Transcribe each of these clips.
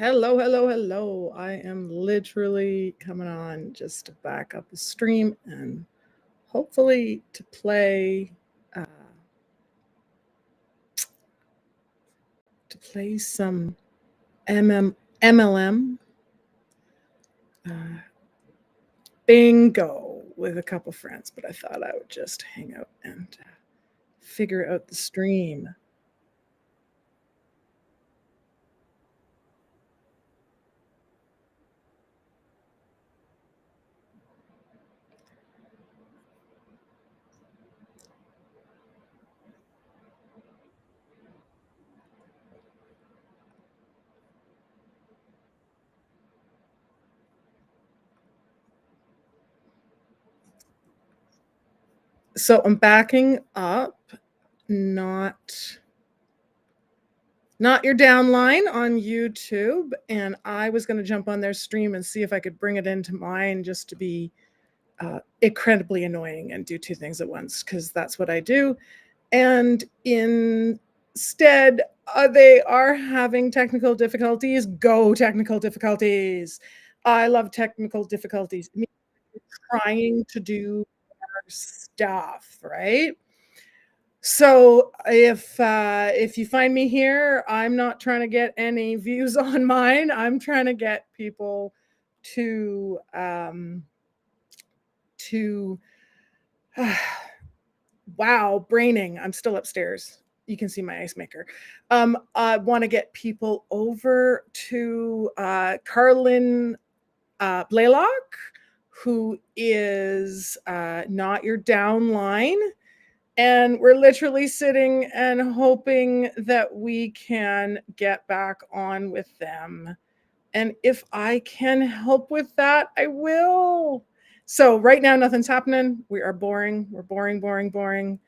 Hello, hello, hello. I am literally coming on just to back up the stream and hopefully to play some MLM bingo with a couple friends, but I thought I would just hang out and figure out the stream. So I'm backing up, not your downline on YouTube, and I was going to jump on their stream and see if I could bring it into mine just to be incredibly annoying and do two things at once, because that's what I do. And instead, they are having technical difficulties. Go technical difficulties. I love technical difficulties. Trying to do stuff, right? So if you find me here, I'm not trying to get any views on mine. I'm trying to get people to wow, braining. I'm still upstairs. You can see my ice maker. I want to get people over to Carlin Blaylock, who is Not Your Downline. And we're literally sitting and hoping that we can get back on with them. And if I can help with that, I will. So right now, nothing's happening. We are boring. We're boring.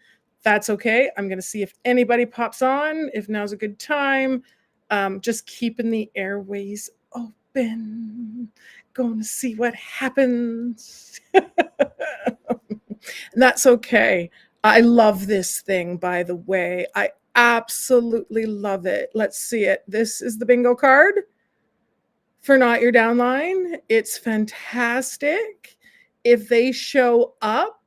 That's okay. I'm going to see if anybody pops on, if now's a good time. Just keeping the airways open. Going to see what happens. And that's okay. I love this thing, by the way. I absolutely love it. Let's see it. This is the bingo card for Not Your Downline. It's fantastic. If they show up,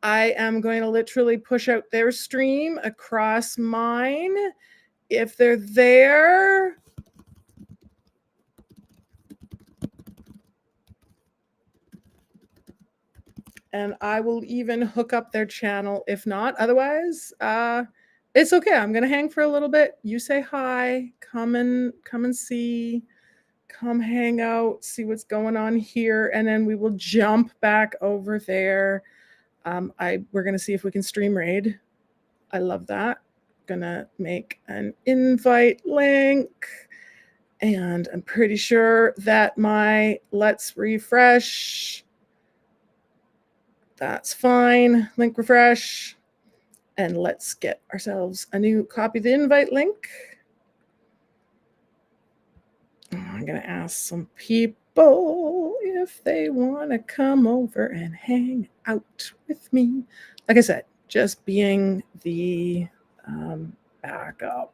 I am going to literally push out their stream across mine. If they're there, and I will even hook up their channel if not. Otherwise, it's okay. I'm going to hang for a little bit. You say hi, come and see, come hang out, see what's going on here, and then we will jump back over there. We're going to see if we can stream raid. I love that. Gonna make an invite link, and I'm pretty sure that my let's refresh, that's fine. Link refresh, and let's get ourselves a new copy of the invite link. I'm gonna ask some people if they want to come over and hang out with me. Like I said, just being the backup.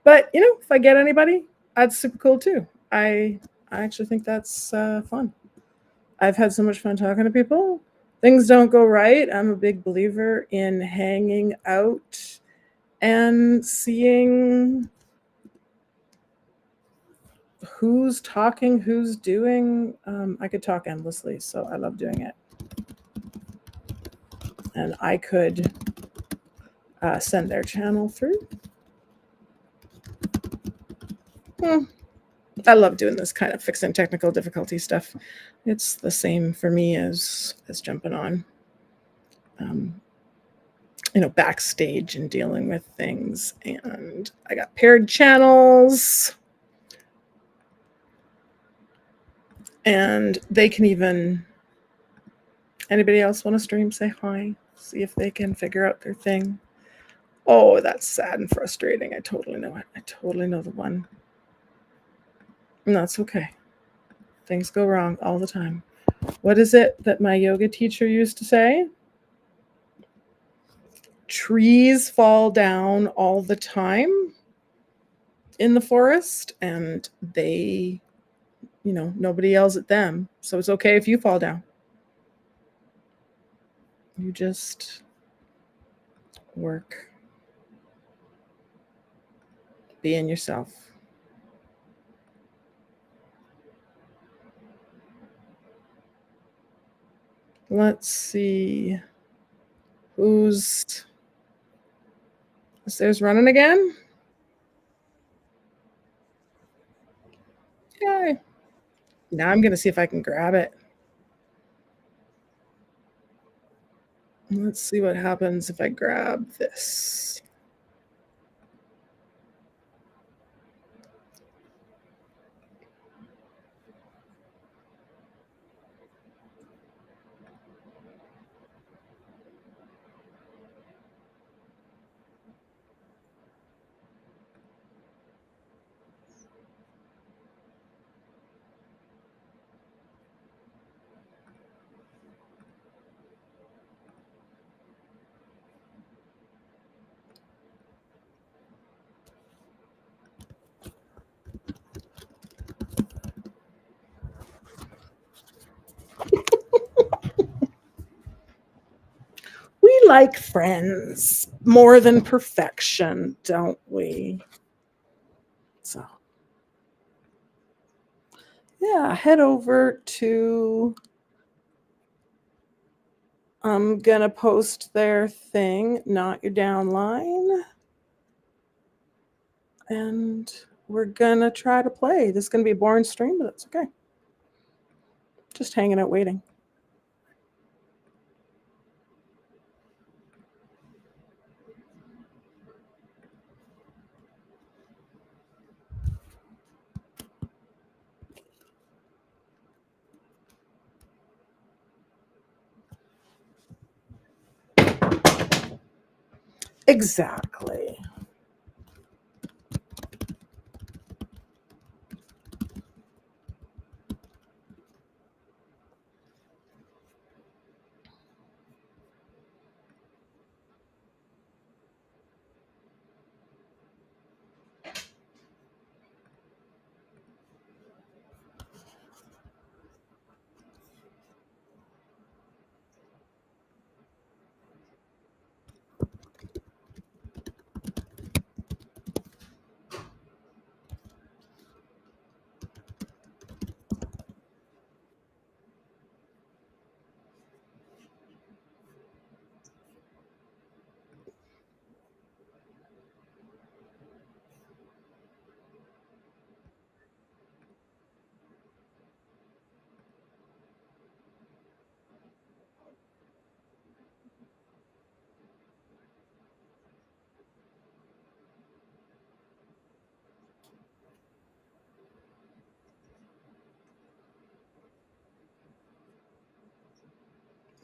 But if I get anybody, that's super cool too. I actually think that's fun. I've had so much fun talking to people. Things don't go right. I'm a big believer in hanging out and seeing who's talking, who's doing. I could talk endlessly, so I love doing it. And I could send their channel through. I love doing this kind of fixing technical difficulty stuff. It's the same for me as jumping on, backstage and dealing with things. And I got paired channels, and they can even, anybody else want to stream, say hi, see if they can figure out their thing. Oh, that's sad and frustrating. I totally know it. I totally know the one. And that's okay. Things go wrong all the time. What is it that my yoga teacher used to say? Trees fall down all the time. in the forest, and they, nobody yells at them. So it's okay if you fall down. You just work being yourself. Let's see who's upstairs running again. Yay. Now I'm gonna see if I can grab it. Let's see what happens if I grab this. We like friends more than perfection, don't we? So, yeah, head over to, I'm gonna post their thing, Not Your Downline, and we're gonna try to play. This is gonna be a boring stream, but that's okay. Just hanging out waiting. Exactly.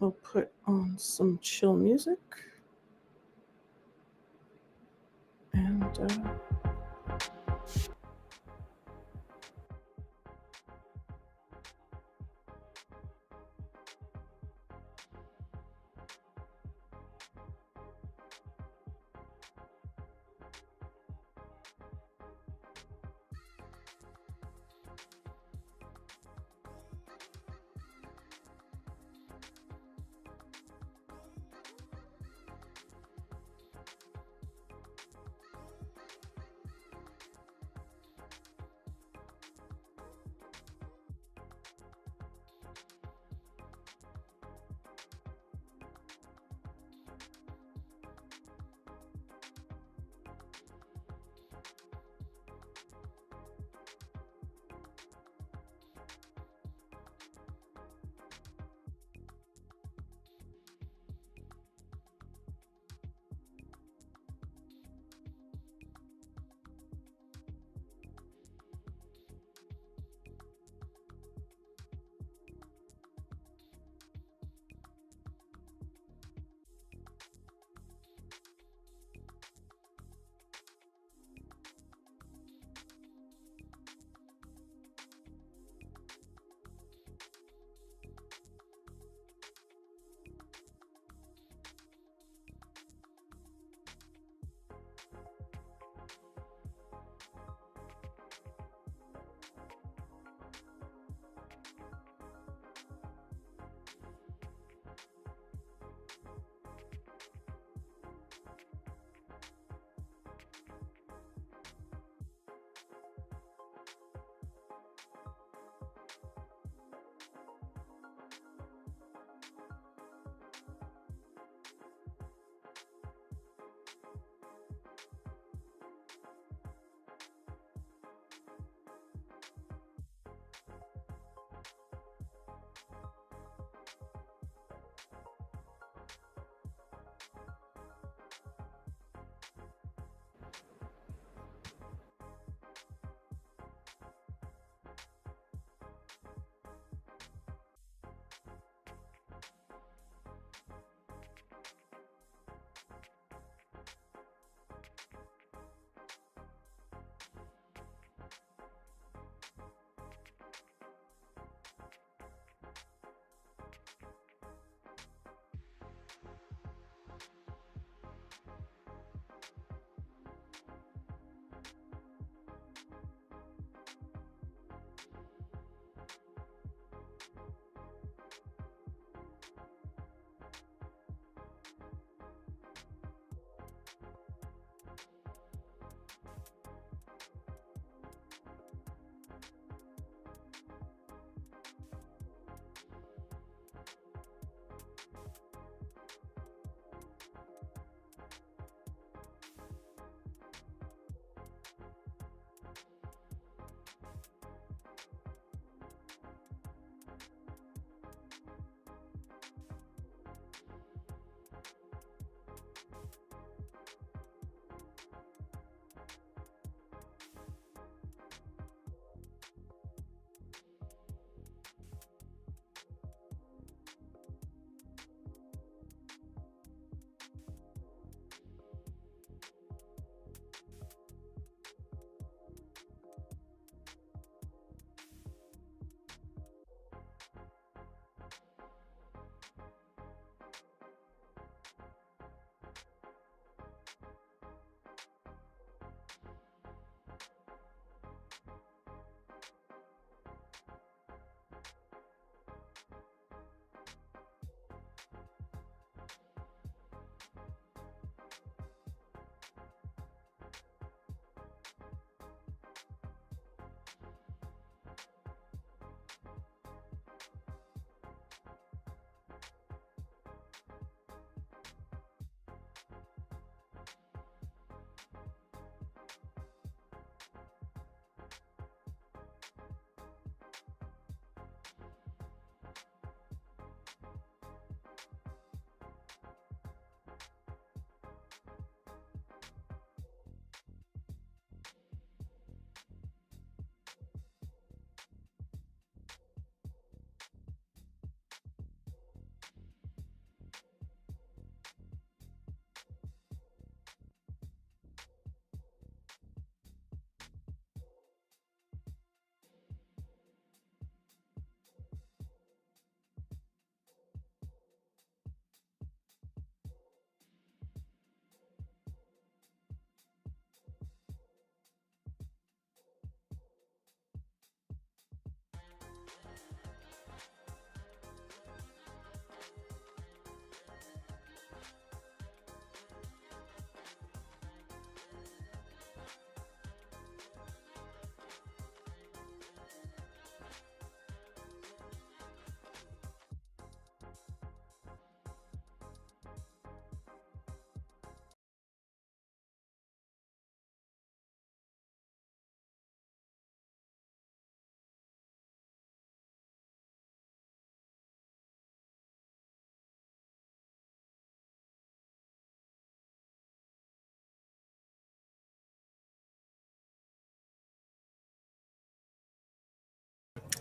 We'll put on some chill music. And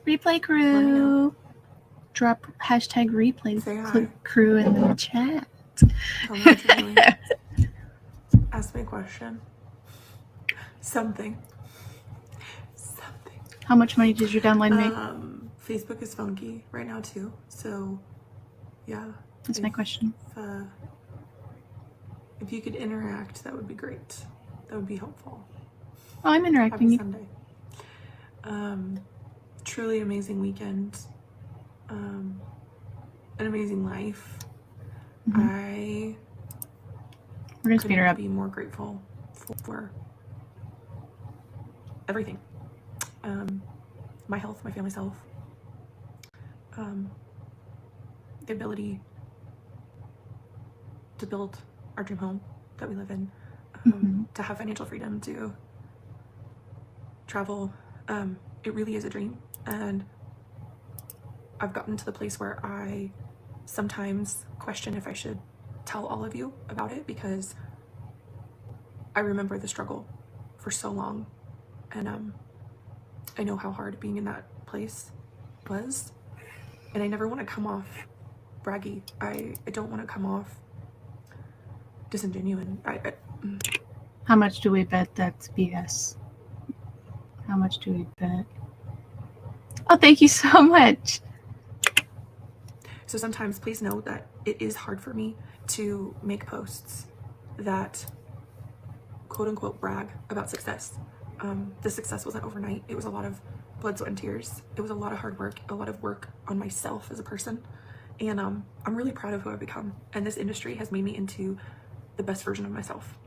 Replay crew. Drop hashtag replay crew in the chat. Tell me what you're doing. Ask me a question. Something. How much money did your downline make? Facebook is funky right now too. So yeah. That's my question. If you could interact, that would be great. That would be helpful. Oh, I'm interacting. Happy Sunday. Truly amazing weekend. An amazing life. We're gonna speed her up. Be more grateful for everything. My health, my family's health, the ability to build our dream home that we live in, to have financial freedom, to travel. It really is a dream, and I've gotten to the place where I sometimes question if I should tell all of you about it, because I remember the struggle for so long, and I know how hard being in that place was, and I never want to come off braggy. I don't want to come off disingenuous. How much do we bet that's BS? How much do we bet? Oh, thank you so much. So sometimes please know that it is hard for me to make posts that quote unquote brag about success. The success wasn't overnight. It was a lot of blood, sweat, and tears. It was a lot of hard work, a lot of work on myself as a person. And I'm really proud of who I've become. And this industry has made me into the best version of myself.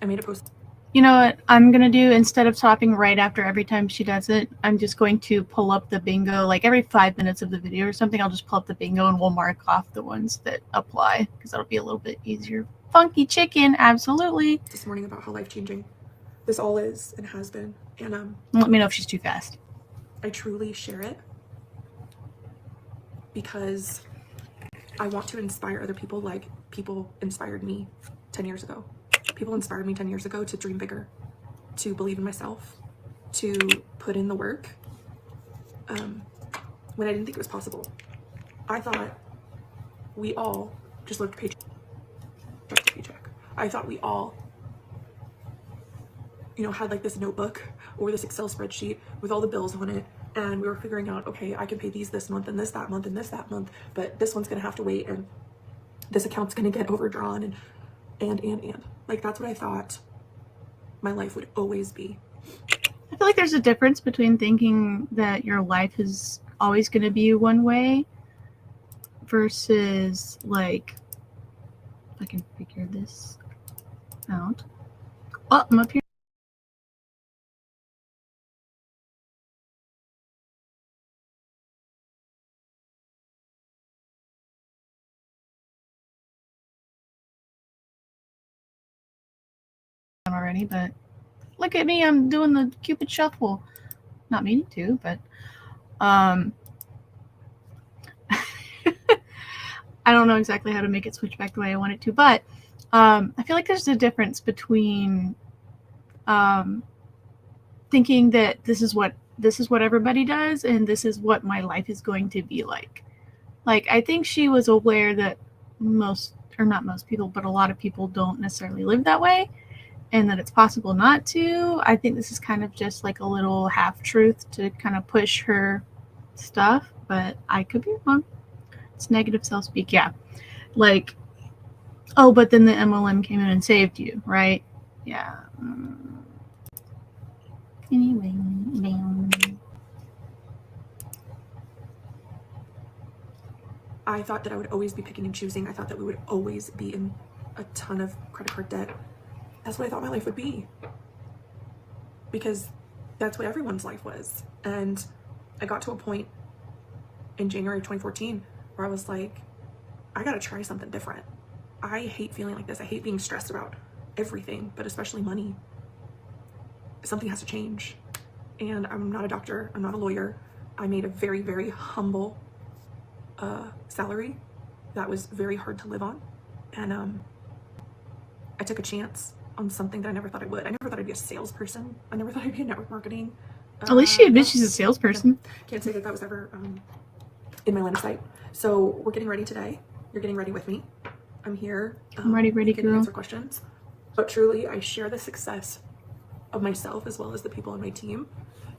I made a post. You know what I'm going to do? Instead of stopping right after every time she does it, I'm just going to pull up the bingo, like every 5 minutes of the video or something. I'll just pull up the bingo and we'll mark off the ones that apply, because that'll be a little bit easier. Funky chicken, absolutely. This morning about how life-changing this all is and has been. And let me know if she's too fast. I truly share it because I want to inspire other people like people inspired me 10 years ago. People inspired me 10 years ago to dream bigger, to believe in myself, to put in the work when I didn't think it was possible. I thought we all just lived paycheck to paycheck. I thought we all, had like this notebook or this Excel spreadsheet with all the bills on it, and we were figuring out, okay, I can pay these this month and this that month and this that month, but this one's gonna have to wait, and this account's gonna get overdrawn, and like that's what I thought my life would always be. I feel like there's a difference between thinking that your life is always going to be one way versus, like, I can figure this out. Oh, I'm up here. Already, but look at me, I'm doing the Cupid shuffle. Not meaning to, but I don't know exactly how to make it switch back the way I want it to, but I feel like there's a difference between thinking that this is what everybody does and this is what my life is going to be like. Like, I think she was aware that not most people, but a lot of people don't necessarily live that way, and that it's possible not to. I think this is kind of just like a little half-truth to kind of push her stuff, but I could be wrong. It's negative self-speak, yeah. Like, oh, but then the MLM came in and saved you, right? Yeah. Anyway, I thought that I would always be picking and choosing. I thought that we would always be in a ton of credit card debt. That's what I thought my life would be, because that's what everyone's life was. And I got to a point in January of 2014 where I was like, I gotta try something different. I hate feeling like this. I hate being stressed about everything, but especially money. Something has to change. And I'm not a doctor, I'm not a lawyer. I made a very, very humble salary that was very hard to live on. And I took a chance on something that I never thought I would. I never thought I'd be a salesperson. I never thought I'd be a network marketing. At least she admits she's a salesperson. Can't say that that was ever in my line of sight. So we're getting ready today. You're getting ready with me. I'm here. I'm ready, you can girl. answer questions. But truly, I share the success of myself as well as the people on my team,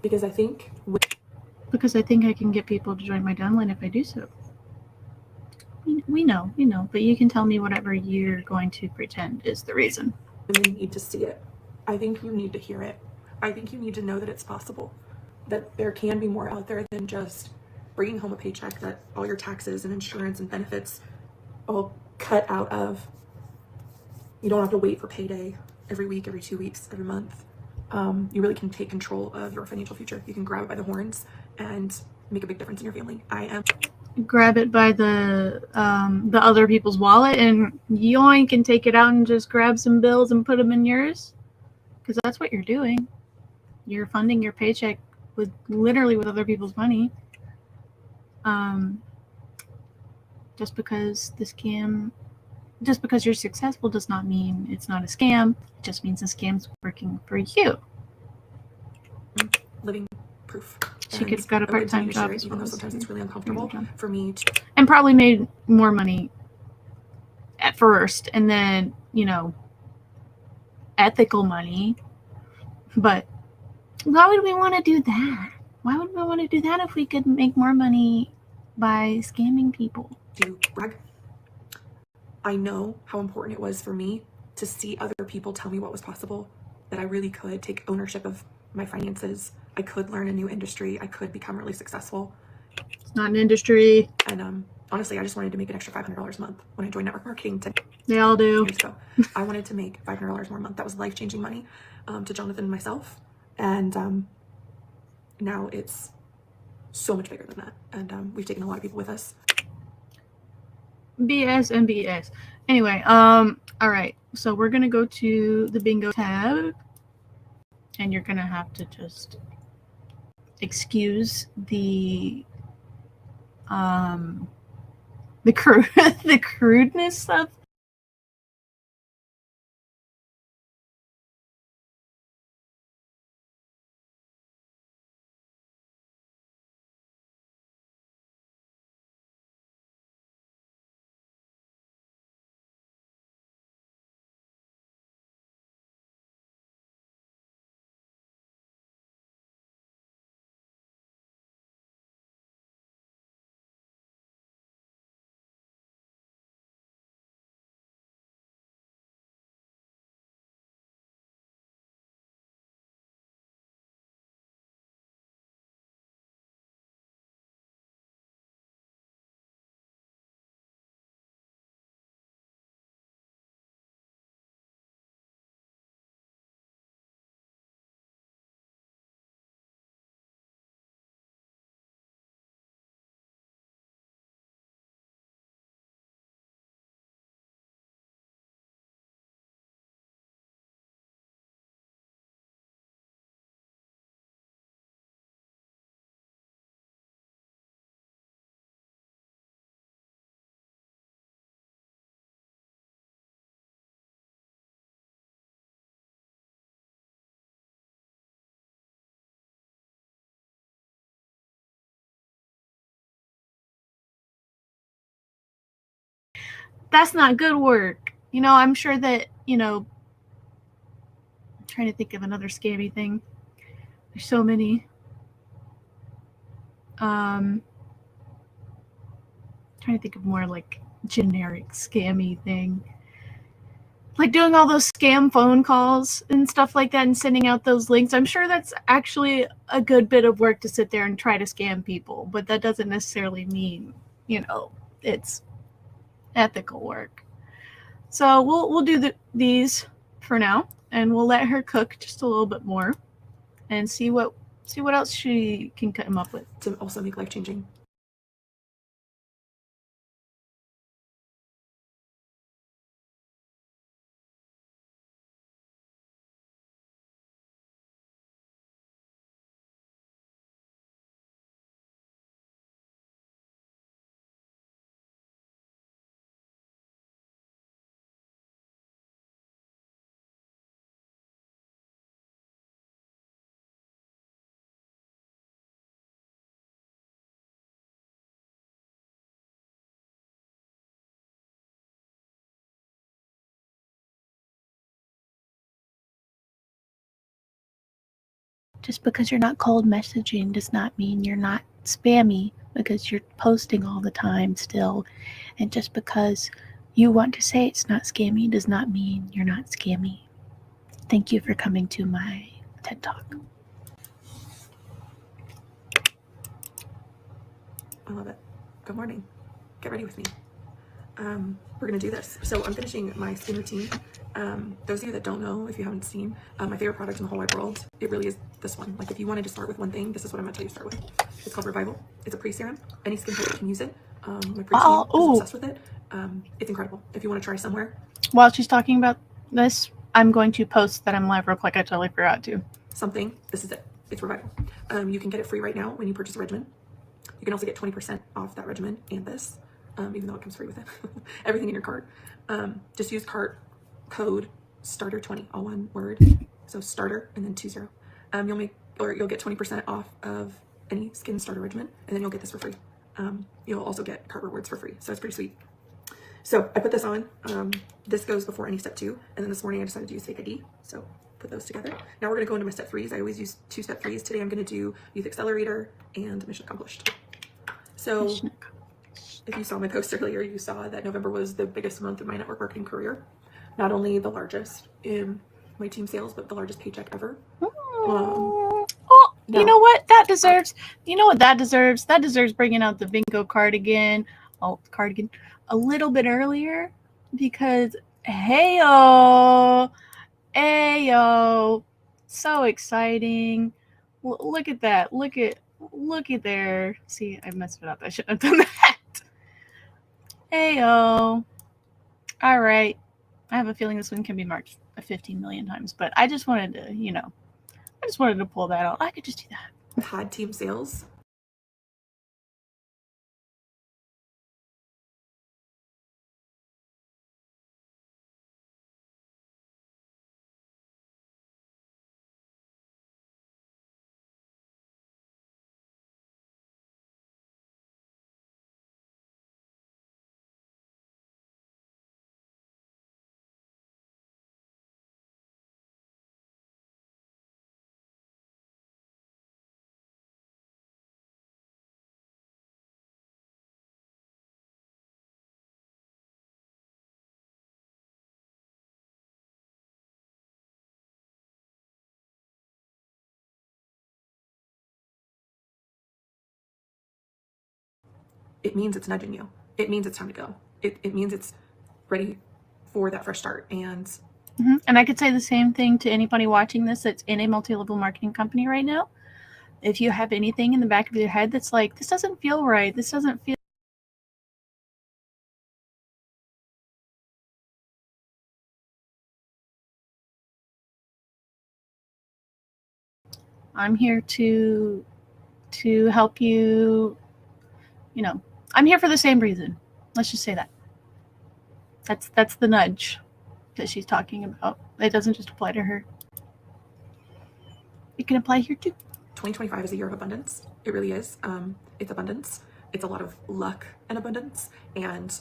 because I think I can get people to join my downline if I do so. We know, but you can tell me whatever you're going to pretend is the reason. women need to see it. I think you need to hear it. I think you need to know that it's possible, that there can be more out there than just bringing home a paycheck that all your taxes and insurance and benefits all cut out of. You don't have to wait for payday every week, every 2 weeks, every month. You really can take control of your financial future. You can grab it by the horns and make a big difference in your family. Grab it by the other people's wallet and yoink and take it out and just grab some bills and put them in yours, because that's what you're doing. You're funding your paycheck with other people's money. Just because you're successful does not mean it's not a scam. It just means the scam's working for you. Living proof. She could have got a part-time job as well. Even though sometimes it's really uncomfortable for me to... And probably made more money at first, and then, ethical money. But why would we want to do that? Why would we want to do that if we could make more money by scamming people? To brag. I know how important it was for me to see other people tell me what was possible, that I really could take ownership of my finances. I could learn a new industry. I could become really successful. It's not an industry. And honestly, I just wanted to make an extra $500 a month when I joined network marketing 10 They all do. years ago. I wanted to make $500 more a month. That was life-changing money to Jonathan and myself. And now it's so much bigger than that. And we've taken a lot of people with us. BS and BS. Anyway, all right. So we're going to go to the bingo tab. And you're going to have to just excuse the crudeness of that's not good work. I'm sure that, I'm trying to think of another scammy thing. There's so many. Trying to think of more like generic scammy thing. Like doing all those scam phone calls and stuff like that and sending out those links. I'm sure that's actually a good bit of work to sit there and try to scam people, but that doesn't necessarily mean, it's ethical work. So we'll do these for now, and we'll let her cook just a little bit more and see what else she can come up with to also make life-changing. Just because you're not cold messaging does not mean you're not spammy, because you're posting all the time still. And just because you want to say it's not scammy does not mean you're not scammy. Thank you for coming to my TED Talk. I love it. Good morning. Get ready with me. We're going to do this. So I'm finishing my skin routine. Those of you that don't know, if you haven't seen, my favorite product in the whole wide world, it really is this one. Like, if you wanted to start with one thing, this is what I'm going to tell you to start with. It's called Revival. It's a pre-serum. Any skin type can use it. My pre-team is obsessed with it. It's incredible. If you want to try somewhere. While she's talking about this, I'm going to post that I'm live real quick. I totally forgot to. This is it. It's Revival. You can get it free right now when you purchase a regimen. You can also get 20% off that regimen and this, even though it comes free with it. Everything in your cart. Just use cart code starter20, all one word. So starter and then 20. You'll get 20% off of any skin starter regimen, and then you'll get this for free. You'll also get cart rewards for free. So it's pretty sweet. So I put this on. This goes before any step 2, and then this morning I decided to use Fake ID. So put those together. Now we're going to go into my step 3s. I always use 2 step 3s. Today I'm going to do Youth Accelerator and Mission Accomplished. So if you saw my post earlier, you saw that November was the biggest month of my network marketing career. Not only the largest in my team sales, but the largest paycheck ever. You know what that deserves? You know what that deserves? That deserves bringing out the Vinco cardigan a little bit earlier, because heyo, so exciting. Look at that. Look at there. See, I messed it up. I shouldn't have done that. Heyo. All right. I have a feeling this one can be marked 15 million times, but I just wanted to, pull that out. I could just do that. I've had team sales. It means it's nudging you. It means it's time to go. It means it's ready for that fresh start. And I could say the same thing to anybody watching this that's in a multi-level marketing company right now. If you have anything in the back of your head that's like, this doesn't feel right, this doesn't feel I'm here to help you, I'm here for the same reason. Let's just say that. That's the nudge that she's talking about. It doesn't just apply to her. It can apply here too. 2025 is a year of abundance. It really is. It's abundance. It's a lot of luck and abundance. And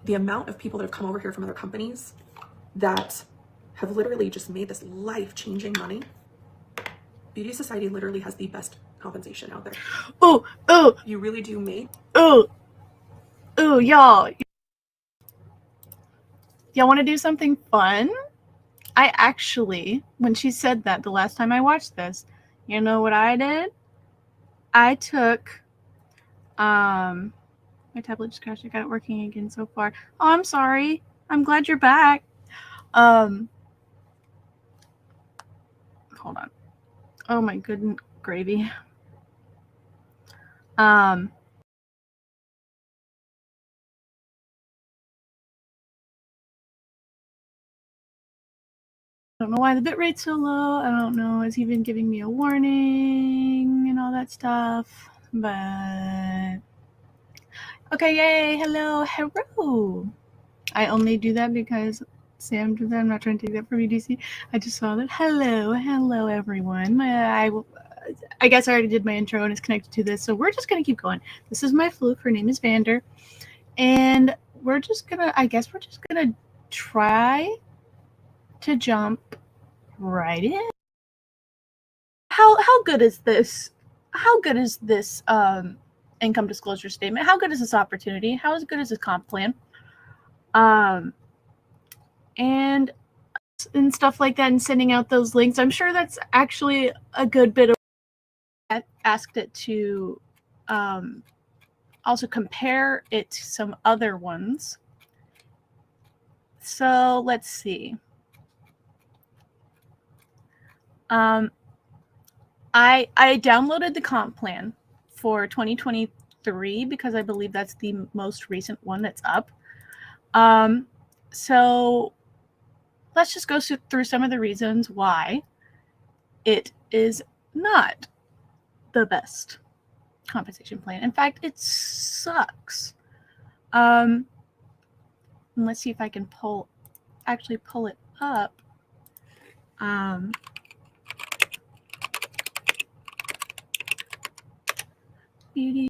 the amount of people that have come over here from other companies that have literally just made this life-changing money. Beauty Society literally has the best compensation out there. Oh, you really do make. Oh, y'all want to do something fun? I actually, when she said that the last time I watched this, you know what I did? I took My tablet just crashed. I got it working again so far. Oh, I'm sorry. I'm glad you're back. Hold on. Oh my goodness gravy. I don't know why the bitrate's so low. I don't know. It's even giving me a warning and all that stuff. But okay, yay! Hello. I only do that because Sam did that. I'm not trying to take that from you, DC. I just saw that. Hello, everyone. I guess I already did my intro and it's connected to this, so we're just gonna keep going. This is my fluke. Her name is Vander, and we're just gonna try to jump right in. How good is this? How good is this income disclosure statement? How good is this opportunity? How good is this comp plan? And stuff like that, and sending out those links. I'm sure that's actually a good bit of. I asked it to also compare it to some other ones. So let's see. I downloaded the comp plan for 2023 because I believe that's the most recent one that's up. So let's just go through some of the reasons why it is not the best compensation plan. In fact, it sucks. And let's see if I can actually pull it up. Beauty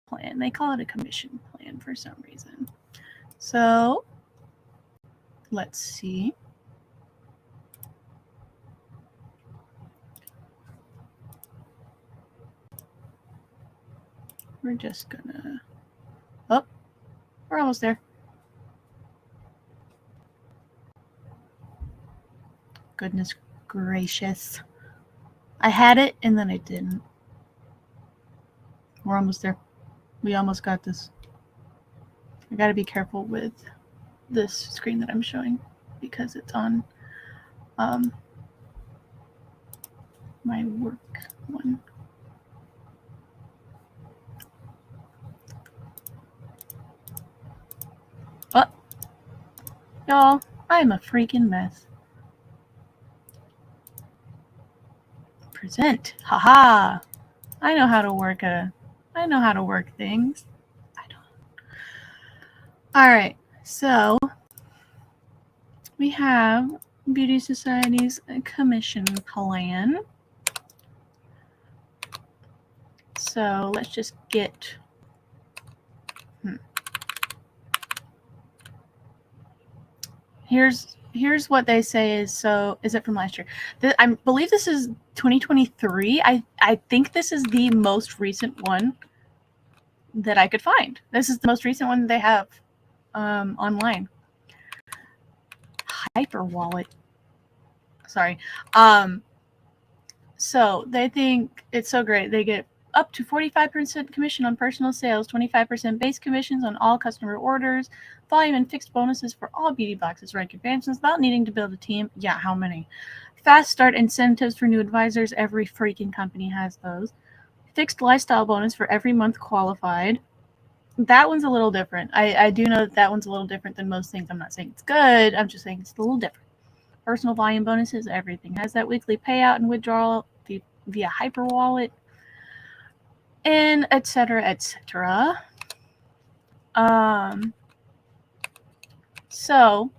plan. They call it a commission plan for some reason. So let's see. We're just gonna, oh, we're almost there. Goodness gracious. I had it and then I didn't. We're almost there. We almost got this. I gotta be careful with this screen that I'm showing because it's on my work one. Oh, y'all, I'm a freaking mess. Present. Haha. I know how to work things. I don't. All right. So we have Beauty Society's commission plan. So let's just get here's what they say is, so is it from last year? I believe this is 2023. I think this is the most recent one that I could find. This is the most recent one they have online. Hyper wallet. Sorry. So they think it's so great. They get up to 45% commission on personal sales, 25% base commissions on all customer orders, volume and fixed bonuses for all beauty boxes, rank advancements without needing to build a team. Yeah, how many? Fast start incentives for new advisors. Every freaking company has those. Fixed lifestyle bonus for every month qualified. That one's a little different. I do know that one's a little different than most things. I'm not saying it's good. I'm just saying it's a little different. Personal volume bonuses, everything has that weekly payout and withdrawal via hyper wallet, and etc. etc. So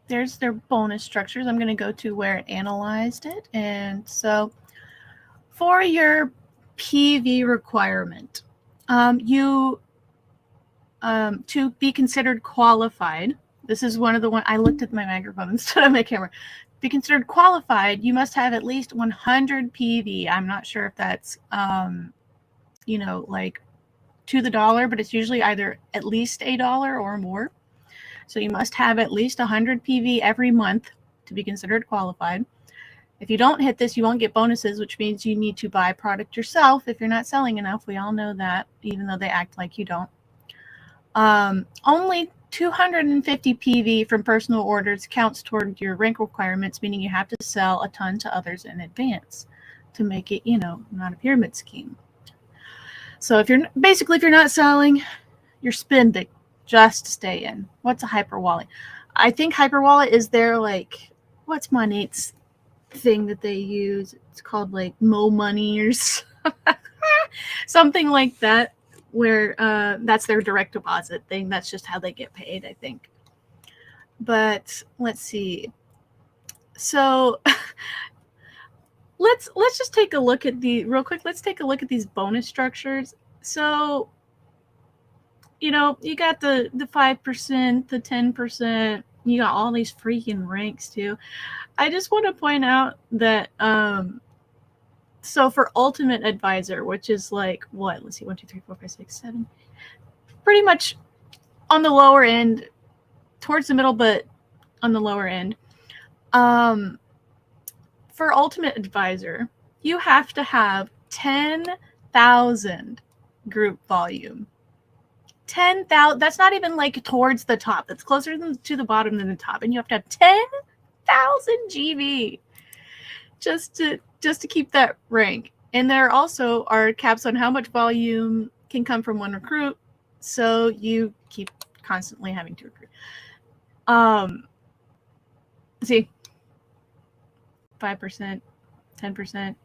there's their bonus structures. I'm going to go to where it analyzed it. And so for your PV requirement, you to be considered qualified, this is one of the one I looked at my microphone instead of my camera. Be considered qualified, you must have at least 100 PV. I'm not sure if that's like to the dollar, but it's usually either at least $1 or more. So you must have at least 100 PV every month to be considered qualified. If you don't hit this, you won't get bonuses, which means you need to buy product yourself if you're not selling enough. We all know that, even though they act like you don't. Only 250 PV from personal orders counts toward your rank requirements, meaning you have to sell a ton to others in advance to make it, not a pyramid scheme. So if you're not selling, you're spending just to stay in. What's a hyper wallet? I think hyper wallet is their what's Monet's thing that they use? It's called Mo Money or something like that, where that's their direct deposit thing. That's just how they get paid, I think. But let's see. So let's just take a look at real quick. Let's take a look at these bonus structures. So, you got the 5%, the 10%, you got all these freaking ranks too. I just want to point out that so for Ultimate Advisor, which is let's see, 1, 2, 3, 4, 5, 6, 7, pretty much on the lower end, towards the middle, but on the lower end. For Ultimate Advisor, you have to have 10,000 group volume. 10,000. That's not even towards the top. That's closer to the bottom than the top, and you have to have 10,000 GV just to keep that rank. And there also are caps on how much volume can come from one recruit, so you keep constantly having to recruit. See, 5%, 10%.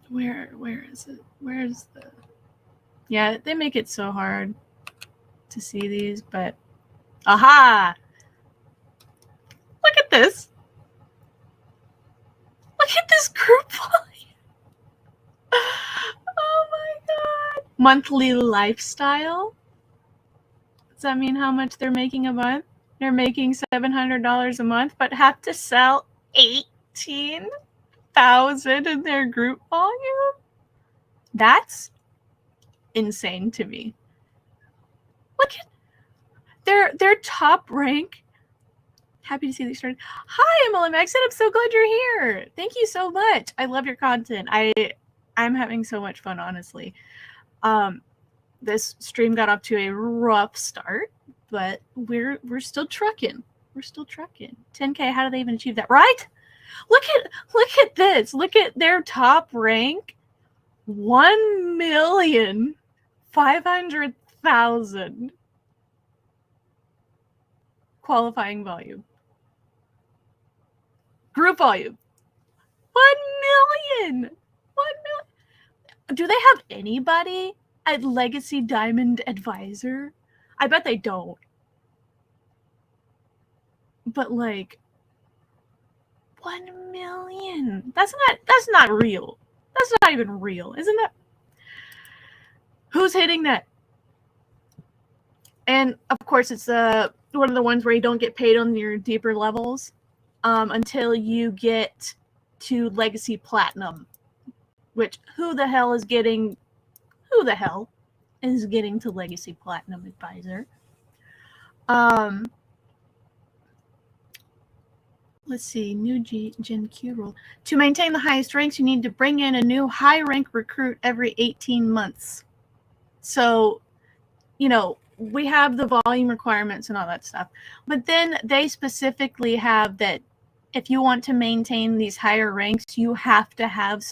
Where is it? Where's the? Yeah, they make it so hard to see these, but aha! Look at this. Look at this group volume. Oh my god. Monthly lifestyle. Does that mean how much they're making a month? They're making $700 a month, but have to sell 18,000 in their group volume? That's insane to me. Look at their top rank. Happy to see that you started. Hi, MLM Exit. I'm so glad you're here. Thank you so much. I love your content. I'm having so much fun, honestly. This stream got off to a rough start, but we're still trucking. We're still trucking. 10K. How do they even achieve that? Right? Look at this. Look at their top rank. 1,500,000 qualifying volume. Group volume. 1 million. 1 million. Do they have anybody at Legacy Diamond Advisor? I bet they don't. But 1 million. That's not real. That's not even real, isn't that? Who's hitting that? And of course, it's one of the ones where you don't get paid on your deeper levels until you get to Legacy Platinum, which who the hell is getting to Legacy Platinum Advisor? Let's see, new Gen Q rule. To maintain the highest ranks, you need to bring in a new high rank recruit every 18 months. So, we have the volume requirements and all that stuff. But then they specifically have that if you want to maintain these higher ranks, you have to have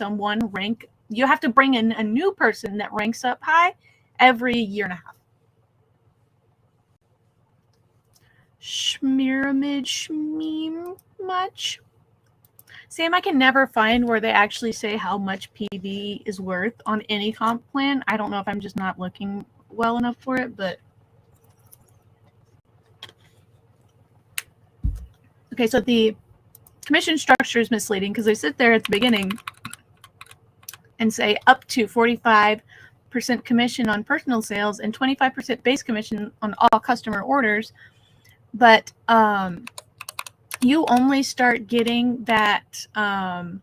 you have to bring in a new person that ranks up high every year and a half. Schmieramid Schmeem much? Sam, I can never find where they actually say how much PV is worth on any comp plan. I don't know if I'm just not looking well enough for it, but okay, so the commission structure is misleading because they sit there at the beginning and say up to 45% commission on personal sales and 25% base commission on all customer orders. But you only start getting that up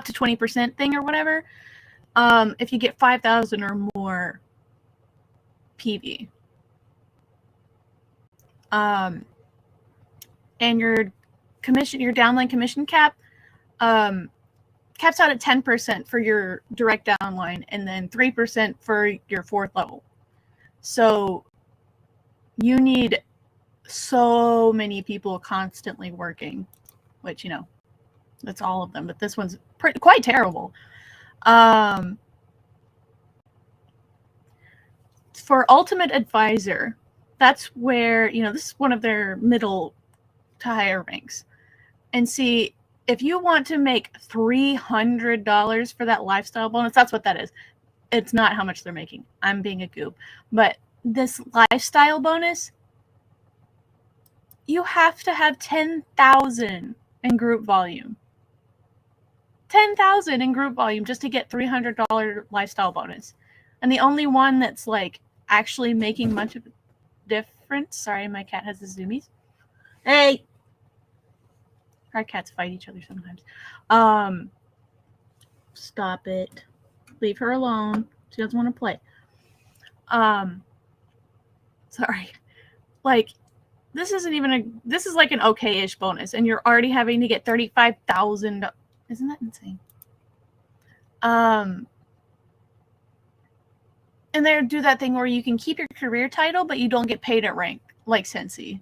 to 20% thing or whatever if you get 5,000 or more PV. And your downline commission caps out at 10% for your direct downline, and then 3% for your fourth level. So you need so many people constantly working, which, you know, that's all of them, but this one's quite terrible. For Ultimate Advisor, that's where, you know, this is one of their middle to higher ranks. And see, if you want to make $300 for that lifestyle bonus, that's what that is. It's not how much they're making. I'm being a goob. But this lifestyle bonus, you have to have 10,000 in group volume. 10,000 in group volume just to get $300 lifestyle bonus. And the only one that's like actually making much of a difference. Sorry, my cat has the zoomies. Hey! Our cats fight each other sometimes. Stop it. Leave her alone. She doesn't want to play. Sorry. Like, this isn't even this is like an okay-ish bonus, and you're already having to get 35,000. Isn't that insane? And they do that thing where you can keep your career title, but you don't get paid at rank, like Sensi.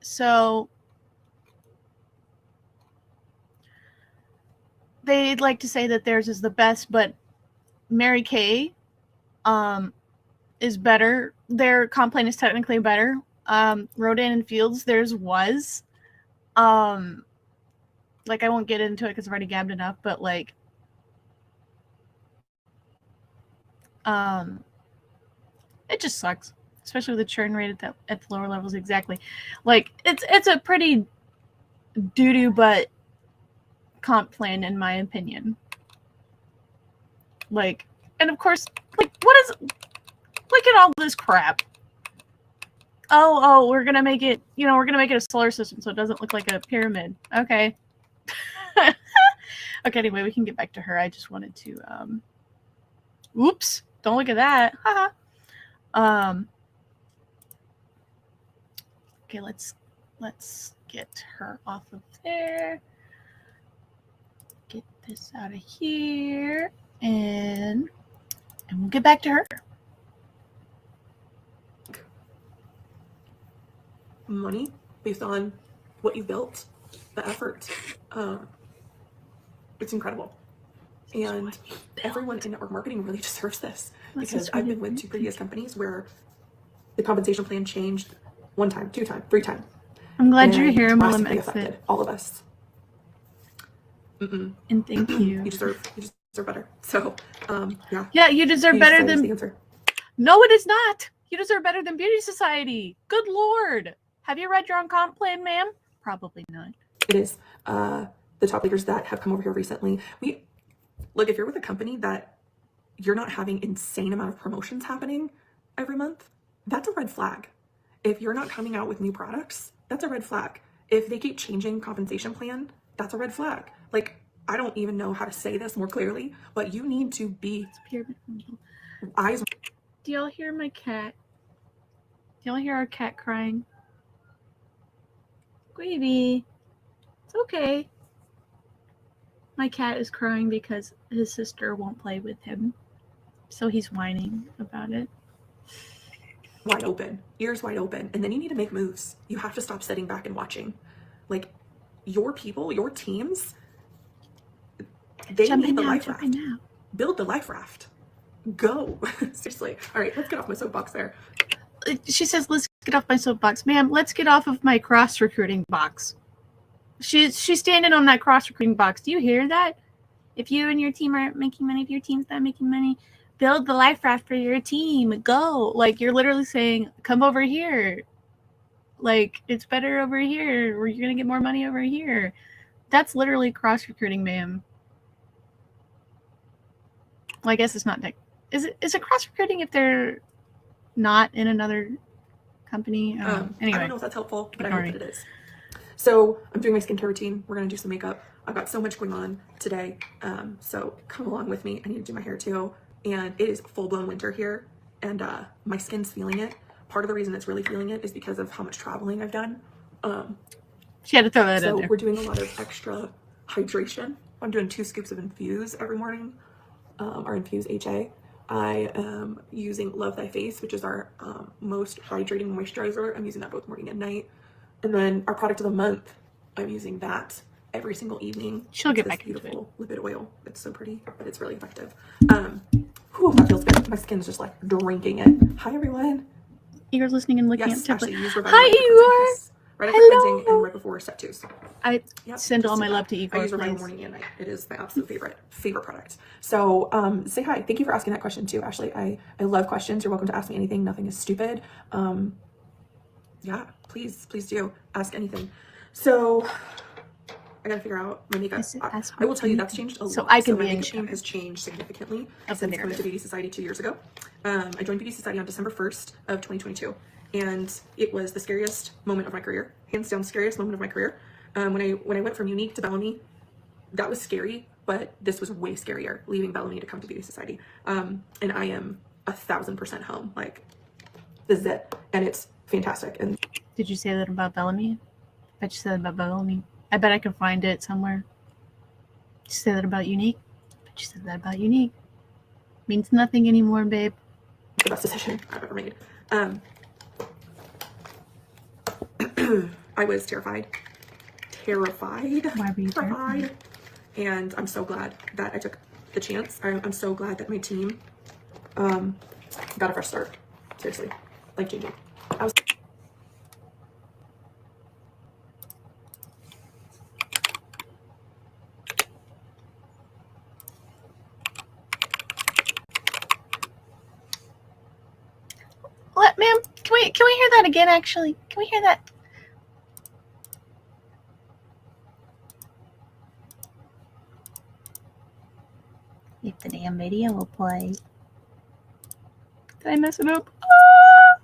So they'd like to say that theirs is the best, but Mary Kay is better. Their comp plan is technically better. Rodan and Fields, theirs was. Like, I won't get into it because I've already gabbed enough, but like, it just sucks, especially with the churn rate at the lower levels. Exactly. Like, it's a pretty doo-doo but comp plan, in my opinion. Like, and of course, like, look at all this crap. Oh, we're gonna make it, we're gonna make it a solar system so it doesn't look like a pyramid. Okay. Okay, anyway, we can get back to her. I just wanted to oops, don't look at that. Haha. Okay, let's get her off of there. Get this out of here, and we'll get back to her. Money based on what you built, the effort. It's incredible. And everyone in network marketing really deserves this, because I've been with 2 previous companies where the compensation plan changed 1 time, 2 times, 3 times. I'm glad you're here, MLM exit. Exit. All of us. And thank you. You deserve better. So, yeah. Yeah, you deserve better than. The answer. No, it is not. You deserve better than Beauty Society. Good Lord. Have you read your own comp plan, ma'am? Probably not. It is. The top leaders that have come over here recently. Look, if you're with a company that you're not having insane amount of promotions happening every month, that's a red flag. If you're not coming out with new products, that's a red flag. If they keep changing compensation plan, that's a red flag. Like, I don't even know how to say this more clearly, but you need to be eyes. Do y'all hear my cat? Do y'all hear our cat crying? Gravy. It's okay. My cat is crying because his sister won't play with him. So he's whining about it. Wide open, ears wide open. And then you need to make moves. You have to stop sitting back and watching. Like, your people, your teams, they need the life raft. Build the life raft. Go. Seriously. All right, let's get off my soapbox there. She says, let's get off my soapbox. Ma'am, let's get off of my cross-recruiting box. She's standing on that cross-recruiting box. Do you hear that? If you and your team aren't making money, if your team's not making money, build the life raft for your team. Go. Like, you're literally saying, come over here. Like, it's better over here, or you're going to get more money over here. That's literally cross-recruiting, ma'am. Well, I guess it's not. Is it cross-recruiting if they're not in another company? Anyway. I don't know if that's helpful, but I hope that it is. So I'm doing my skincare routine. We're gonna do some makeup. I've got so much going on today. So come along with me. I need to do my hair too. And it is full-blown winter here, and my skin's feeling it. Part of the reason it's really feeling it is because of how much traveling I've done. She had to throw that in So there. we're doing a lot of extra hydration. I'm doing 2 scoops of Infuse every morning, our Infuse HA. I am using Love Thy Face, which is our most hydrating moisturizer. I'm using that both morning and night. And then our product of the month, I'm using that every single evening. She'll get It's back into it. beautiful lipid oil. It's so pretty, but it's really effective. Whew, that feels good. My skin's just like drinking it. Hi everyone. Igor's listening and looking Yes, at template. Ashley, use Hi, Igor. right after Hello. cleansing and right before step 2s. I Yep, send just all do my that. love to Igor, I use Revival please. morning and night. It is my absolute favorite product. So say hi. Thank you for asking that question too, Ashley. I love questions. You're welcome to ask me anything. Nothing is stupid. Yeah, please do ask anything. So I gotta figure out my makeup. I will tell you that's changed a lot. So I can my be in makeup game charge has changed significantly of the since coming to narrative. Beauty Society 2 years ago. I joined Beauty Society on December 1st of 2022, and it was the scariest moment of my career, hands down, scariest moment of my career. When I went from Unique to Bellamy, that was scary, but this was way scarier, leaving Bellamy to come to Beauty Society. And I am 1,000% home. Like, this is it, and it's fantastic. And Did you say that about Bellamy? I bet you said that about Bellamy. I bet I can find it somewhere. Did you say that about Unique? I bet you said that about Unique. Means nothing anymore, babe. the best decision I've ever made. I was terrified. Why were you terrified? And I'm so glad that I took the chance. I'm so glad that my team got a fresh start. Seriously, life-changing. Ma'am, can we hear that again? Actually, can we hear that? If the damn video will play. Did I mess it up? Ah!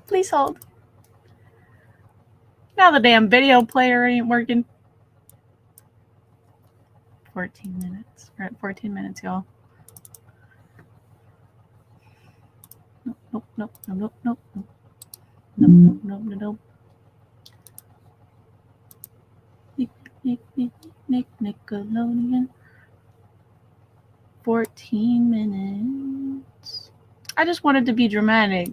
Please hold. Now the damn video player ain't working. 14 minutes. We're at 14 minutes, y'all. Nope. Nickelodeon. 14 minutes. I just wanted to be dramatic.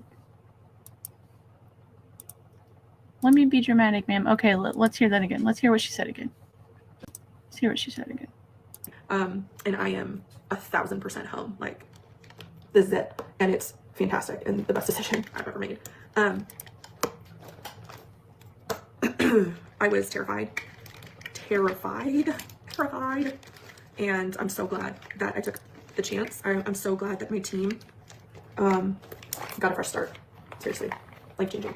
Let me be dramatic, ma'am. Okay, let's hear that again. Let's hear what she said again. And I am 1,000% home. Like, this is it, and it's fantastic and the best decision I've ever made. I was terrified, and I'm so glad that I took the chance. I'm so glad that my team got a fresh start. Seriously, life-changing.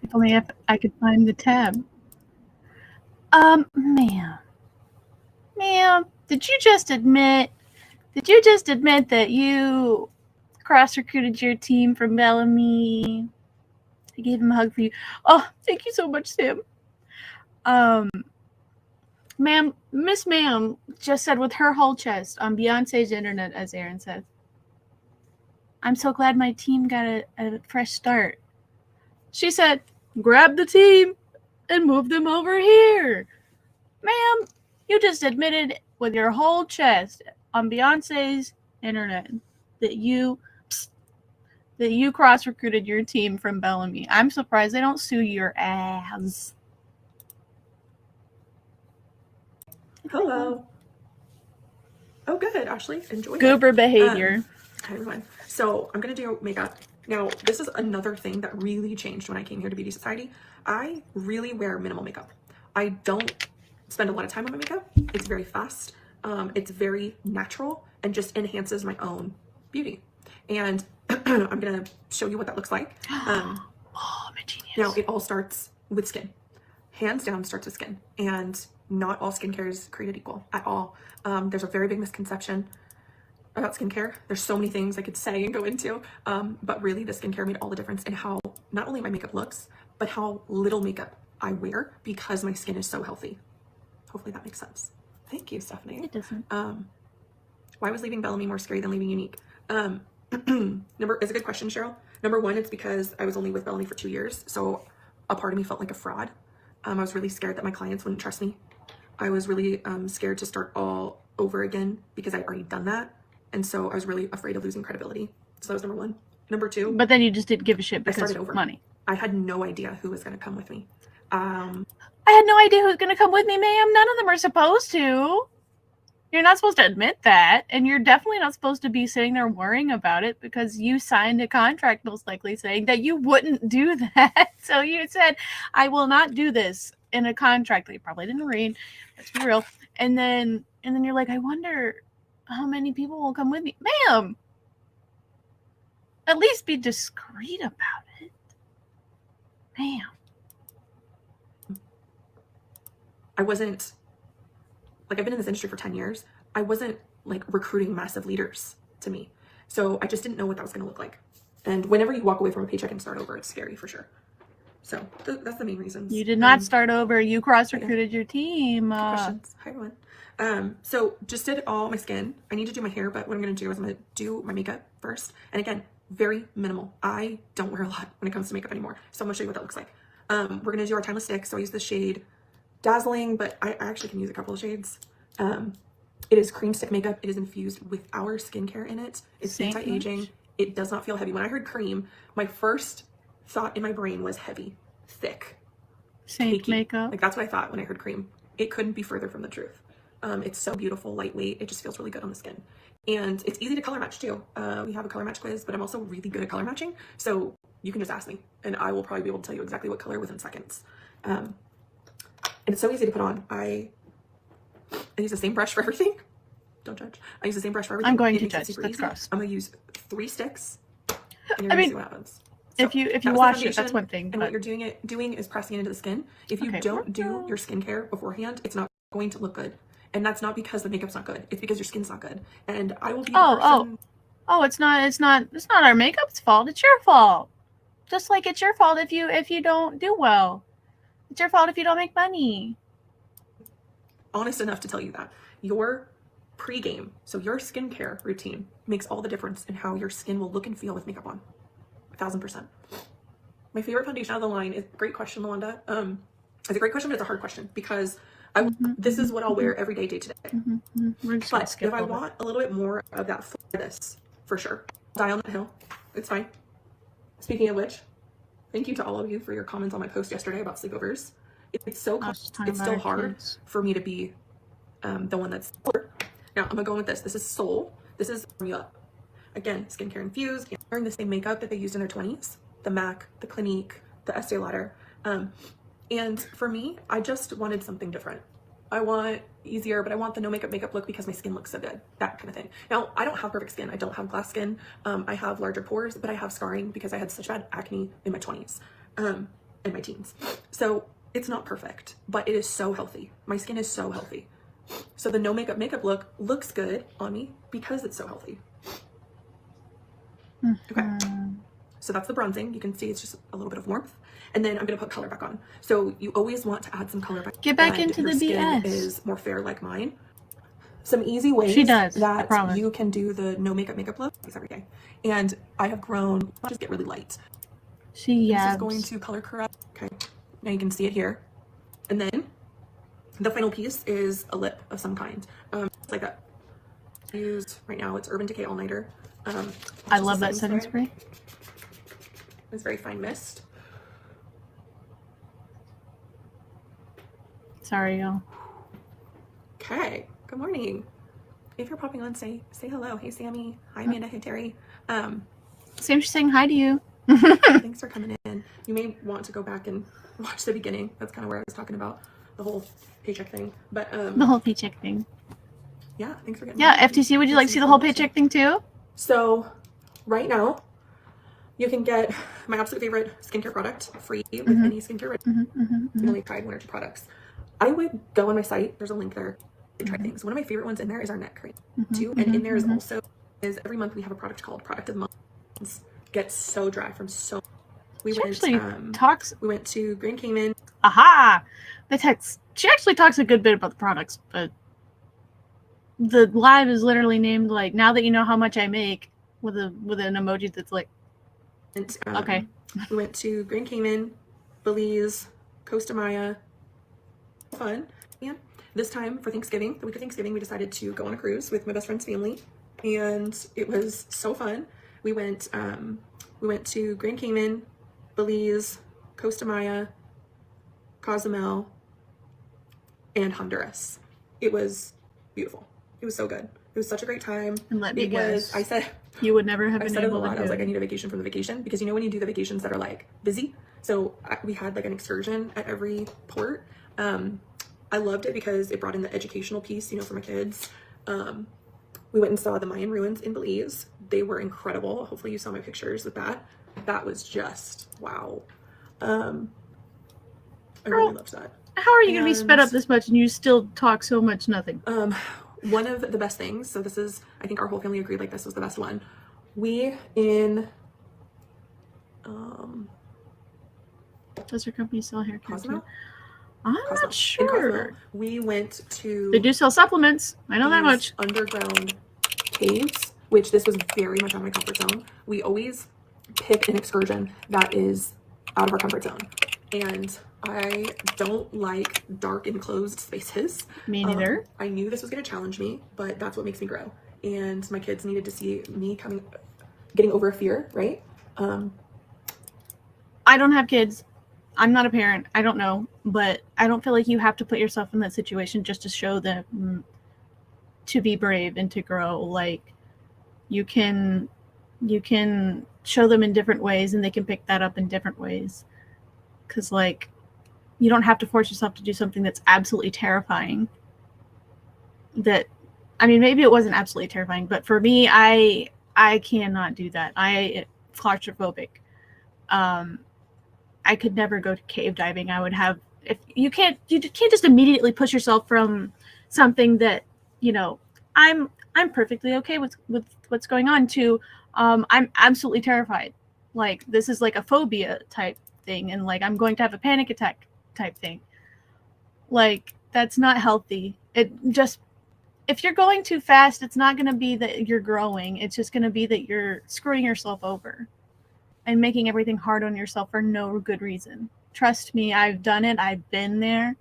If only I could find the tab. Ma'am, did you just admit that you cross-recruited your team from Bellamy? I gave him a hug for you. Oh, thank you so much, Sam. Ma'am, Miss Ma'am just said with her whole chest on Beyonce's internet, as Aaron said, I'm so glad my team got a fresh start. She said, grab the team and move them over here. Ma'am, you just admitted with your whole chest on Beyonce's internet that you cross-recruited your team from Bellamy. I'm surprised they don't sue your ass. Hello. Oh, good, Ashley. Enjoy it. Goober behavior. Hi, everyone. So I'm going to do makeup. Now, this is another thing that really changed when I came here to Beauty Society. I really wear minimal makeup. I don't spend a lot of time on my makeup. It's very fast. It's very natural and just enhances my own beauty. And I'm going to show you what that looks like. Oh, I'm a genius. Now, it all starts with skin. Hands down starts with skin. And not all skincare is created equal at all. There's a very big misconception about skincare. There's so many things I could say and go into, but really the skincare made all the difference in how not only my makeup looks, but how little makeup I wear because my skin is so healthy. Hopefully that makes sense. Thank you, Stephanie. It doesn't. Why was leaving Bellamy more scary than leaving Unique? It's a good question, Cheryl. Number one, it's because I was only with Bellamy for 2 years, so a part of me felt like a fraud. I was really scared that my clients wouldn't trust me. I was really scared to start all over again because I'd already done that. And so I was really afraid of losing credibility. So that was number one. Number two. But then you just didn't give a shit because of money. I had no idea who was going to come with me. I had no idea who was going to come with me, ma'am. None of them are supposed to. You're not supposed to admit that. And you're definitely not supposed to be sitting there worrying about it because you signed a contract most likely saying that you wouldn't do that. So you said, I will not do this in a contract that you probably didn't read. Let's be real. And then you're like, I wonder how many people will come with me. Ma'am, at least be discreet about it. Ma'am. I wasn't, like, I've been in this industry for 10 years. I wasn't like recruiting massive leaders to me. So I just didn't know what that was going to look like. And whenever you walk away from a paycheck and start over, it's scary for sure. So that's the main reasons. You did not start over. You cross-recruited your team. Questions. Hi, everyone. So just did all my skin. I need to do my hair, but what I'm going to do is I'm going to do my makeup first. And again, very minimal. I don't wear a lot when it comes to makeup anymore. So I'm going to show you what that looks like. We're going to do our timeless stick. So I use the shade Dazzling, but I actually can use a couple of shades. It is cream stick makeup. It is infused with our skincare in it. It's anti-aging. It does not feel heavy. When I heard cream, my first thought in my brain was heavy, thick, Saint makeup. Like that's what I thought when I heard cream. It couldn't be further from the truth. It's so beautiful, lightweight. It just feels really good on the skin. And it's easy to color match too. We have a color match quiz, but I'm also really good at color matching. So you can just ask me and I will probably be able to tell you exactly what color within seconds. And it's so easy to put on. I use the same brush for everything. Don't judge. I use the same brush for everything. I'm going to judge. That's gross. I'm going to use 3 sticks. And you're going to see what happens. So if you wash it, that's one thing. And what you're doing is pressing it into the skin. If you don't do your skincare beforehand, it's not going to look good. And that's not because the makeup's not good. It's because your skin's not good. And I will be it's not our makeup's fault. It's your fault. Just like it's your fault if you don't do well. It's your fault if you don't make money. Honest enough to tell you that your pre-game, so your skincare routine, makes all the difference in how your skin will look and feel with makeup on. 1000%. My favorite foundation out of the line is great question, Lawanda. It's a great question, but it's a hard question because this is what I'll wear every day, day to day. But if I want a little bit more of that for this, for sure, die on that hill. It's fine. Speaking of which, thank you to all of you for your comments on my post yesterday about sleepovers. It's still hard for me to be the one that's older. Now I'm gonna go with this. This is Soul. This is formula. Again, skincare infused. Wearing the same makeup that they used in their 20s. The MAC, the Clinique, the Estee Lauder. And for me, I just wanted something different. I want easier, but I want the no makeup look because my skin looks so good. That kind of thing. Now, I don't have perfect skin. I don't have glass skin. I have larger pores, but I have scarring because I had such bad acne in my 20s and my teens. So it's not perfect, but it is so healthy. My skin is so healthy. So the no makeup look looks good on me because it's so healthy. Okay. So that's the bronzing. You can see it's just a little bit of warmth. And then I'm going to put color back on. So you always want to add some color back. Get back into the BS. Is more fair like mine. Some easy ways that you can do the no makeup look every day. And I have grown, I'll just get really light. This is going to color correct. Okay. Now you can see it here. And then the final piece is a lip of some kind. Like that. I use right now, it's Urban Decay All Nighter. I love that setting spray. It's very fine mist. Sorry, y'all. Okay, good morning. if you're popping on, say hello. Hey, Sammy. Hi, Amanda. Hey, Terry. Sam's saying hi to you. Thanks for coming in. You may want to go back and watch the beginning. That's kind of where I was talking about the whole paycheck thing. But The whole paycheck thing. yeah, thanks for getting Yeah, FTC, would you like to see the whole paycheck thing too? So right now, you can get my absolute favorite skincare product free with any skincare. You can only try 1 or 2 products. I would go on my site. There's a link there to try things. One of my favorite ones in there is our neck cream too. And in there is also every month we have a product called Product of the Month. Gets so dry from so. We went to Grand Cayman. Aha! She actually talks a good bit about the products, but the live is literally named like now that you know how much I make with an emoji that's like. And, okay. We went to Grand Cayman, Belize, Costa Maya. Fun. Yeah. This time for Thanksgiving, the week of Thanksgiving, we decided to go on a cruise with my best friend's family, and it was so fun. We went to Grand Cayman, Belize, Costa Maya, Cozumel, and Honduras. It was beautiful. It was so good. It was such a great time. And let me guess. I said you would never have I been said it a able lot. to I was do. like, I need a vacation from the vacation, because you know when you do the vacations that are like busy. So we had like an excursion at every port. I loved it because it brought in the educational piece, you know, for my kids. We went and saw the Mayan ruins in Belize. They were incredible. Hopefully you saw my pictures with that. That was just wow. I really loved that. How are you going to be sped up this much and you still talk so much nothing? One of the best things, so this is, I think our whole family agreed like this was the best one. Does your company sell hair care Cozumel? too? I'm not sure. We went to... They do sell supplements. I know that much. Underground caves, which this was very much out of my comfort zone. We always pick an excursion that is out of our comfort zone. And I don't like dark enclosed spaces. Me neither. I knew this was going to challenge me, but that's what makes me grow. And my kids needed to see me getting over a fear, right? I don't have kids. I'm not a parent. I don't know, but I don't feel like you have to put yourself in that situation just to show them to be brave and to grow. Like you can show them in different ways and they can pick that up in different ways. 'Cause like you don't have to force yourself to do something that's absolutely terrifying. Maybe it wasn't absolutely terrifying, but for me, I cannot do that. I claustrophobic. I could never go to cave diving. I would have, if you can't just immediately push yourself from something that, you know, I'm perfectly okay with what's going on to, I'm absolutely terrified. Like this is like a phobia type thing. And like, I'm going to have a panic attack type thing. Like that's not healthy. If you're going too fast, it's not going to be that you're growing. It's just going to be that you're screwing yourself over and making everything hard on yourself for no good reason. Trust me, I've done it. I've been there.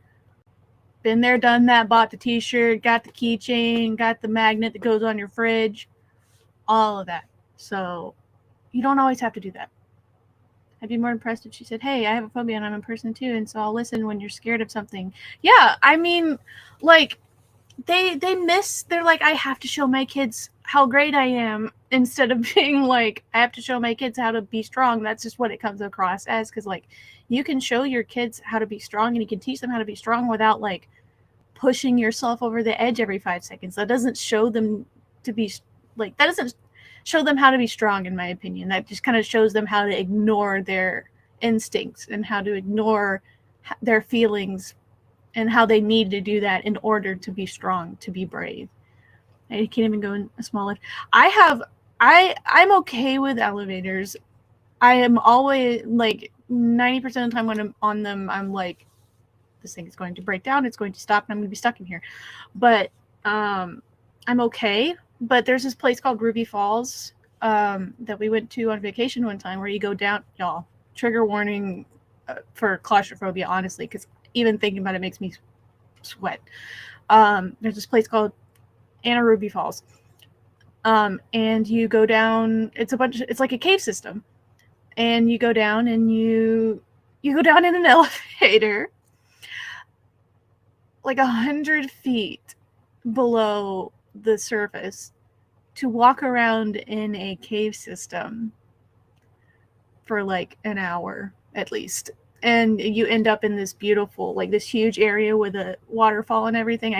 Been there, done that, bought the t-shirt, got the keychain, got the magnet that goes on your fridge, all of that. So you don't always have to do that. I'd be more impressed if she said, hey, I have a phobia and I'm a person too, and so I'll listen when you're scared of something. Yeah, I mean, like, they're like, I have to show my kids how great I am, instead of being like, I have to show my kids how to be strong. That's just what it comes across as, because like you can show your kids how to be strong and you can teach them how to be strong without like pushing yourself over the edge every 5 seconds. That doesn't show them to be like, that doesn't show them how to be strong, in my opinion. That just kind of shows them how to ignore their instincts and how to ignore their feelings and how they need to do that in order to be strong, to be brave. I can't even go in a small lift. I'm okay with elevators. I am always like 90% of the time when I'm on them, I'm like, this thing is going to break down. It's going to stop and I'm going to be stuck in here. But I'm okay. But there's this place called Ruby Falls that we went to on vacation one time where you go down, y'all, trigger warning for claustrophobia, honestly, because even thinking about it makes me sweat. There's this place called Anna Ruby Falls. And you go down, it's like a cave system. And you go down and you go down in an elevator like 100 feet below the surface to walk around in a cave system for like an hour at least. And you end up in this beautiful, like this huge area with a waterfall and everything.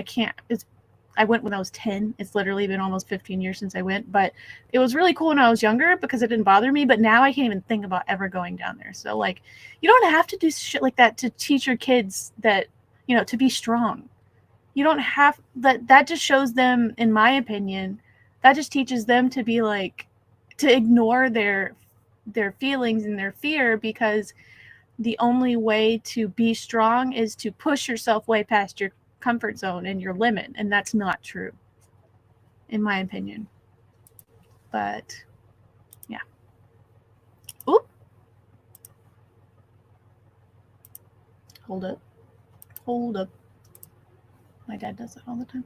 I went when I was 10. It's literally been almost 15 years since I went, but it was really cool when I was younger because it didn't bother me. But now I can't even think about ever going down there. So like, you don't have to do shit like that to teach your kids that, you know, to be strong. You don't have that just shows them, in my opinion, that just teaches them to be like, to ignore their feelings and their fear, because the only way to be strong is to push yourself way past your comfort zone and your limit, and that's not true, in my opinion. But yeah. Oop. Hold up. My dad does that all the time.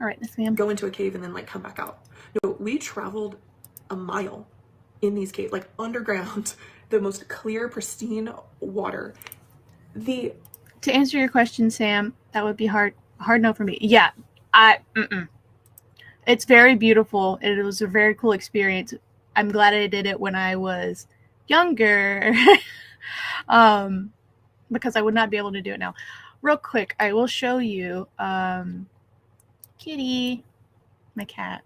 All right, Miss Ma'am. Go into a cave and then like come back out. No, we traveled a mile in these caves, like underground, the most clear, pristine water. To answer your question, Sam, that would be hard no for me. Yeah, it's very beautiful. It was a very cool experience. I'm glad I did it when I was younger, because I would not be able to do it now. Real quick, I will show you, Kitty, my cat,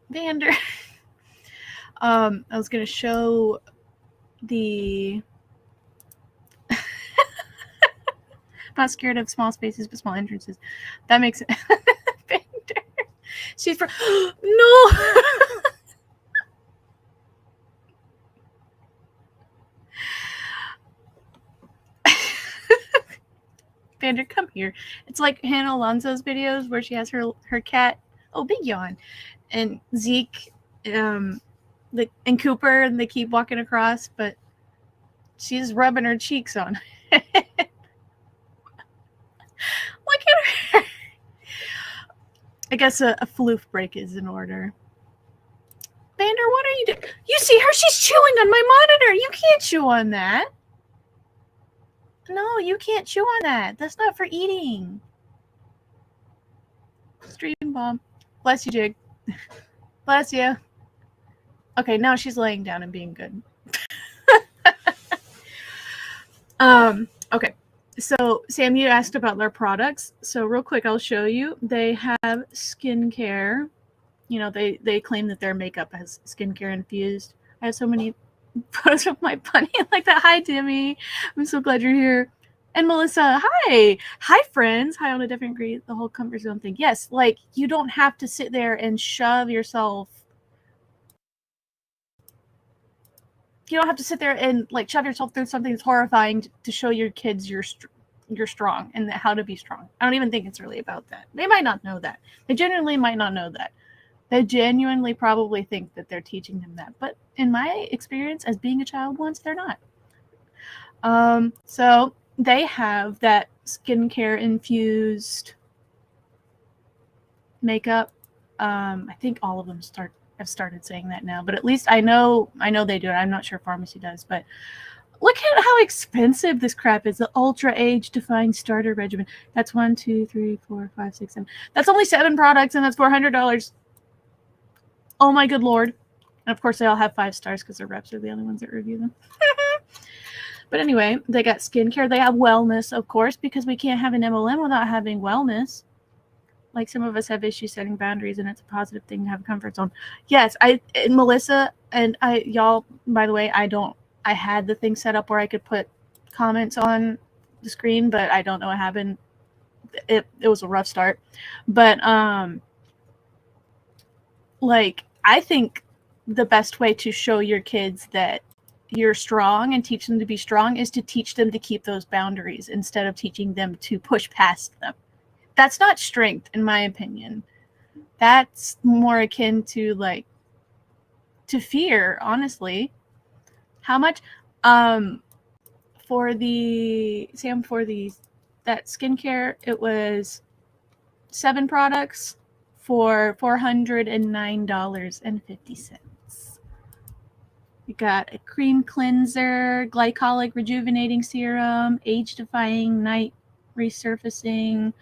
Vander. I was going to show the... I'm not scared of small spaces, but small entrances. That makes it... Vander. She's from... No! Vander, come here. It's like Hannah Alonso's videos where she has her cat, big yawn, and Zeke, and Cooper, and they keep walking across, but she's rubbing her cheeks on it. Look at her. I guess a floof break is in order. Vander, what are you doing? You see her? She's chewing on my monitor. You can't chew on that. No, you can't chew on that. That's not for eating. Stream bomb. Bless you, Jig. Bless you. Okay, now she's laying down and being good. Okay. So, Sam, you asked about their products. So, real quick, I'll show you. They have skincare. You know, they claim that their makeup has skincare infused. I have so many photos of my bunny like that. Hi, Timmy. I'm so glad you're here. And Melissa, hi. Hi, friends. Hi on a different grade. The whole comfort zone thing. Yes, like, you don't have to sit there and shove yourself. You don't have to sit there and like shove yourself through something that's horrifying to show your kids you're strong and how to be strong. I don't even think it's really about that. They might not know that. They genuinely might not know that. They genuinely probably think that they're teaching them that. But in my experience as being a child once, they're not. So they have that skincare infused makeup. I think all of them have started saying that now, but at least I know they do it. I'm not sure pharmacy does, but look at how expensive this crap is. The ultra age defined starter regimen. That's 1, 2, 3, 4, 5, 6, 7. That's only 7 products, and that's $400. Oh my good Lord. And of course they all have 5 stars because their reps are the only ones that review them. But anyway, they got skincare. They have wellness, of course, because we can't have an MLM without having wellness. Like, some of us have issues setting boundaries, and it's a positive thing to have a comfort zone. Yes, Melissa and y'all, by the way, I had the thing set up where I could put comments on the screen, but I don't know what happened. It was a rough start. But, like, I think the best way to show your kids that you're strong and teach them to be strong is to teach them to keep those boundaries instead of teaching them to push past them. That's not strength, in my opinion. That's more akin to to fear, honestly. How much for that skincare, it was 7 products for $409.50. You got a cream cleanser, glycolic rejuvenating serum, age-defying night resurfacing,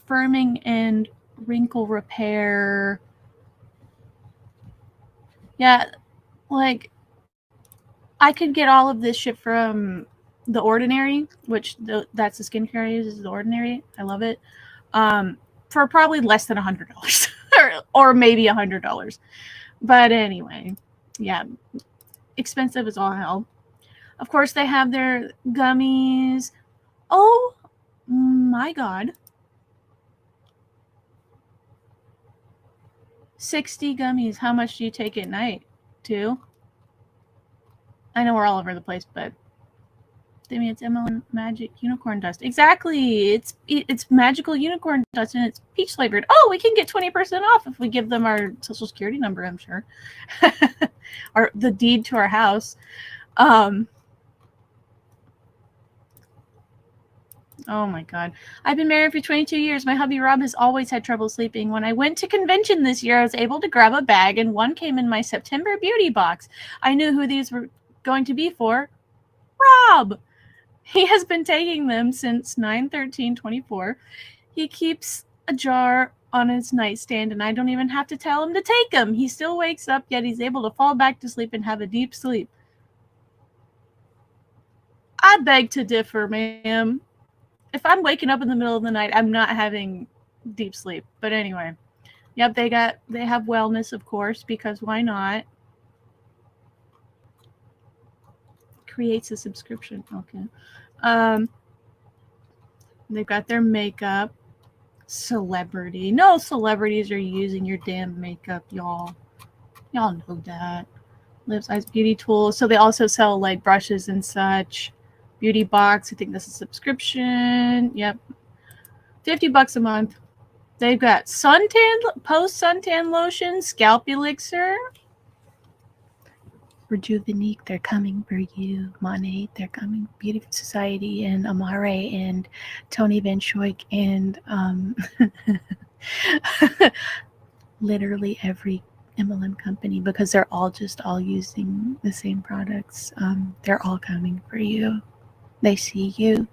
firming and wrinkle repair. Yeah, like I could get all of this shit from The Ordinary, which that's the skincare I use, is The Ordinary. I love it. For probably less than $100 or maybe $100. But anyway, yeah, expensive as all hell. Of course, they have their gummies. Oh my God. 60 gummies. How much do you take at night? 2? I know we're all over the place, but I mean, it's MLM magic unicorn dust. Exactly. It's magical unicorn dust, and it's peach flavored. Oh, we can get 20% off if we give them our social security number, I'm sure. Or the deed to our house. Oh my God. I've been married for 22 years. My hubby Rob has always had trouble sleeping. When I went to convention this year, I was able to grab a bag, and one came in my September beauty box. I knew who these were going to be for. Rob! He has been taking them since 9/13/24. He keeps a jar on his nightstand, and I don't even have to tell him to take them. He still wakes up, yet he's able to fall back to sleep and have a deep sleep. I beg to differ, ma'am. If I'm waking up in the middle of the night, I'm not having deep sleep. But anyway, yep, they have wellness, of course, because why not? Creates a subscription. Okay. They've got their makeup. Celebrity. No celebrities are using your damn makeup, y'all. Y'all know that. Live size beauty tools. So they also sell like brushes and such. Beauty box. I think this is a subscription. Yep. $50 a month. They've got post suntan lotion, scalp elixir. Rejuvenate, they're coming for you. Monet, they're coming. Beauty Society and Amare and Tony Van Schoik and literally every MLM company, because they're all using the same products. They're all coming for you. They see you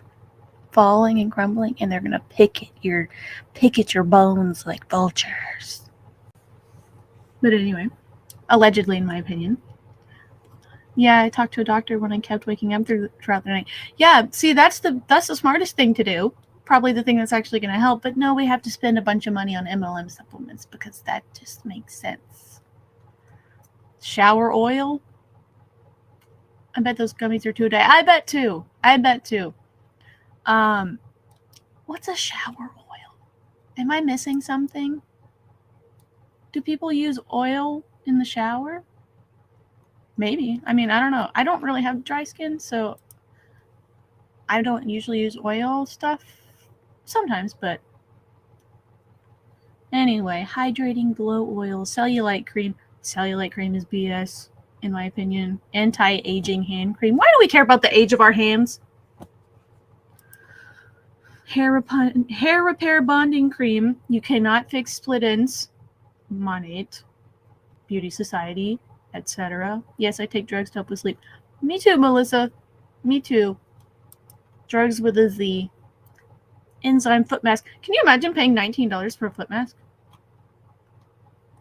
falling and crumbling, and they're gonna pick at your bones like vultures. But anyway, allegedly, in my opinion. Yeah, I talked to a doctor when I kept waking up throughout the night. Yeah, see, that's the smartest thing to do. Probably the thing that's actually going to help. But no, we have to spend a bunch of money on MLM supplements because that just makes sense. Shower oil? I bet those gummies are $2 a day. I bet too. What's a shower oil? Am I missing something? Do people use oil in the shower? Maybe. I mean, I don't know. I don't really have dry skin, so I don't usually use oil stuff. Sometimes, but anyway, hydrating glow oil, cellulite cream. Cellulite cream is BS, in my opinion. Anti-aging hand cream. Why do we care about the age of our hands? Hair repair bonding cream. You cannot fix split ends. Monate. Beauty Society, etc. Yes, I take drugs to help with sleep. Me too, Melissa. Me too. Drugs with a Z. Enzyme foot mask. Can you imagine paying $19 for a foot mask?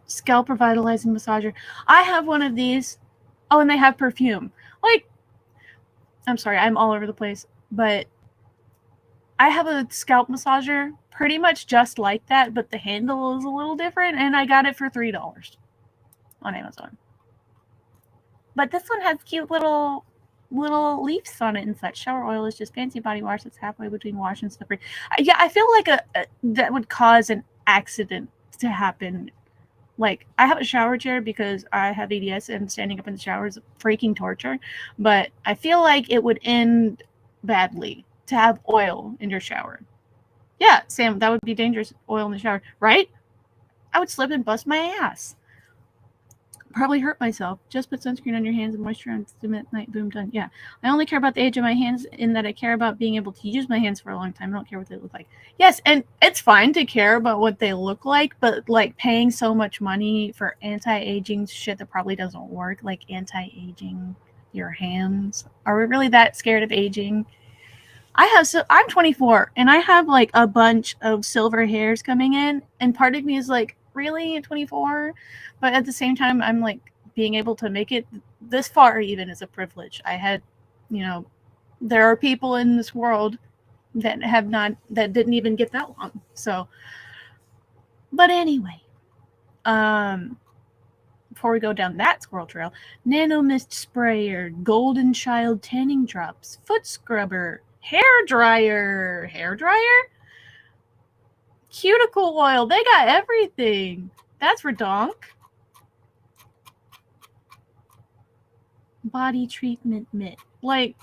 Scalp revitalizing massager. I have one of these. Oh, and they have perfume. Like, I'm sorry, I'm all over the place, but I have a scalp massager pretty much just like that, but the handle is a little different, and I got it for $3 on Amazon. But this one has cute little leaves on it and such. Shower oil is just fancy body wash that's halfway between wash and slippery. Yeah, I feel like that would cause an accident to happen. Like, I have a shower chair because I have ADS and standing up in the shower is freaking torture. But I feel like it would end badly to have oil in your shower. Yeah, Sam, that would be dangerous, oil in the shower, right? I would slip and bust my ass. Probably hurt myself. Just put sunscreen on your hands and moisture on them at night. Boom, done. Yeah. I only care about the age of my hands in that I care about being able to use my hands for a long time. I don't care what they look like. Yes, and it's fine to care about what they look like, but like paying so much money for anti-aging shit that probably doesn't work, like anti-aging your hands. Are we really that scared of aging? I'm 24 and I have like a bunch of silver hairs coming in, and part of me is like, really, at 24? But at the same time, I'm like, being able to make it this far even is a privilege. I had, there are people in this world that didn't even get that long. So, but anyway, before we go down that squirrel trail, nano mist sprayer, golden child tanning drops, foot scrubber, hair dryer, cuticle oil. They got everything. That's redonk. Body treatment mitt. Like,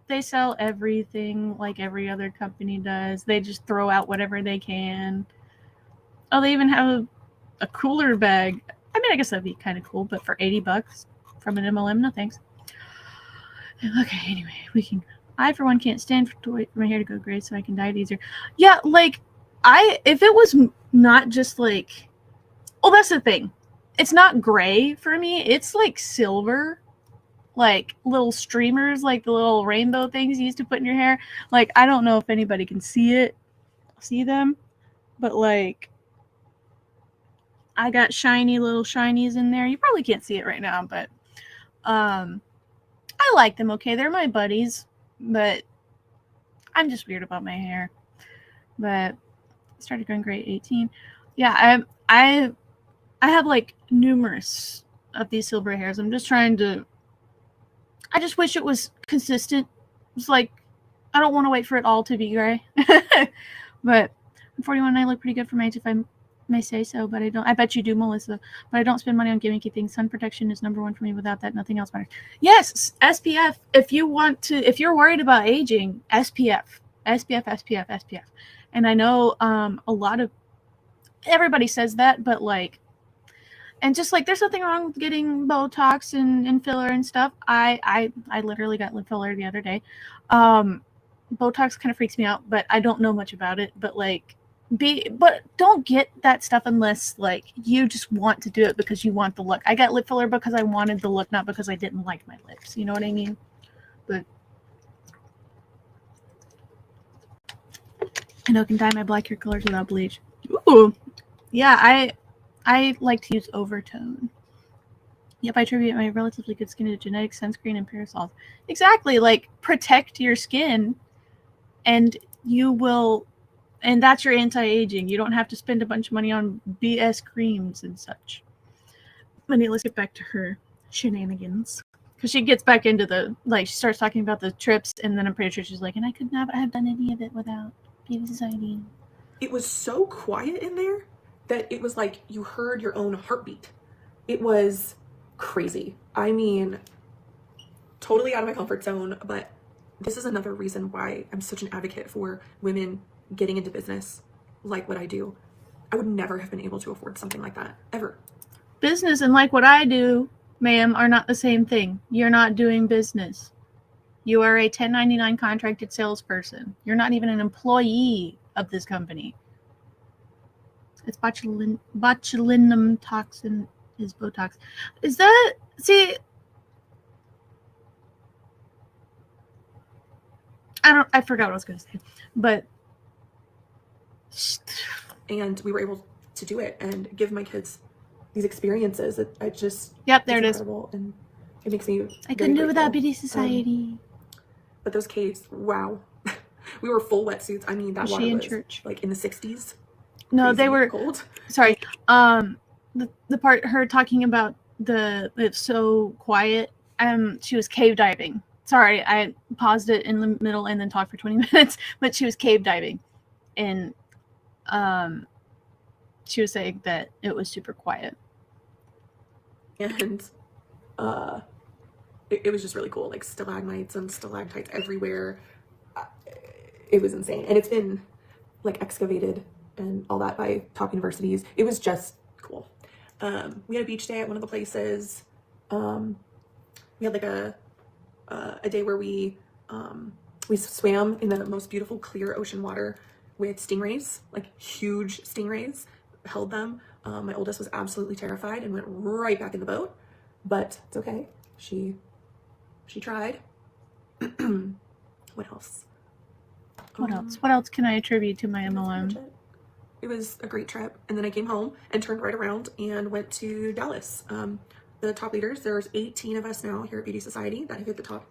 they sell everything like every other company does. They just throw out whatever they can. Oh, they even have a cooler bag. I mean, I guess that'd be kind of cool, but for $80 from an MLM, no thanks. Okay, anyway, I for one can't stand for my hair to go gray so I can dye it easier. Yeah, like, if it was not just like, oh, that's the thing. It's not gray for me. It's like silver, like little streamers, like the little rainbow things you used to put in your hair. Like, I don't know if anybody can see them, but like, I got little shinies in there. You probably can't see it right now, but I like them. Okay, they're my buddies, but I'm just weird about my hair. But I started growing gray at 18. Yeah, I have like numerous of these silver hairs. I just wish it was consistent. It's like, I don't want to wait for it all to be gray. But I'm 41 and I look pretty good for my age, if I may say so, but I don't. I bet you do, Melissa. But I don't spend money on gimmicky things. Sun protection is number one for me. Without that, nothing else matters. Yes, SPF. If you're worried about aging, SPF. And I know a lot of everybody says that, but like, and just like, there's nothing wrong with getting Botox and filler and stuff. I literally got lip filler the other day. Botox kind of freaks me out, but I don't know much about it. But like, but don't get that stuff unless like you just want to do it because you want the look. I got lip filler because I wanted the look, not because I didn't like my lips. You know what I mean? But I know I can dye my black hair colors without bleach. Ooh, yeah, I like to use overtone. Yep, I attribute my relatively good skin to genetic sunscreen and parasols. Exactly, like, protect your skin, and you will, and that's your anti-aging. You don't have to spend a bunch of money on BS creams and such. Anyway, let's get back to her shenanigans. Because she gets back into she starts talking about the trips, and then I'm pretty sure she's like, and I could not have done any of it without Beauty Society. It was so quiet in there that it was like you heard your own heartbeat. It was crazy. I mean, totally out of my comfort zone, but this is another reason why I'm such an advocate for women getting into business like what I do. I would never have been able to afford something like that, ever. Business and like what I do, ma'am, are not the same thing. You're not doing business. You are a 1099 contracted salesperson. You're not even an employee of this company. It's botulinum toxin is Botox. Is that, see, I forgot what I was going to say, but. And we were able to do it and give my kids these experiences. I just, yep, there it is. And it makes me I couldn't do it without Beauty Society. But those caves, wow. We were full wetsuits. I mean, that water was church? Like in the 60s. No, they were cold. Sorry. The part her talking about it's so quiet. She was cave diving. Sorry, I paused it in the middle and then talked for 20 minutes. But she was cave diving, and she was saying that it was super quiet. And it was just really cool, like stalagmites and stalactites everywhere. It was insane, and it's been like excavated and all that by top universities. It was just cool. We had a beach day at one of the places. We had like a day where we swam in the most beautiful clear ocean water with stingrays, like huge stingrays. Held them. My oldest was absolutely terrified and went right back in the boat, but it's okay. She tried. What else? What else can I attribute to my That's pretty much MLM? it. It was a great trip, and then I came home and turned right around and went to Dallas. The top leaders, there's 18 of us now here at Beauty Society that have hit the top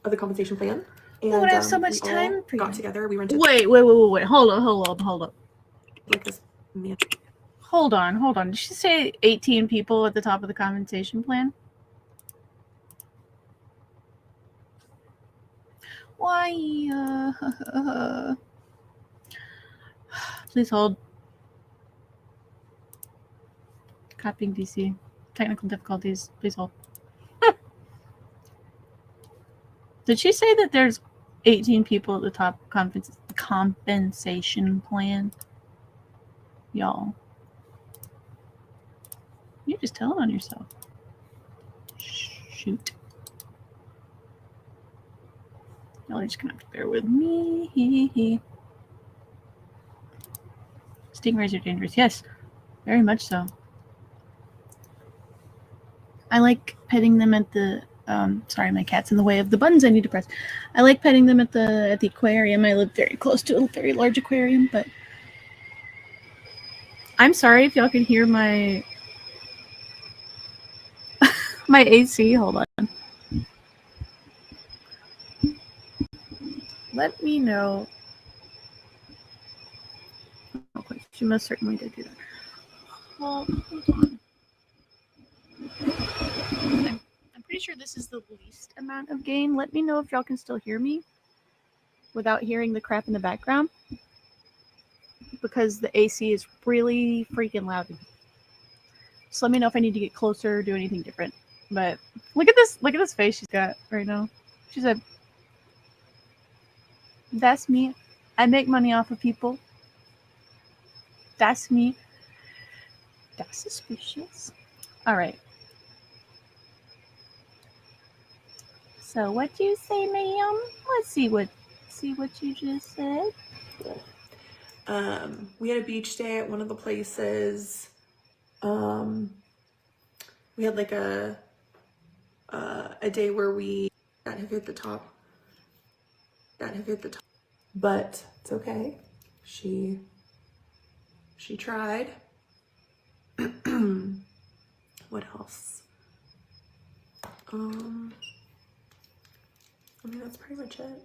of the compensation plan. And I have so much we time all for got you. together. We rented Wait. Hold up. like this man. Hold on. Did she say 18 people at the top of the compensation plan? Why? Please hold. Copying DC. Technical difficulties. Please hold. Did she say that there's 18 people at the top compensation plan? Y'all. You're just telling on yourself. Shoot. Y'all are just gonna have to bear with me. Stingrays are dangerous. Yes, very much so. I like petting them at the sorry, my cat's in the way of the buttons I need to press. I like petting them at the aquarium. I live very close to a very large aquarium, but I'm sorry if y'all can hear my my AC. Hold on. Let me know. Okay, she most certainly did do that. Hold on. I'm pretty sure this is the least amount of gain. Let me know if y'all can still hear me without hearing the crap in the background, because the AC is really freaking loud. So let me know if I need to get closer or do anything different. But look at this face she's got right now. She said, "That's me. I make money off of people. That's me." That's suspicious. All right. So what you say, ma'am? Let's see what you just said. We had a beach day at one of the places. We had like a day where we that have hit the top. But it's okay. She tried. What else? I mean, that's pretty much it.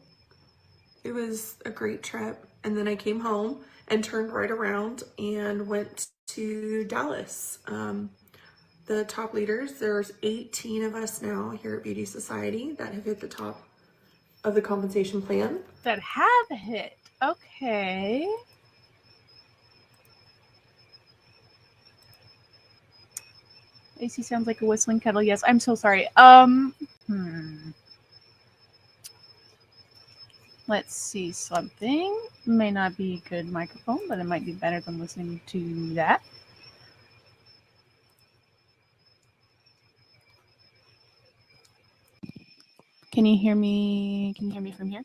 It was a great trip, and then I came home and turned right around and went to Dallas. The top leaders, there's 18 of us now here at Beauty Society that have hit the top of the compensation plan. That have hit. Okay. AC sounds like a whistling kettle. Yes, I'm so sorry. Let's see something. May not be a good microphone, but it might be better than listening to that. Can you hear me? Can you hear me from here?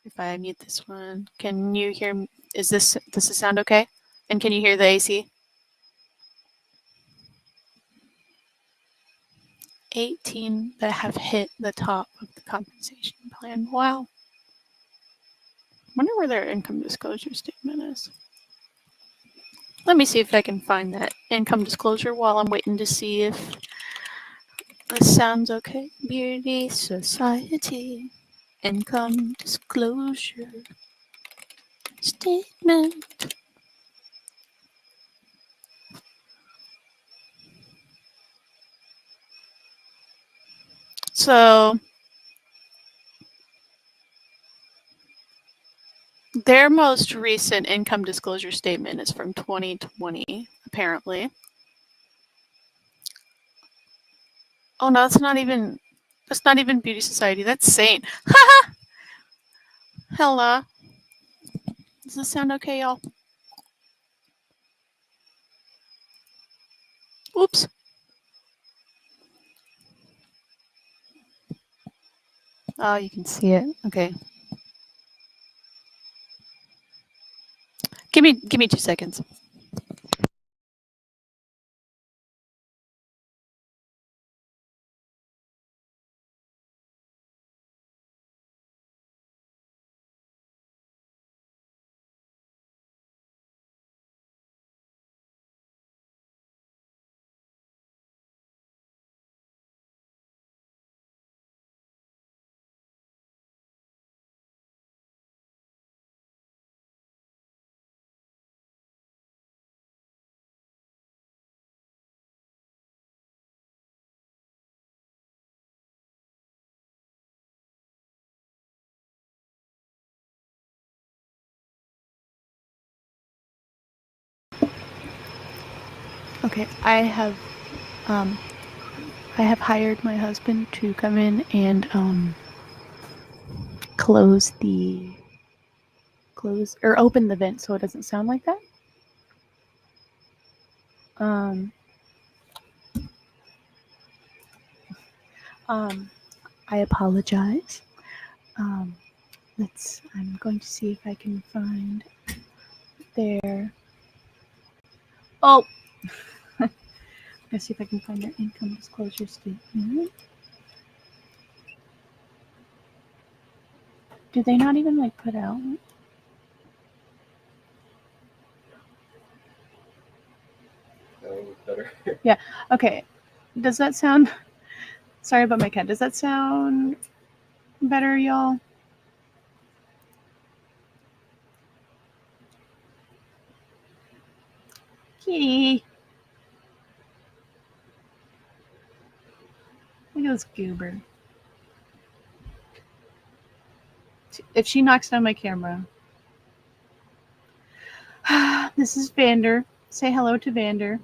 If I mute this one, can you hear me? Does this sound okay? And can you hear the AC? 18 that have hit the top of the compensation plan. Wow. Wonder where their income disclosure statement is. Let me see if I can find that income disclosure while I'm waiting to see if this sounds okay. Beauty Society income disclosure statement. So their most recent income disclosure statement is from 2020, apparently. Oh no, that's not even Beauty Society. That's Saint. Haha. Hell nah. Does this sound okay, y'all? Oops. Oh, you can see it. Okay. Give me 2 seconds. Okay, I have hired my husband to come in and open the vent so it doesn't sound like that. I apologize. I'm going to see if I can find their. Oh, let's see if I can find their income disclosure statement. Do they not even like put out? Better. Yeah. Okay. Does that sound? Sorry about my cat. Does that sound better, y'all? Kitty. Look at this goober. If she knocks down my camera. This is Vander. Say hello to Vander.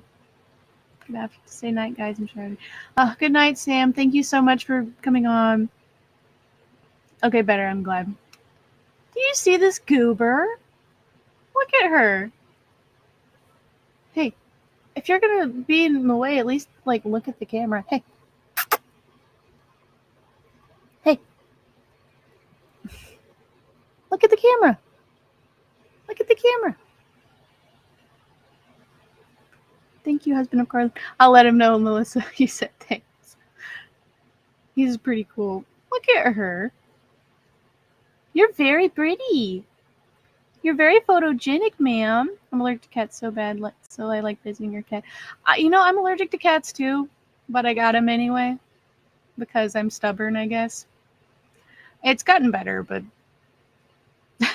I have to say night, guys. I'm sorry. Good night, Sam. Thank you so much for coming on. Okay, better. I'm glad. Do you see this goober? Look at her. Hey, if you're gonna be in the way, at least like look at the camera. Hey. Hey. Look at the camera. Look at the camera. Thank you, husband of Carlin. I'll let him know, Melissa. You said thanks. He's pretty cool. Look at her. You're very pretty. You're very photogenic, ma'am. I'm allergic to cats so bad, so I like visiting your cat. I'm allergic to cats too, but I got him anyway because I'm stubborn, I guess. It's gotten better, but look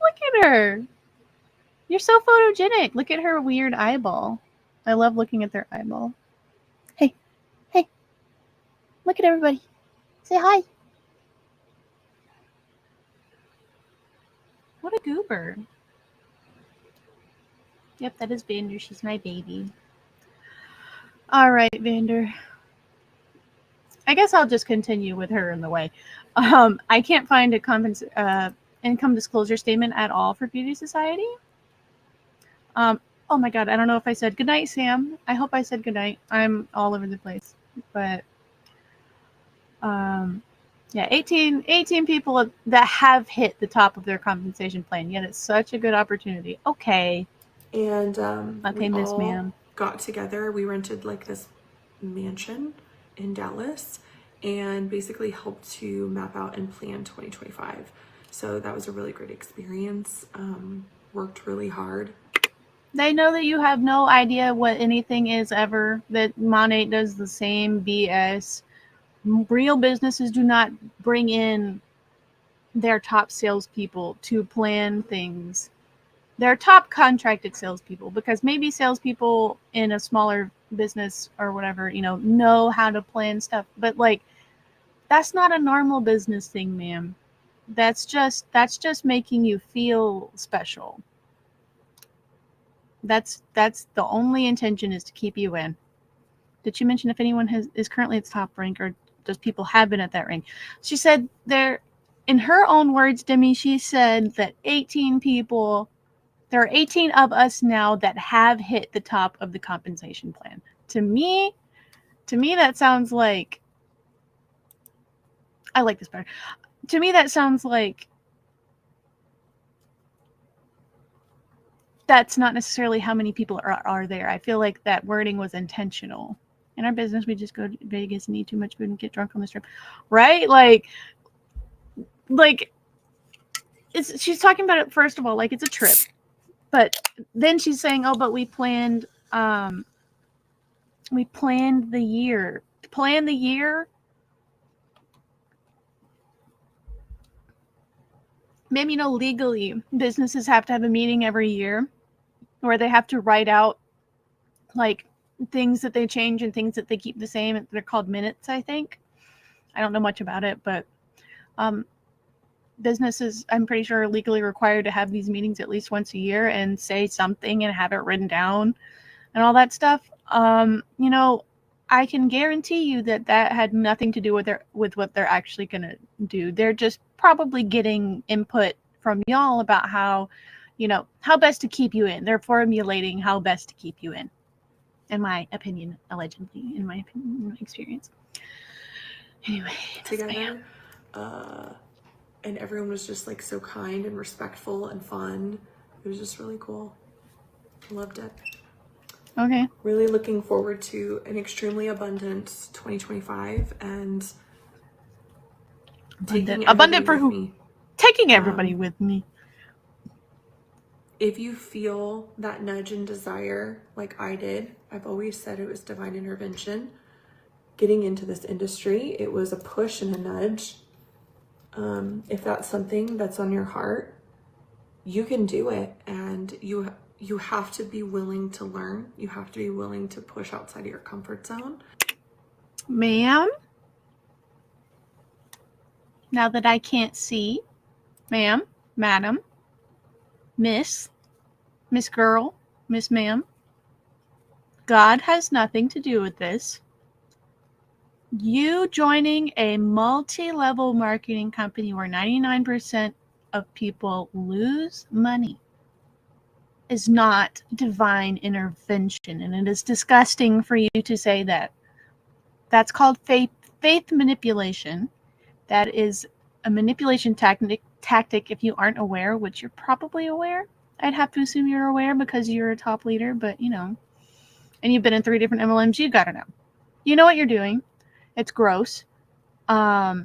at her. You're so photogenic. Look at her weird eyeball. I love looking at their eyeball. Hey, hey, look at everybody. Say hi. What a goober. Yep, that is Vander. She's my baby. All right, Vander. I guess I'll just continue with her in the way. I can't find a income disclosure statement at all for Beauty Society. Oh my God, I don't know if I said goodnight, Sam. I hope I said goodnight. I'm all over the place. But yeah, 18 people that have hit the top of their compensation plan. Yet it's such a good opportunity. Okay. And okay, we Miss all Ma'am. got together. We rented like this mansion in Dallas and basically helped to map out and plan 2025. So that was a really great experience. Worked really hard. They know that you have no idea what anything is ever, that Monate does the same BS. Real businesses do not bring in their top salespeople to plan things. They're top contracted salespeople because maybe salespeople in a smaller business or whatever, know how to plan stuff. But like, that's not a normal business thing, ma'am. That's just making you feel special. That's the only intention is to keep you in. Did she mention if anyone is currently at the top rank or does people have been at that rank? She said there, in her own words, Demi, she said that 18 people, there are 18 of us now that have hit the top of the compensation plan. To me, that sounds like, I like this better. To me, that sounds like that's not necessarily how many people are there. I feel like that wording was intentional. In our business, we just go to Vegas and eat too much food and get drunk on the strip, right? Like she's talking about it, first of all, like it's a trip. But then she's saying, oh, but we planned the year. Plan the year? Maybe, legally, businesses have to have a meeting every year where they have to write out like things that they change and things that they keep the same. They're called minutes, I think. I don't know much about it, but businesses, I'm pretty sure, are legally required to have these meetings at least once a year and say something and have it written down and all that stuff. You know, I can guarantee you that had nothing to do with what they're actually going to do. They're just probably getting input from y'all about how, you know, how best to keep you in. They're formulating how best to keep you in my opinion, allegedly, in my opinion, in my experience. Anyway, together. And everyone was just like so kind and respectful and fun. It was just really cool. Loved it. Okay. Really looking forward to an extremely abundant 2025 and abundant for who? me. Taking everybody with me. If you feel that nudge and desire like I did, I've always said it was divine intervention. Getting into this industry, it was a push and a nudge. If that's something that's on your heart, you can do it, and you have to be willing to learn. You have to be willing to push outside of your comfort zone. Ma'am, now that I can't see, ma'am, madam, miss girl, miss ma'am, God has nothing to do with this. You joining a multi-level marketing company where 99% of people lose money is not divine intervention, and it is disgusting for you to say that. That's called faith manipulation. That is a manipulation tactic if you aren't aware, which you're probably aware. I'd have to assume you're aware because you're a top leader, but you know, and you've been in 3 different MLMs, you gotta know. You know what you're doing. It's gross. I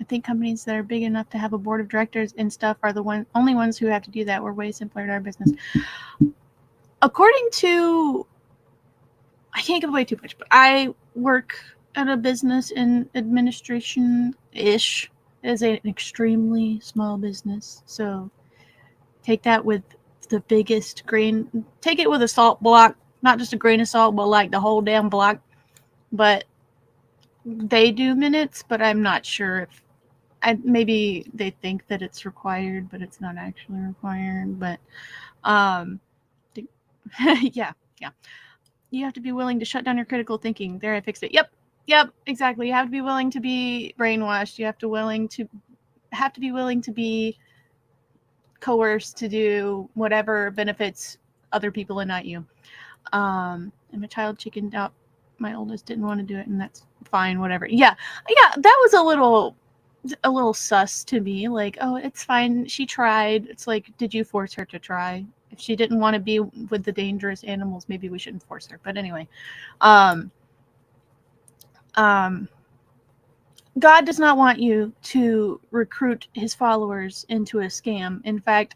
think companies that are big enough to have a board of directors and stuff are the only ones who have to do that. We're way simpler in our business. According to, I can't give away too much, but I work at a business in administration-ish. It is an extremely small business, so take that with the biggest grain. Take it with a salt block, not just a grain of salt, but like the whole damn block. But they do minutes, but I'm not sure if maybe they think that it's required, but it's not actually required. But yeah. You have to be willing to shut down your critical thinking. There, I fixed it. Yep, exactly. You have to be willing to be brainwashed. You have to be willing to be coerced to do whatever benefits other people and not you. And my child chickened out. My oldest didn't want to do it, and that's fine, whatever. Yeah, that was a little sus to me. Like, oh, it's fine, she tried. It's like, did you force her to try? If she didn't want to be with the dangerous animals, maybe we shouldn't force her. But anyway, God does not want you to recruit his followers into a scam. In fact,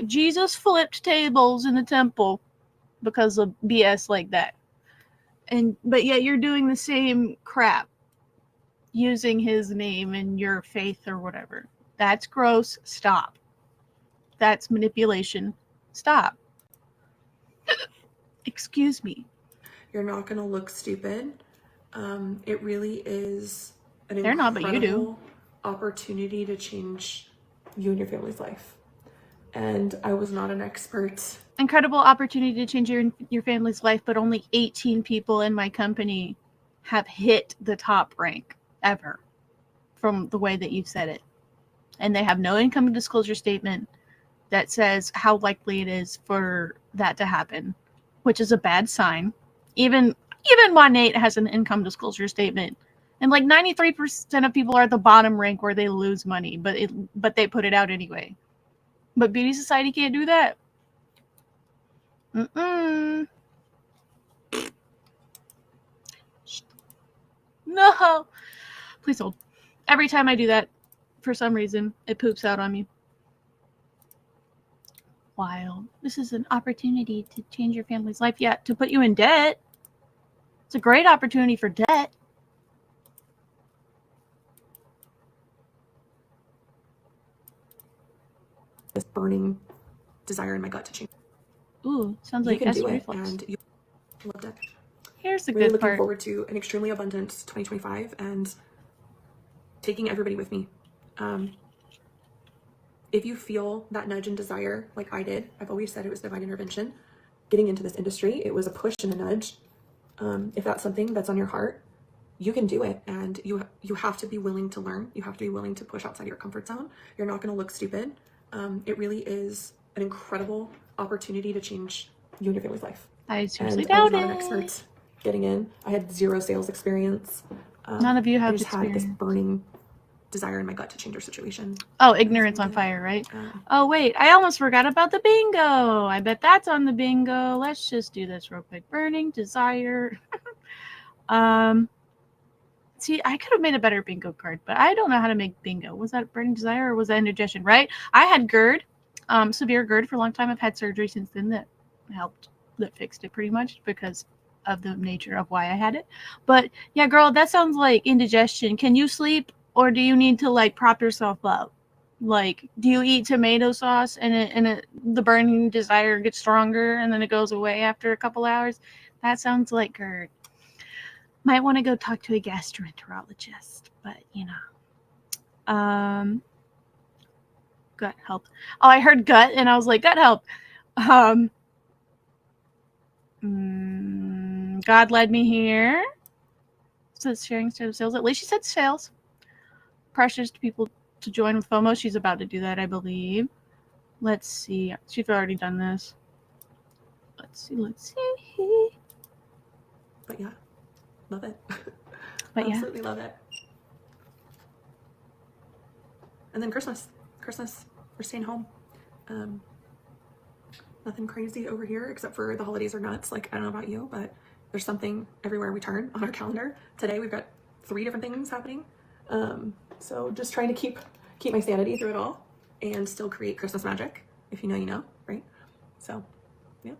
Jesus flipped tables in the temple because of BS like that. But yet you're doing the same crap using his name in your faith or whatever. That's gross. Stop. That's manipulation. Stop. Excuse me. You're not going to look stupid. It really is an They're not, but you do. Opportunity to change you and your family's life. And I was not an expert. Incredible opportunity to change your family's life, but only 18 people in my company have hit the top rank ever from the way that you've said it. And they have no income disclosure statement that says how likely it is for that to happen, which is a bad sign. Even Monate has an income disclosure statement. And like 93% of people are at the bottom rank where they lose money, but they put it out anyway. But Beauty Society can't do that. No. Please hold. Every time I do that, for some reason, it poops out on me. Wild. This is an opportunity to change your family's life. Yeah, to put you in debt. It's a great opportunity for debt. This burning desire in my gut to change. Ooh, sounds like acid reflux. And you loved it. Here's the really good looking part. Forward to an extremely abundant 2025 and taking everybody with me. If you feel that nudge and desire, like I did, I've always said it was divine intervention. Getting into this industry, it was a push and a nudge. If that's something that's on your heart, you can do it. And you have to be willing to learn. You have to be willing to push outside your comfort zone. You're not going to look stupid. It really is an incredible opportunity to change you and your family's life. I seriously And I was doubt not an it. expert getting in. I had zero sales experience. None of you have I just had this experience. burning desire in my gut to change our situation. Oh, ignorance on fire, right? Oh, wait, I almost forgot about the bingo. I bet that's on the bingo. Let's just do this real quick. Burning desire. See, I could have made a better bingo card, but I don't know how to make bingo. Was that burning desire or was that indigestion, right? I had GERD, severe GERD for a long time. I've had surgery since then that helped, that fixed it pretty much because of the nature of why I had it. But yeah, girl, that sounds like indigestion. Can you sleep or do you need to like prop yourself up? Like, do you eat tomato sauce and the burning desire gets stronger and then it goes away after a couple hours? That sounds like GERD. Might want to go talk to a gastroenterologist, but you know. Gut help. Oh, I heard gut and I was like, gut help. God led me here. Says sharing state of sales. At least she said sales. Pressures to people to join with FOMO. She's about to do that, I believe. Let's see. She's already done this. Let's see. But yeah, love it. But yeah. Absolutely love it. And then Christmas, we're staying home. Nothing crazy over here except for the holidays are nuts. Like, I don't know about you, but there's something everywhere we turn on our calendar. Today we've got 3 different things happening. So just trying to keep my sanity through it all and still create Christmas magic. If you know, you know, right? So yeah,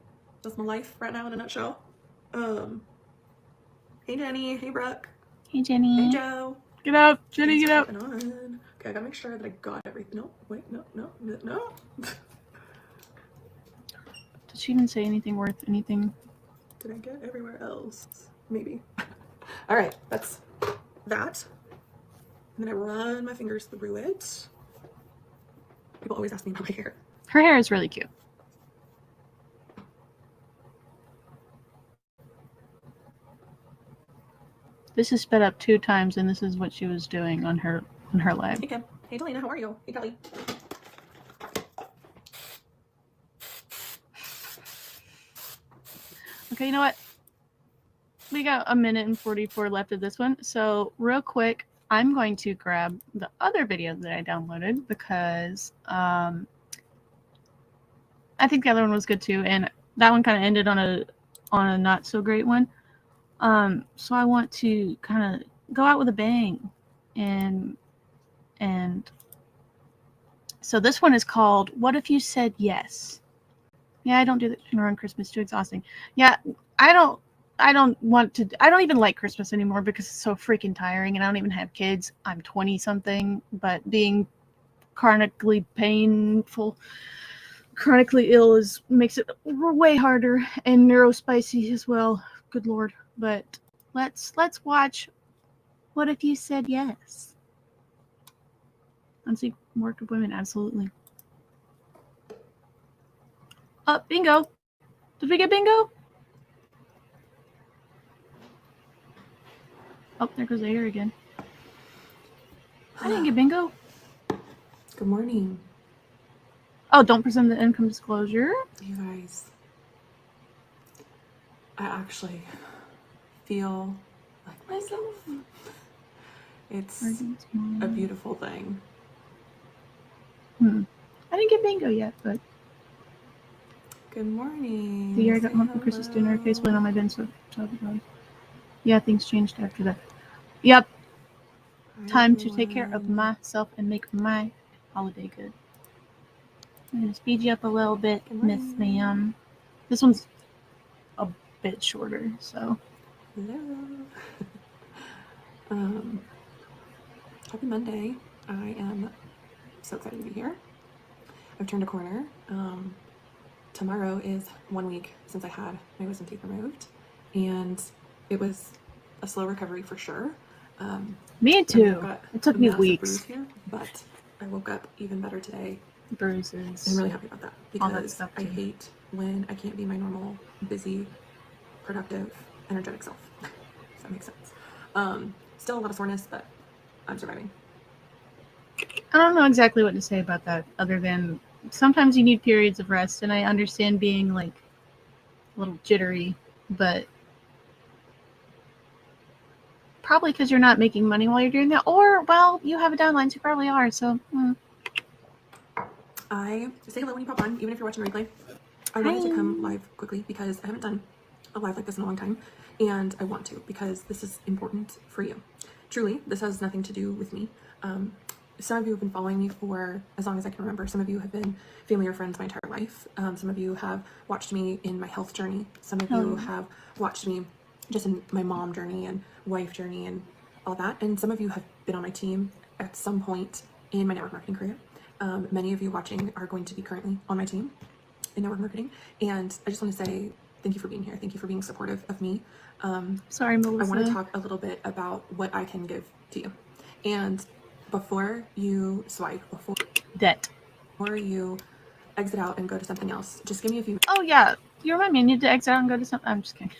that's my life right now in a nutshell. Hey Jenny, hey Brooke. Hey Jenny. Hey Joe. Get up, Jenny, get up. On. Okay, I gotta make sure that I got everything. No, wait, no. Did she even say anything worth anything? Did I get everywhere else? Maybe. All right, that's that. And then I run my fingers through it. People always ask me about my hair. Her hair is really cute. This is sped up 2 times, and this is what she was doing on her live. Hey Kim. Hey Delina, how are you? Hey Kelly. Okay, you know what? We got 1:44 left of this one. So real quick, I'm going to grab the other video that I downloaded because I think the other one was good too, and that one kind of ended on a not so great one. So I want to kind of go out with a bang, and so this one is called "What If You Said Yes?" Yeah, I don't do that around Christmas. Too exhausting. Yeah, I don't even like Christmas anymore because it's so freaking tiring, and I don't even have kids. I'm 20 something, but being chronically ill makes it way harder, and neurospicy as well. Good Lord. But let's watch What If You Said Yes? Unseen work of women, absolutely. Oh, bingo. Did we get bingo? Oh, there goes the hair again. I didn't get bingo. Good morning. Oh, don't present the income disclosure. You guys, I actually feel like myself. It's a beautiful thing. I didn't get bingo yet, but good morning. the year I got home from Christmas dinner, face plant on my bed, so yeah, things changed after that. Yep. Time to take care of myself and make my holiday good. I'm gonna speed you up a little bit, Miss Ma'am. This one's a bit shorter, so. Hello. Happy Monday. I am so excited to be here. I've turned a corner. Tomorrow is 1 week since I had my wisdom teeth removed, and it was a slow recovery for sure. Me too. I've got It took a me massive weeks. bruise here, but I woke up even better today. Bruises. I'm really happy about that All that because stuff I too. hate when I can't be my normal, busy, productive, energetic self. If that makes sense. Still a lot of soreness, but I'm surviving. I don't know exactly what to say about that, other than sometimes you need periods of rest, and I understand being like a little jittery, but probably because you're not making money while you're doing that, or well, you have a downline, so you probably are. So I say hello when you pop on, even if you're watching the replay. I wanted to come live quickly because I haven't done a live like this in a long time, and I want to because this is important for you. Truly, this has nothing to do with me. Some of you have been following me for as long as I can remember. Some of you have been family or friends my entire life. Some of you have watched me in my health journey. Some of you have watched me just in my mom journey and wife journey and all that. And some of you have been on my team at some point in my network marketing career. Many of you watching are going to be currently on my team in network marketing. And I just want to say thank you for being here. Thank you for being supportive of me. sorry, Melissa. I want to talk a little bit about what I can give to you. And before you swipe, before you exit out and go to something else, just give me a few Oh yeah, you remind me. I need to exit out and go to something. I'm just kidding.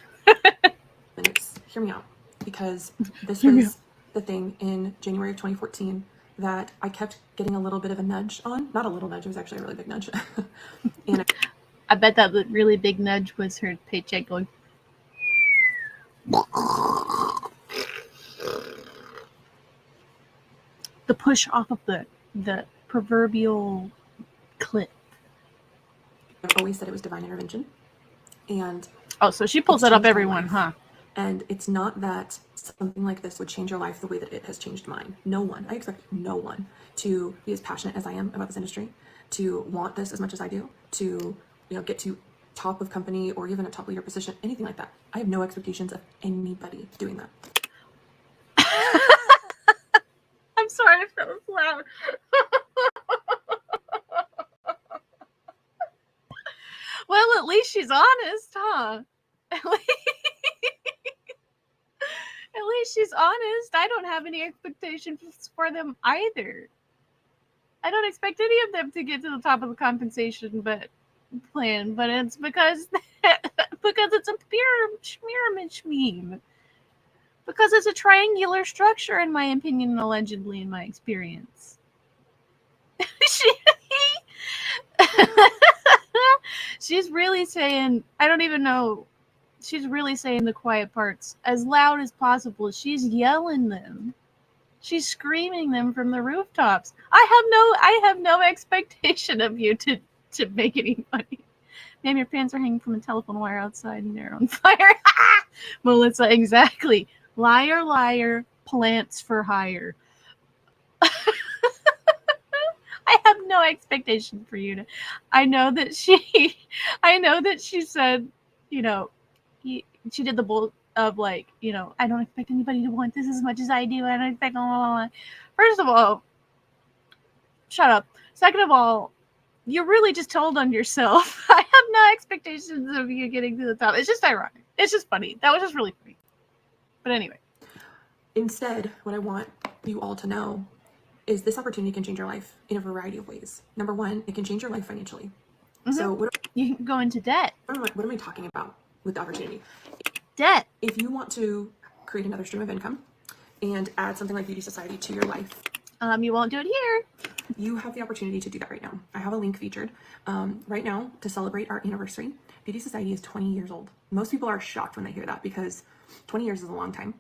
minutes. Hear me out, because this was the thing in January of 2014 that I kept getting a little bit of a nudge on. Not a little nudge, it was actually a really big nudge. And I bet that really big nudge was her paycheck going. The push off of the proverbial clip. I've always said it was divine intervention. And oh, so she pulls that up everyone, huh? And it's not that something like this would change your life the way that it has changed mine. No one, I expect no one to be as passionate as I am about this industry, to want this as much as I do, to get to top of company or even a top leader position, anything like that. I have no expectations of anybody doing that. I'm sorry if that was loud. Well, at least she's honest, huh? At least she's honest. I don't have any expectations for them either. I don't expect any of them to get to the top of the compensation plan, but it's because it's a pyramid scheme. Because it's a triangular structure, in my opinion, and allegedly in my experience. She's really saying, I don't even know, she's really saying the quiet parts as loud as possible. She's yelling them. She's screaming them from the rooftops. I have no expectation of you to make any money. Ma'am, your pants are hanging from a telephone wire outside and they're on fire. Melissa, exactly. Liar, liar, plants for hire. I have no expectation for you to. I know that she said, she did the bull of like, I don't expect anybody to want this as much as I do. I don't expect. First of all, shut up. Second of all, you really just told on yourself. I have no expectations of you getting to the top. It's just ironic. It's just funny. That was just really funny. But anyway. Instead, what I want you all to know is this opportunity can change your life in a variety of ways. Number one, it can change your life financially. Mm-hmm. So you can go into debt. What am I talking about with the opportunity? Debt. If you want to create another stream of income and add something like Beauty Society to your life, you won't do it here. You have the opportunity to do that right now. I have a link featured right now to celebrate our anniversary. Beauty Society is 20 years old. Most people are shocked when they hear that because 20 years is a long time.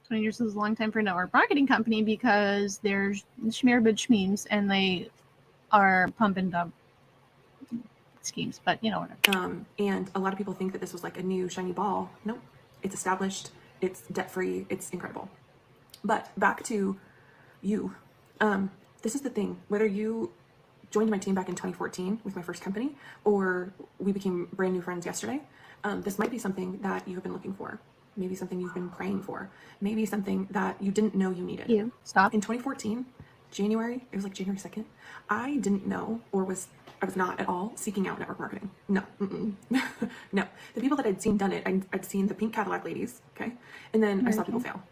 20 years is a long time for a network marketing company because they're schmearbid schmemes and they are pump and dump schemes, but whatever. And a lot of people think that this was like a new shiny ball. Nope, it's established, it's debt-free, it's incredible. But back to you. This is the thing, whether you joined my team back in 2014 with my first company, or we became brand new friends yesterday, this might be something that you've been looking for. Maybe something you've been praying for. Maybe something that you didn't know you needed. Stop. In 2014, January, it was like January 2nd, I didn't know I was not at all seeking out network marketing. No. No. The people that I'd seen done it, I'd seen the pink Cadillac ladies, okay? And then I saw people fail.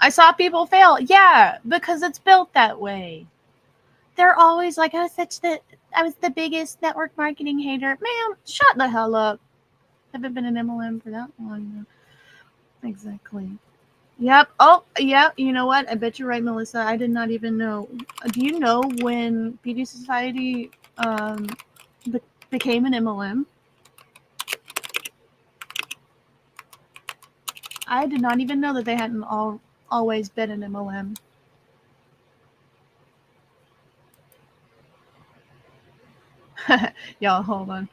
I saw people fail. Yeah, because it's built that way. They're always like, I was the biggest network marketing hater. Ma'am, shut the hell up. Haven't been an MLM for that long now. Exactly. Yep. Oh, yeah. You know what? I bet you're right, Melissa. I did not even know. Do you know when Beauty Society became an MLM? I did not even know that they hadn't always been an MLM. Y'all, hold on.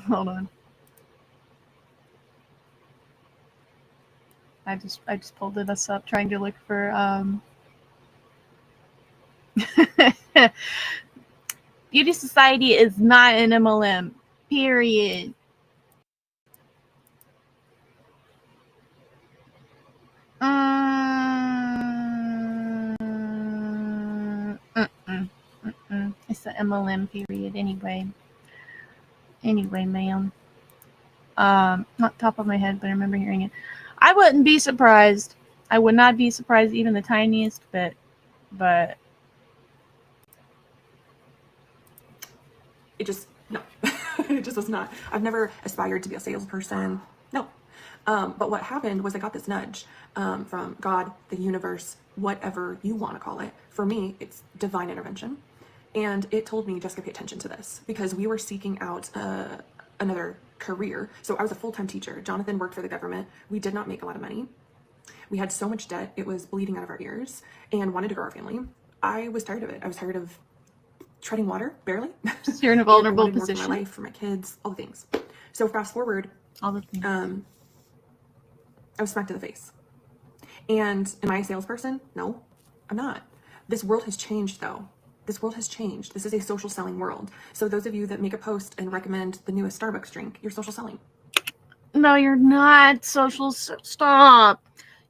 Hold on. I just pulled this up trying to look for Beauty Society is not an MLM. Period. It's the MLM period anyway. Anyway, ma'am. Not top of my head, but I remember hearing it. I wouldn't be surprised. I would not be surprised even the tiniest bit, but it just, no. It just was not. I've never aspired to be a salesperson. No. But what happened was I got this nudge from God, the universe, whatever you want to call it. For me, it's divine intervention. And it told me, Jessica, pay attention to this, because we were seeking out another career. So I was a full-time teacher. Jonathan worked for the government. We did not make a lot of money. We had so much debt, it was bleeding out of our ears, and wanted to grow our family. I was tired of it. I was tired of treading water, barely. You're in a vulnerable more position. for my life, for my kids, all the things. So fast forward, All the things. I was smacked in the face. And am I a salesperson? No, I'm not. This world has changed, though. This world has changed. This is a social selling world. So those of you that make a post and recommend the newest Starbucks drink, you're social selling. No, you're not social. Stop.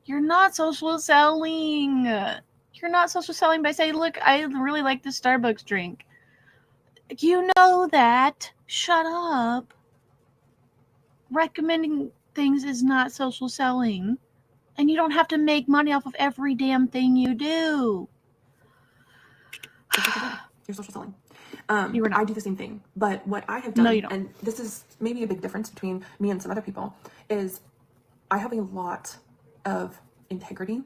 You're not social selling. You're not social selling by saying, look, I really like this Starbucks drink. You know that. Shut up. Recommending things is not social selling. And you don't have to make money off of every damn thing you do. You're social selling. You were not. I do the same thing. But what I have done, No, you don't. and this is maybe a big difference between me and some other people, is I have a lot of integrity.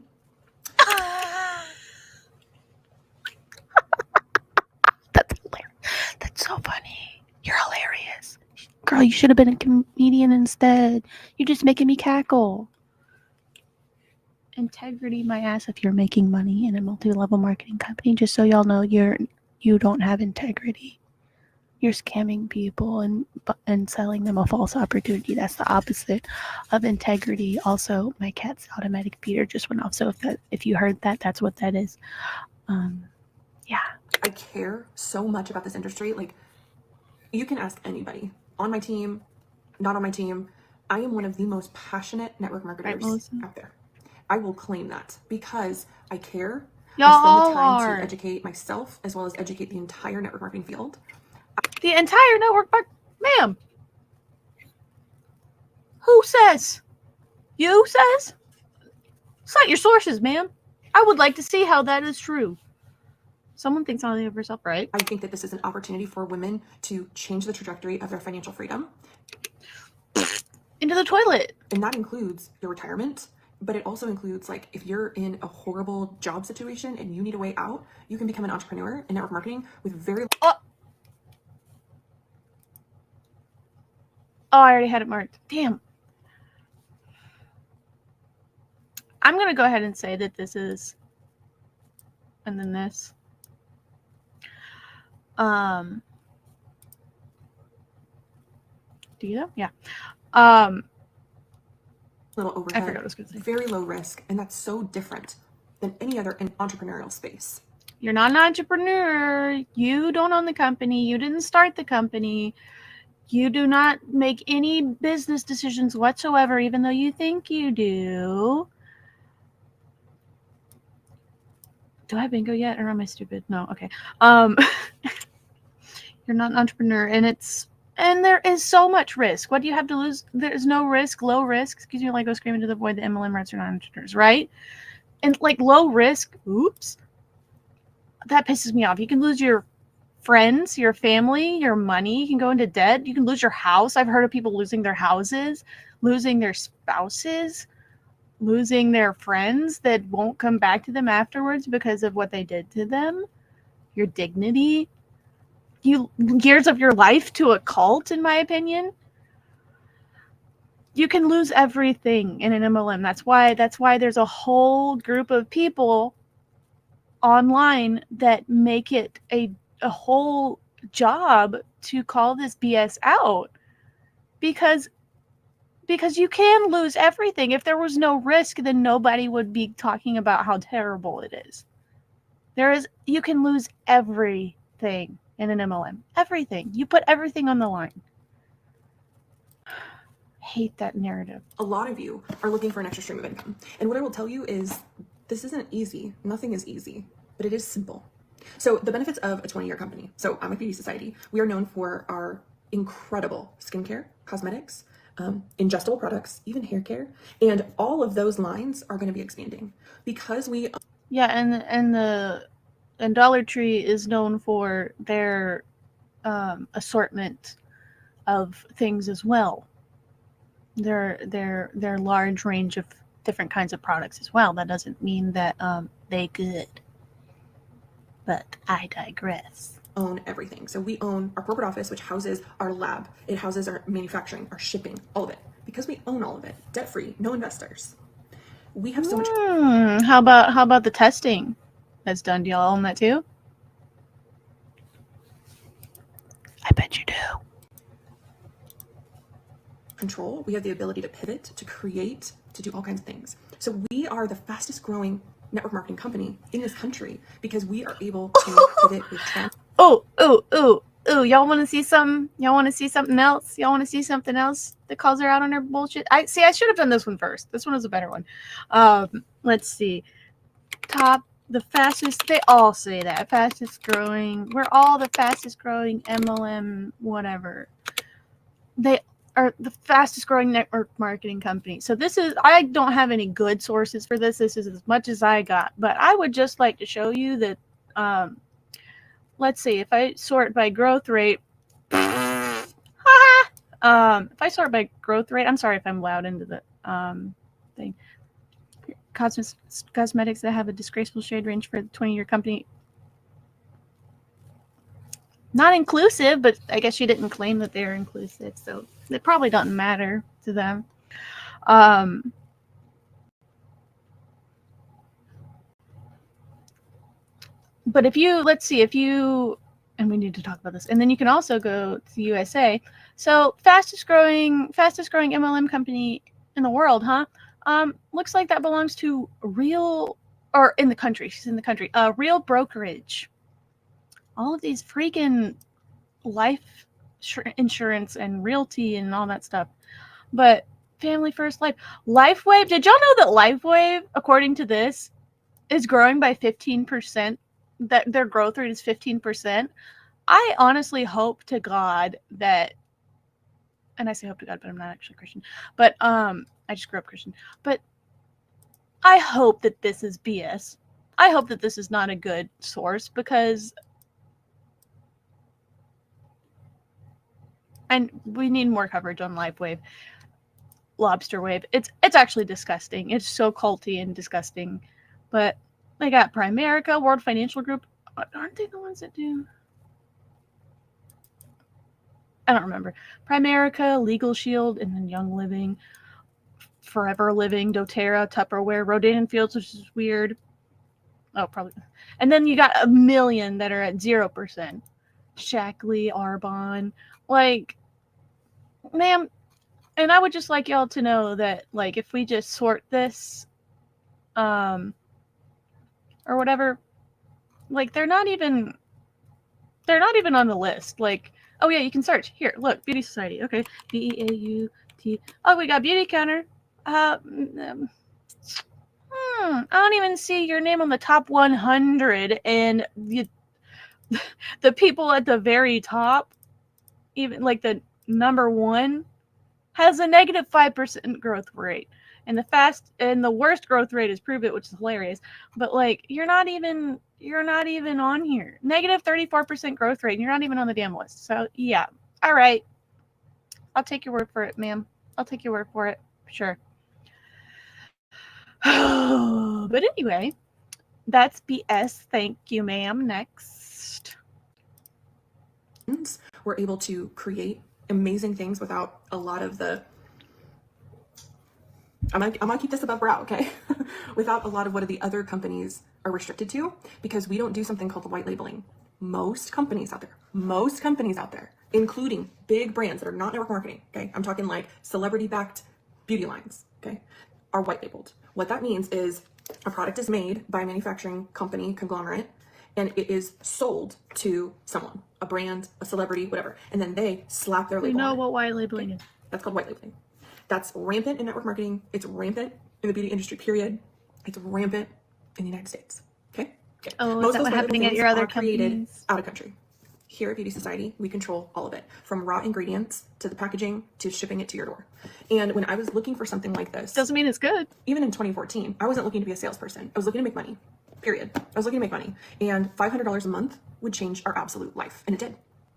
That's hilarious. That's so funny. You're hilarious. Girl, you should have been a comedian instead. You're just making me cackle. Integrity, my ass, if you're making money in a multi-level marketing company, just so y'all know, you don't have integrity. You're scamming people and selling them a false opportunity. That's the opposite of integrity. Also, my cat's automatic feeder just went off. So if you heard that, that's what that is. Yeah. I care so much about this industry. Like, you can ask anybody on my team, not on my team. I am one of the most passionate network marketers out there. I will claim that because I care. Y'all I spend the time are. to educate myself as well as educate the entire network marketing field. The entire network, ma'am. Who says? You says? Cite your sources, ma'am. I would like to see how that is true. Someone thinks only of herself, right? I think that this is an opportunity for women to change the trajectory of their financial freedom. Into the toilet. And that includes your retirement, but it also includes, like, if you're in a horrible job situation and you need a way out, you can become an entrepreneur in network marketing with very... Oh, I already had it marked. Damn. I'm going to go ahead and say that this is... And then this. Do you know? Yeah. little overhead. I forgot what I was going to say. Very low risk, and that's so different than any other entrepreneurial space. You're not an entrepreneur. You don't own the company. You didn't start the company. You do not make any business decisions whatsoever, even though you think you do. Do I have bingo yet, or am I stupid? No. Okay. You're not an entrepreneur, and there is so much risk. What do you have to lose? There's no risk, low risk. Excuse me, like go screaming to the void. The MLM rats are not entrepreneurs, right? And like low risk, oops, that pisses me off. You can lose your friends, your family, your money. You can go into debt. You can lose your house. I've heard of people losing their houses, losing their spouses, losing their friends that won't come back to them afterwards because of what they did to them. Your dignity, years of your life to a cult, in my opinion. You can lose everything in an MLM. That's why there's a whole group of people online that make it a whole job to call this BS out, because you can lose everything. If there was no risk, then nobody would be talking about how terrible it is. You can lose everything in an MLM. Everything. You put everything on the line. Hate that narrative. A lot of you are looking for an extra stream of income. And what I will tell you is this isn't easy. Nothing is easy, but it is simple. So the benefits of a 20-year company. So I'm with Beauty Society. We are known for our incredible skincare, cosmetics, ingestible products, even hair care. And all of those lines are going to be expanding because we... Yeah, and Dollar Tree is known for their assortment of things as well. Their large range of different kinds of products as well. That doesn't mean that they good. But I digress. Own everything. So we own our corporate office, which houses our lab. It houses our manufacturing, our shipping, all of it. Because we own all of it. Debt-free, no investors. We have so much... How about the testing that's done? Do y'all own that too? I bet you do. Control. We have the ability to pivot, to create, to do all kinds of things. So we are the fastest growing network marketing company in this country because we are able to pivot with trends. Oh, y'all want to see something? Y'all want to see something else? Y'all want to see something else that calls her out on her bullshit? I should have done this one first. This one was a better one. Let's see. The fastest, they all say that. Fastest growing. We're all the fastest growing MLM, whatever. They are the fastest growing network marketing company. So I don't have any good sources for this. This is as much as I got. But I would just like to show you that, let's see, if I sort by growth rate, if I sort by growth rate, I'm sorry if I'm loud into the thing. Cosmetics that have a disgraceful shade range for the 20-year company. Not inclusive, but I guess she didn't claim that they're inclusive, so it probably doesn't matter to them. But let's see, and we need to talk about this, and then you can also go to the USA. So fastest growing MLM company in the world, huh? Looks like that belongs to Real Brokerage. All of these freaking life insurance and realty and all that stuff. But Family First Life. LifeWave, did y'all know that LifeWave, according to this, is growing by 15%? That their growth rate is 15%. I honestly hope to God that, and I say hope to God, but I'm not actually Christian. But I just grew up Christian. But I hope that this is BS. I hope that this is not a good source, because and we need more coverage on LifeWave, Lobster Wave. It's actually disgusting. It's so culty and disgusting. But they got Primerica, World Financial Group. Aren't they the ones that do? I don't remember. Primerica, Legal Shield, and then Young Living, Forever Living, doTERRA, Tupperware, Rodan Fields, which is weird. Oh, probably. And then you got a million that are at 0%. Shackley, Arbonne. Like, ma'am, and I would just like y'all to know that, like, if we just sort this, or whatever, like, they're not even on the list. Like, oh yeah, you can search. Here, look, Beauty Society. Okay, BEAUT. Oh, we got Beauty Counter. I don't even see your name on the top 100, and the people at the very top, even like the number one, has a negative 5% growth rate. And the worst growth rate is Prove It, which is hilarious. But like, you're not even on here. Negative 34% growth rate, and you're not even on the damn list. So yeah. All right. I'll take your word for it, ma'am. I'll take your word for it. Sure. But anyway, that's BS. Thank you, ma'am. Next. We're able to create amazing things without a lot of the, I'm gonna keep this above brow, okay? Without a lot of what the other companies are restricted to, because we don't do something called the white labeling. Most companies out there, including big brands that are not network marketing, okay? I'm talking like celebrity-backed beauty lines, okay, are white labeled. What that means is a product is made by a manufacturing company conglomerate, and it is sold to someone, a brand, a celebrity, whatever, and then they slap their label on it. We know what white labeling is. That's called white labeling. That's rampant in network marketing. It's rampant in the beauty industry, period. It's rampant in the United States, okay? Oh, Most is that of what those happening at things your other are created companies? out of country. Here at Beauty Society, we control all of it, from raw ingredients to the packaging to shipping it to your door. And when I was looking for something like this, Doesn't mean it's good. even in 2014, I wasn't looking to be a salesperson. I was looking to make money, period. I was looking to make money. And $500 a month would change our absolute life. And it did.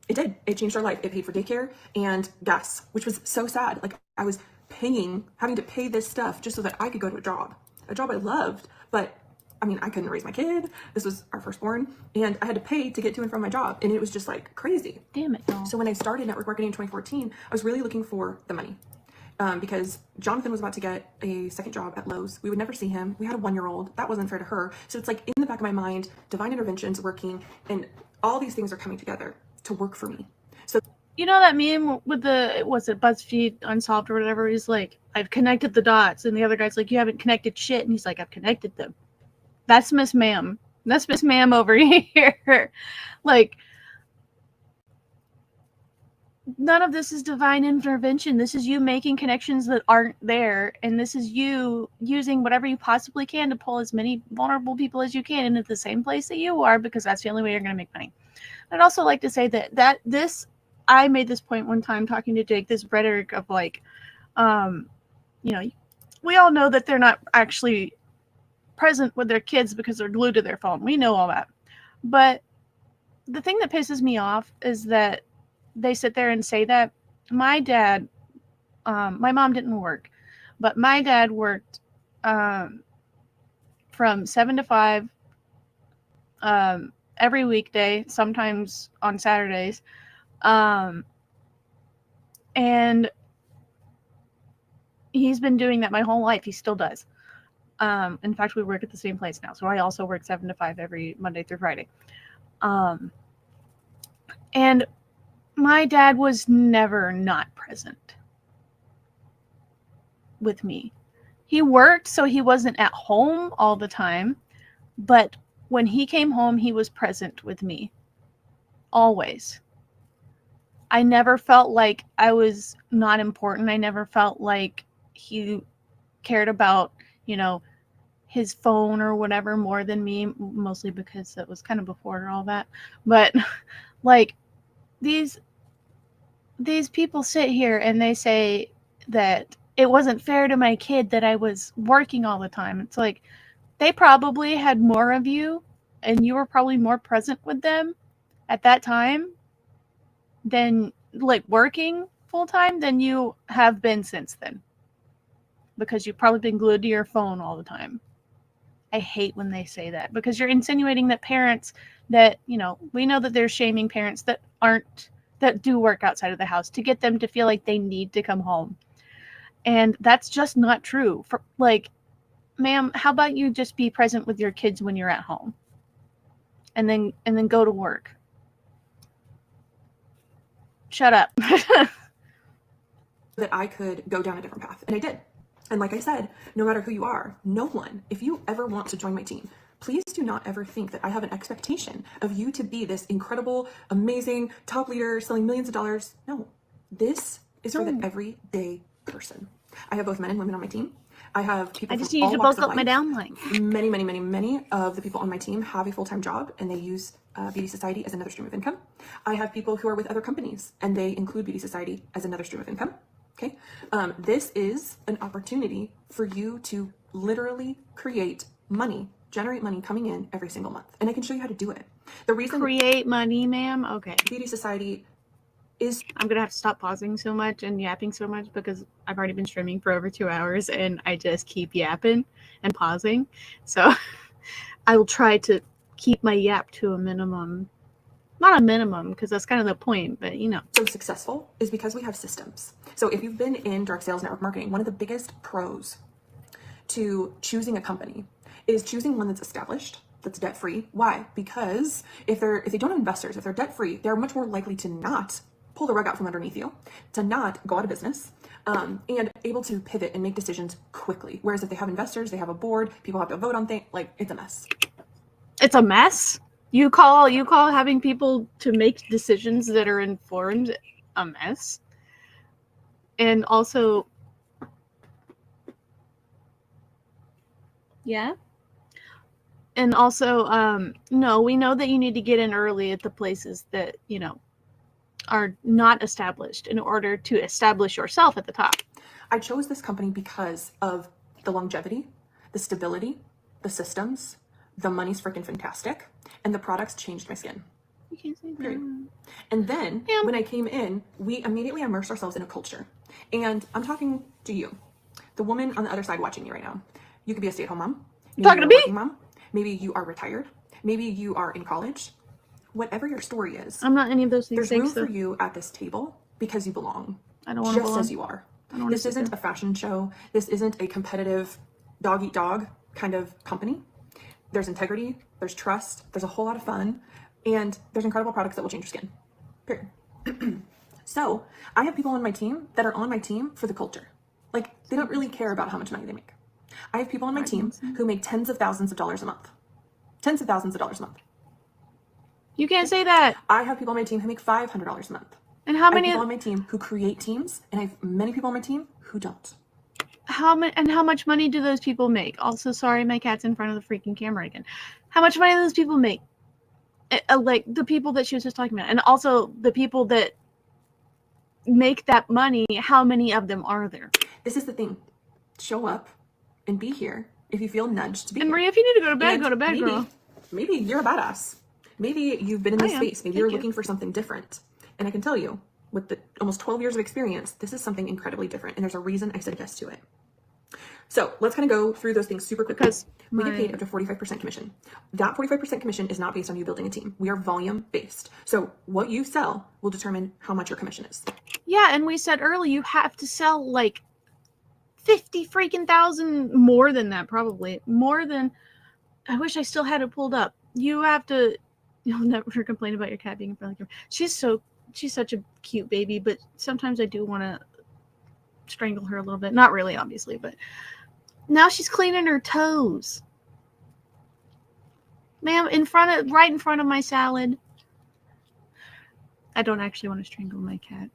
It did. It changed our life. It paid for daycare and gas, which was so sad. Like, I was having to pay this stuff just so that I could go to a job I loved, but I mean, I couldn't raise my kid. This was our firstborn, and I had to pay to get to and from my job, and it was just like crazy. Damn it, no. So when I started network marketing in 2014, I was really looking for the money, because Jonathan was about to get a second job at Lowe's. We would never see him. We had a 1-year-old. That wasn't fair to her. So it's like in the back of my mind, divine intervention's working, and all these things are coming together to work for me. So you know that meme with was it BuzzFeed Unsolved or whatever? He's like, I've connected the dots, and the other guy's like, you haven't connected shit, and he's like, I've connected them. That's Miss Ma'am. That's Miss Ma'am over here. Like, none of this is divine intervention. This is you making connections that aren't there, and this is you using whatever you possibly can to pull as many vulnerable people as you can into the same place that you are, because that's the only way you're going to make money. I'd also like to say that I made this point one time talking to Jake, this rhetoric of like, you know, we all know that they're not actually present with their kids because they're glued to their phone. We know all that. But the thing that pisses me off is that they sit there and say that. My dad, my mom didn't work, but my dad worked from 7 to 5 every weekday, sometimes on Saturdays. And he's been doing that my whole life. He still does. In fact, we work at the same place now. So I also work 7 to 5 every Monday through Friday. And my dad was never not present with me. He worked, so he wasn't at home all the time. But when he came home, he was present with me. Always. I never felt like I was not important. I never felt like he cared about, you know, his phone or whatever more than me, mostly because it was kind of before all that. But like, these people sit here and they say that it wasn't fair to my kid that I was working all the time. It's like, they probably had more of you, and you were probably more present with them at that time than, like, working full time than you have been since then, because you've probably been glued to your phone all the time. I hate when they say that, because you're insinuating that parents that, you know, we know that they're shaming parents that do work outside of the house to get them to feel like they need to come home. And that's just not true. For, like, ma'am, how about you just be present with your kids when you're at home, and then go to work? Shut up. that I could go down a different path, and I did. And like I said, no matter who you are, no one, if you ever want to join my team, please do not ever think that I have an expectation of you to be this incredible, amazing top leader selling millions of dollars. No, this is for the everyday person. I have both men and women on my team. I have people I just from need all to walks bulk of up my life. downline. Many of the people on my team have a full-time job, and they use Beauty Society as another stream of income. I have people who are with other companies, and they include Beauty Society as another stream of income. Okay. This is an opportunity for you to literally create money, generate money coming in every single month. And I can show you how to do it. The reason Create money, ma'am. Okay. Beauty Society is, I'm going to have to stop pausing so much and yapping so much because I've already been streaming for over 2 hours and I just keep yapping and pausing. So I will try to keep my yap to a minimum. Not a minimum, because that's kind of the point, but you know. so successful is because we have systems. So if you've been in direct sales network marketing, one of the biggest pros to choosing a company is choosing one that's established, that's debt-free. Why? Because if they don't have investors, if they're debt-free, they're much more likely to not pull the rug out from underneath you, to not go out of business, and able to pivot and make decisions quickly. Whereas if they have investors, they have a board, people have to vote on things, like, it's a mess. It's a mess. You call having people to make decisions that are informed a mess. And also, yeah. And also, no, we know that you need to get in early at the places that, you know, are not established in order to establish yourself at the top. I chose this company because of the longevity, the stability, the systems, the money's freaking fantastic, and the products changed my skin. You can't say that. Period. And then when I came in, we immediately immersed ourselves in a culture. And I'm talking to you, the woman on the other side watching me right now. You could be a stay-at-home mom. Maybe Talking to you're a me? working mom. Maybe you are retired. Maybe you are in college. Whatever your story is, I'm not any of those things. there's room for you at this table because you belong. I don't want to Just belong. as you are. I don't wanna This sit isn't there. a fashion show. This isn't a competitive dog-eat-dog kind of company. There's integrity, there's trust, there's a whole lot of fun, and there's incredible products that will change your skin. Period. So I have people on my team that are on my team for the culture. Like, they don't really care about how much money they make. I have people on my team who make tens of thousands of dollars a month. Tens of thousands of dollars a month. You can't say that. I have people on my team who make $500 a month. And how I have many? people on my team who create teams, and I have many people on my team who don't. How much money do those people make? Also, sorry, my cat's in front of the freaking camera again. How much money do those people make? Like the people that she was just talking about, and also the people that make that money. How many of them are there? This is the thing. Show up and be here if you feel nudged to be And here. Maria, if you need to go to bed, And go to bed, maybe, girl. Maybe you're a badass. Maybe you've been in this I am. space. Maybe Thank you're you. looking for something different. And I can tell you, with the almost 12 years of experience, this is something incredibly different. And there's a reason I said yes to it. So let's kind of go through those things super quickly. Because we get paid up to 45% commission. That 45% commission is not based on you building a team. We are volume based. So what you sell will determine how much your commission is. Yeah, and we said earlier you have to sell like 50 freaking thousand, more than that, probably more than. I wish I still had it pulled up. You have to. You'll never complain about your cat being in front of the camera. She's such a cute baby, but sometimes I do want to strangle her a little bit. Not really, obviously, but now she's cleaning her toes. Ma'am, right in front of my salad. I don't actually want to strangle my cat.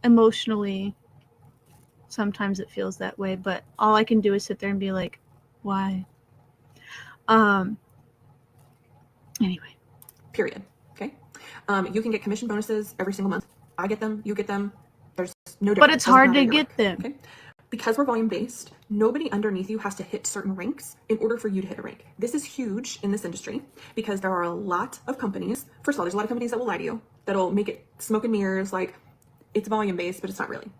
Emotionally, sometimes it feels that way, but all I can do is sit there and be like, why? Anyway. Period. Okay. You can get commission bonuses every single month. I get them. You get them. There's no difference. But it's Doesn't hard matter to your get work. them. Okay. Because we're volume based, nobody underneath you has to hit certain ranks in order for you to hit a rank. This is huge in this industry because there are a lot of companies. First of all, there's a lot of companies that will lie to you, that'll make it smoke and mirrors, like it's volume based, but it's not really.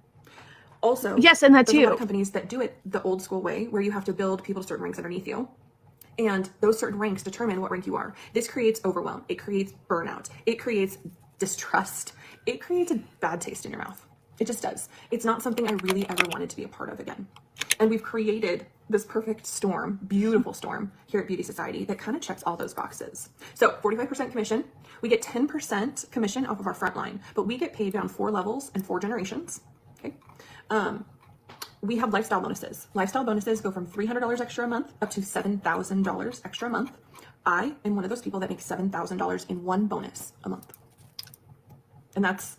Also, yes, and that's there's you. a lot of companies that do it the old school way, where you have to build people to certain ranks underneath you. And those certain ranks determine what rank you are. This creates overwhelm. It creates burnout. It creates distrust. It creates a bad taste in your mouth. It just does. It's not something I really ever wanted to be a part of again. And we've created this perfect storm, beautiful storm here at Beauty Society that kind of checks all those boxes. So 45% commission. We get 10% commission off of our front line, but we get paid down 4 levels and 4 generations. Okay. We have lifestyle bonuses. Lifestyle bonuses go from $300 extra a month up to $7,000 extra a month. I am one of those people that makes $7,000 in one bonus a month. And that's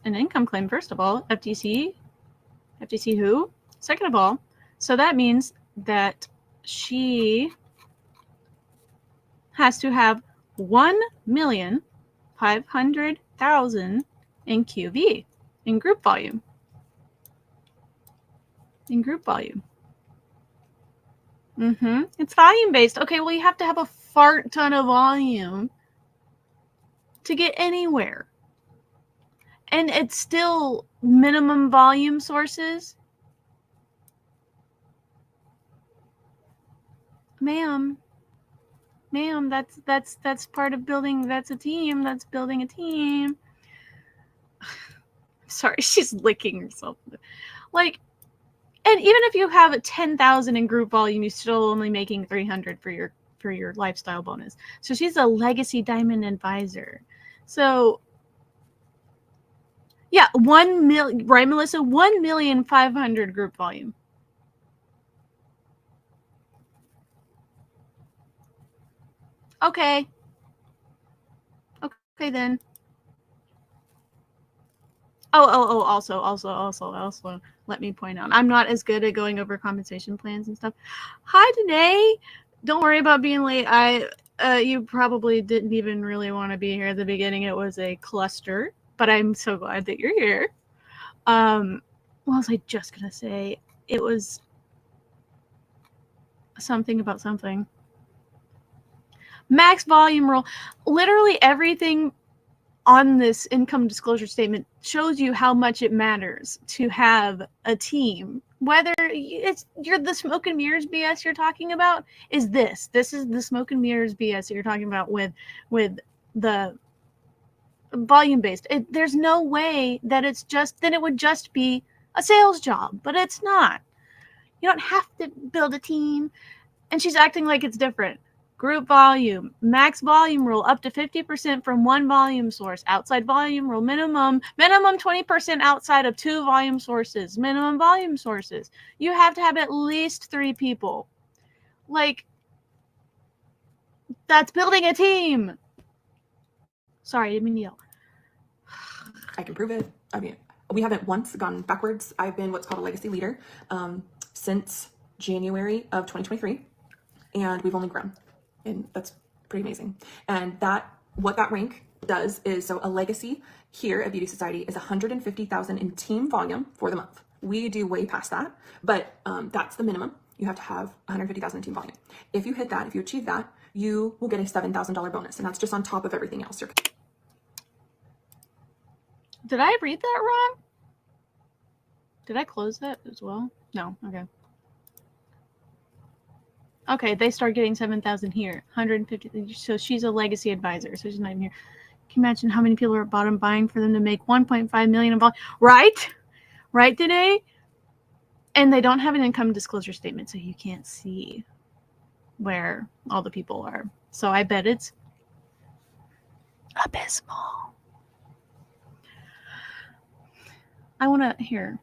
an income claim, first of all. FTC who? Second of all, so that means that she has to have 1,500,000 in QV. in group volume. In group volume. It's volume based. Okay, well, you have to have a fart ton of volume to get anywhere. And it's still minimum volume sources. Ma'am, that's part of building. That's a team. That's building a team. Sorry, she's licking herself. Like, and even if you have 10,000 in group volume, you're still only making 300 for your lifestyle bonus. So she's a legacy diamond advisor. So yeah, 1 million, right, Melissa? 1,500,000 group volume. Okay. Okay then. Also, let me point out, I'm not as good at going over compensation plans and stuff. Hi, Danae. Don't worry about being late. You probably didn't even really want to be here at the beginning. It was a cluster, but I'm so glad that you're here. What was I just gonna say? It was something about something. Max volume rule. Literally everything on this income disclosure statement shows you how much it matters to have a team. Whether you're the smoke and mirrors BS you're talking about is this. This is the smoke and mirrors BS that you're talking about with the volume based. There's no way that it would just be a sales job, but it's not. You don't have to build a team. And she's acting like it's different. Group volume, max volume rule, up to 50% from one volume source. Outside volume rule, minimum 20% outside of 2 volume sources. Minimum volume sources. You have to have at least 3 people. Like, that's building a team. Sorry, I didn't mean to yell. I can prove it. I mean, we haven't once gone backwards. I've been what's called a legacy leader since January of 2023, and we've only grown. And that's pretty amazing. And what that rank does is, so a legacy here at Beauty Society is 150,000 in team volume for the month. We do way past that, but that's the minimum. You have to have 150,000 in team volume. If you hit that, if you achieve that, you will get a $7,000 bonus, and that's just on top of everything else. Did I read that wrong? Did I close that as well? No. Okay. Okay, they start getting 7,000 here, 150. So she's a legacy advisor, so she's not even here. Can you imagine how many people are at bottom buying for them to make 1.5 million in volume? Right today? And they don't have an income disclosure statement, so you can't see where all the people are. So I bet it's abysmal. I want to hear.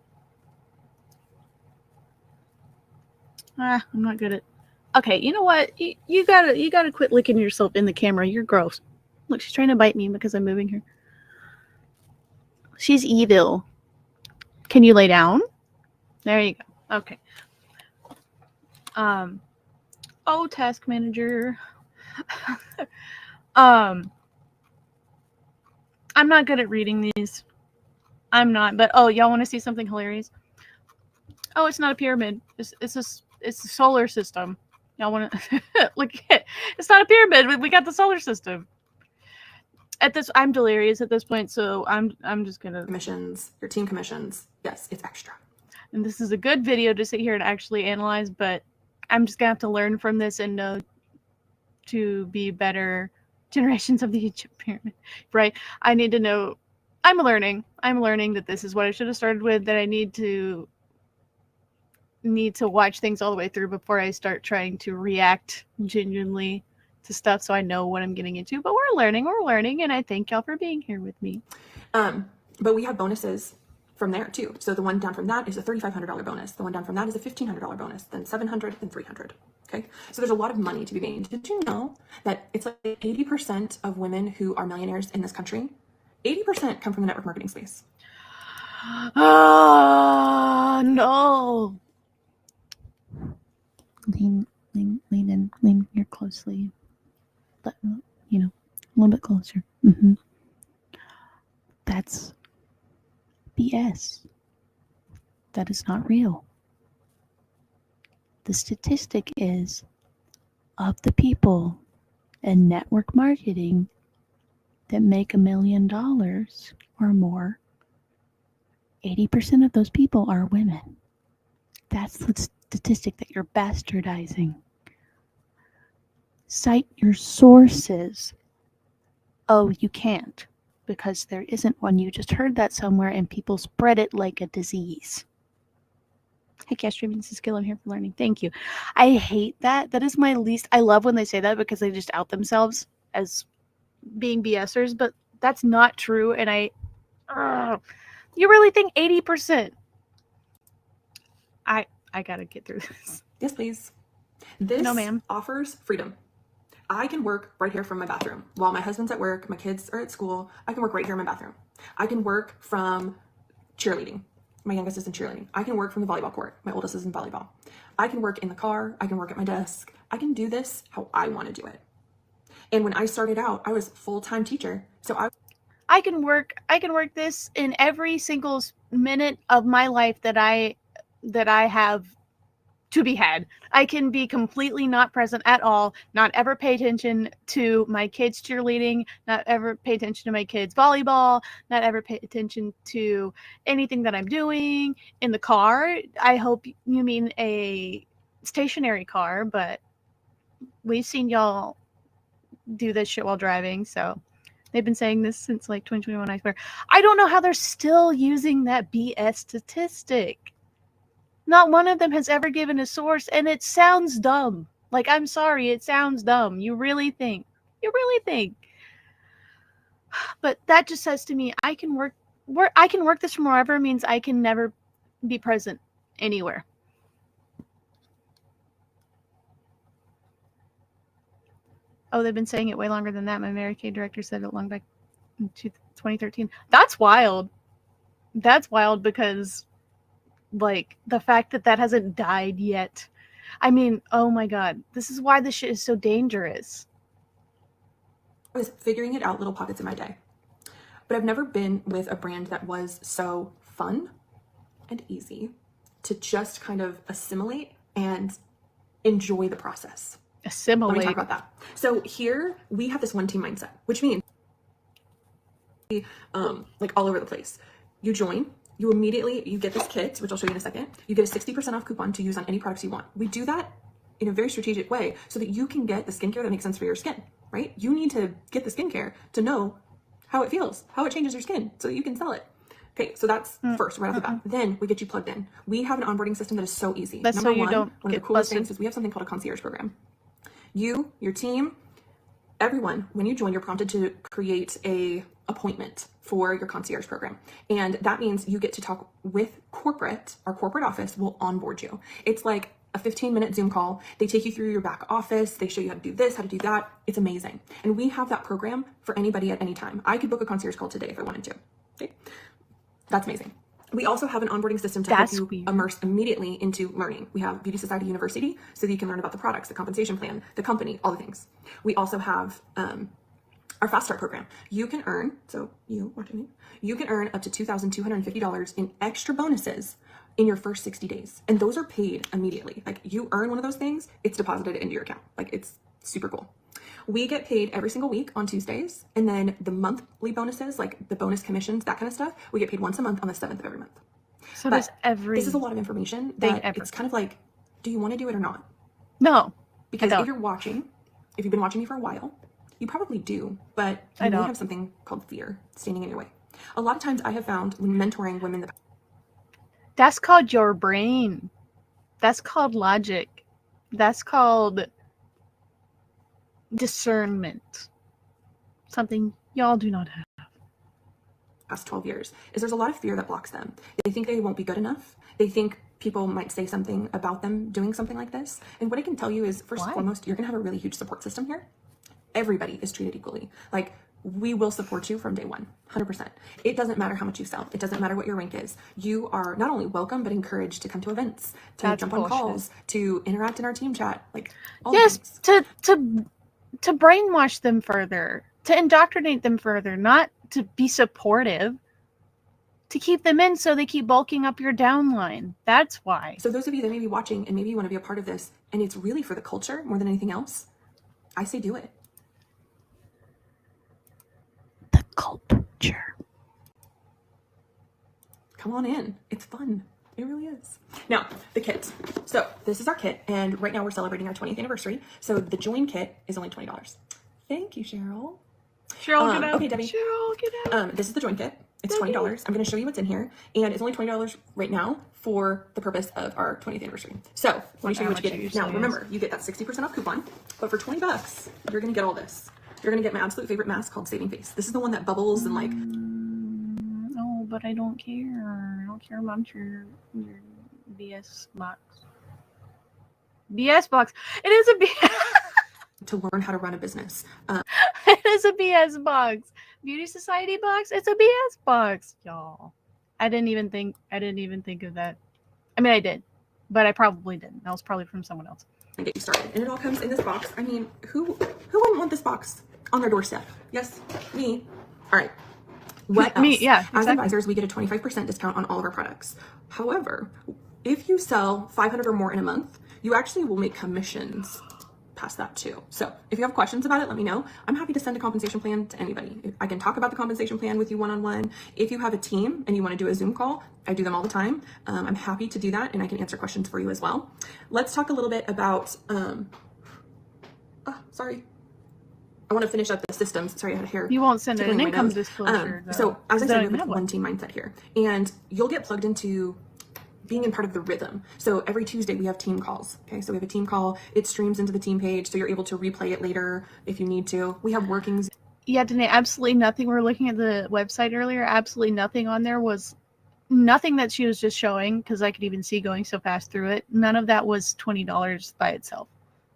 I'm not good at. Okay, you know what? You gotta quit licking yourself in the camera. You're gross. Look, she's trying to bite me because I'm moving her. She's evil. Can you lay down? There you go. Okay. Task manager. I'm not good at reading these. I'm not, but y'all want to see something hilarious? Oh, it's not a pyramid. It's a solar system. Y'all want to look at it? It's not a pyramid. We got the solar system. I'm delirious at this point, so I'm just gonna Commissions, your team commissions. Yes, it's extra. And this is a good video to sit here and actually analyze, but I'm just gonna have to learn from this and know to be better generations of the Egypt pyramid, right? I need to know. I'm learning that this is what I should have started with, that I need to watch things all the way through before I start trying to react genuinely to stuff, so I know what I'm getting into. But we're learning, and I thank y'all for being here with me. But we have bonuses from there too. So the one down from that is a $3,500 bonus. The one down from that is a $1,500 bonus, then $700 and $300. Okay, so there's a lot of money to be made. Did you know that it's like 80% of women who are millionaires in this country, 80% come from the network marketing space? No. Lean in, lean here closely. But, a little bit closer. That's BS. That is not real. The statistic is, of the people in network marketing that make $1 million or more, 80% of those people are women. That's the statistic that you're bastardizing. Cite your sources. Oh, you can't, because there isn't one. You just heard that somewhere and people spread it like a disease. Hey, Castro, this is skill. I'm here for learning. Thank you. I hate that. That is my least. I love when they say that because they just out themselves as being BSers, but that's not true. And you really think 80%? I gotta get through this. Yes, please. This No, ma'am. offers freedom. I can work right here from my bathroom. While my husband's at work, my kids are at school, I can work right here in my bathroom. I can work from cheerleading. My youngest is in cheerleading. I can work from the volleyball court. My oldest is in volleyball. I can work in the car. I can work at my desk. I can do this how I want to do it. And when I started out, I was a full-time teacher. So I can work this in every single minute of my life that I have to be had. I can be completely not present at all, not ever pay attention to my kids cheerleading, not ever pay attention to my kids volleyball, not ever pay attention to anything that I'm doing in the car. I hope you mean a stationary car, but we've seen y'all do this shit while driving, so they've been saying this since like 2021, I swear. I don't know how they're still using that BS statistic. Not one of them has ever given a source, and it sounds dumb. Like, I'm sorry, it sounds dumb. You really think. But that just says to me, I can work this from wherever means I can never be present anywhere. Oh, they've been saying it way longer than that. My Mary Kay director said it long back in 2013. That's wild. That's wild because, like, the fact that hasn't died yet. I mean, oh my God. This is why this shit is so dangerous. I was figuring it out little pockets in my day. But I've never been with a brand that was so fun and easy to just kind of assimilate and enjoy the process. Assimilate. Let me talk about that. So here we have this one team mindset, which means like all over the place. You join, you get this kit, which I'll show you in a second. You get a 60% off coupon to use on any products you want. We do that in a very strategic way so that you can get the skincare that makes sense for your skin, right? You need to get the skincare to know how it feels, how it changes your skin so that you can sell it. Okay, so that's first, right off the bat. Then we get you plugged in. We have an onboarding system that is so easy. That's Number so you don't one of get the coolest busted. things is we have something called a concierge program. You, your team, everyone, when you join, you're prompted to create a appointment for your concierge program. And that means you get to talk with our corporate office will onboard you. It's like a 15-minute Zoom call. They take you through your back office. They show you how to do this, how to do that. It's amazing. And we have that program for anybody at any time. I could book a concierge call today if I wanted to. Okay? That's amazing. We also have an onboarding system to help you immerse immediately into learning. We have Beauty Society University so that you can learn about the products, the compensation plan, the company, all the things. We also have our Fast Start program. You can earn, you can earn up to $2,250 in extra bonuses in your first 60 days. And those are paid immediately. Like, you earn one of those things, it's deposited into your account. Like, it's super cool. We get paid every single week on Tuesdays. And then the monthly bonuses, like the bonus commissions, that kind of stuff, we get paid once a month on the 7th of every month. So this is a lot of information that it's kind of like, do you want to do it or not? No. Because if you've been watching me for a while, you probably do, but you may have something called fear standing in your way. A lot of times I have found when mentoring women that's called your brain. That's called logic. That's called discernment. Something y'all do not have. Past 12 years is there's a lot of fear that blocks them. They think they won't be good enough. They think people might say something about them doing something like this. And what I can tell you is, first and foremost, you're going to have a really huge support system here. Everybody is treated equally. Like, we will support you from day one, 100%. It doesn't matter how much you sell. It doesn't matter what your rank is. You are not only welcome, but encouraged to come to events, to jump on calls, to interact in our team chat, like all the things. to brainwash them further, to indoctrinate them further, not to be supportive, To keep them in so they keep bulking up your downline. That's why. So those of you that may be watching and maybe you want to be a part of this, and it's really for the culture more than anything else, I say do it. The culture. Come on in. It's fun. It really is. Now, the kit. So this is our kit, and right now we're celebrating our 20th anniversary. So the join kit is only $20. Thank you, Cheryl. Cheryl, get out. Okay, Debbie. Cheryl, get out. This is the join kit. It's $20. I'm going to show you what's in here, and it's only $20 right now for the purpose of our 20th anniversary. So let me show you what you get. Now, remember, you get that 60% off coupon, but for $20, you're going to get all this. You're going to get my absolute favorite mask called Saving Face. This is the one that bubbles and like... No, but I don't care. I don't care about your BS box. BS box. It is a BS. to learn how to run a business. It is a BS box. Beauty Society box. It's a BS box, y'all. I didn't even think of that. I mean, I did, but I probably didn't. That was probably from someone else. And get you started. And it all comes in this box. I mean, who wouldn't want this box on their doorstep? Yes, me. All right. What else? Me, yeah. Exactly. As advisors, we get a 25% discount on all of our products. However, if you sell 500 or more in a month, you actually will make commissions past that too. So if you have questions about it, let me know. I'm happy to send a compensation plan to anybody. I can talk about the compensation plan with you one-on-one. If you have a team and you want to do a Zoom call, I do them all the time. I'm happy to do that, and I can answer questions for you as well. Let's talk a little bit about, sorry. I want to finish up the systems. Sorry, I had hair. You won't send an income disclosure. So as I said, we have a one team mindset here, and you'll get plugged into being in part of the rhythm. So every Tuesday we have team calls. Okay, so we have a team call. It streams into the team page, so you're able to replay it later if you need to. We have workings. Yeah, Danae, absolutely nothing. We were looking at the website earlier. Absolutely nothing on there was nothing that she was just showing, because I could even see going so fast through it. None of that was $20 by itself.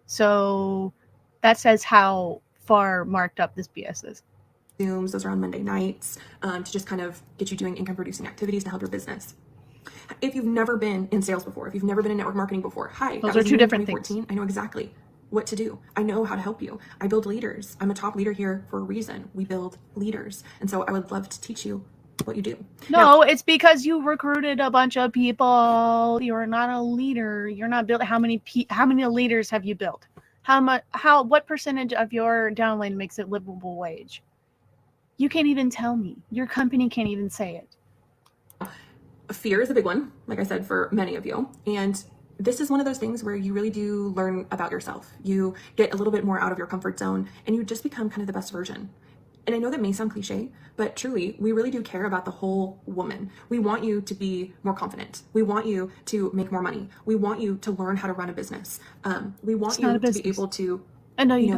So that says how far marked up this BS is. Zooms, those are on Monday nights, to just kind of get you doing income producing activities to help your business. If you've never been in sales before, if you've never been in network marketing before, hi, those are two different things. I know exactly what to do. I know how to help you. I build leaders. I'm a top leader here for a reason. We build leaders. And so I would love to teach you what you do. No, it's because you recruited a bunch of people. You're not a leader. You're not built. How many leaders have you built? What percentage of your downline makes it livable wage? You can't even tell me. Your company can't even say it. Fear is a big one, like I said, for many of you. And this is one of those things where you really do learn about yourself. You get a little bit more out of your comfort zone, and you just become kind of the best version. And I know that may sound cliche, but truly, we really do care about the whole woman. We want you to be more confident. We want you to make more money. We want you to learn how to run a business. We want you to be able to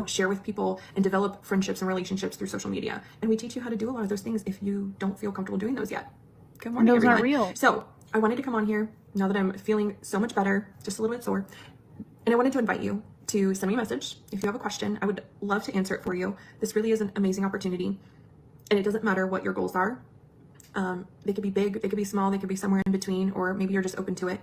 share with people and develop friendships and relationships through social media. And we teach you how to do a lot of those things if you don't feel comfortable doing those yet. Good morning, those everyone. aren't real. So I wanted to come on here now that I'm feeling so much better, just a little bit sore. And I wanted to invite you to send me a message. If you have a question, I would love to answer it for you. This really is an amazing opportunity. And it doesn't matter what your goals are. They could be big, they could be small, they could be somewhere in between, or maybe you're just open to it.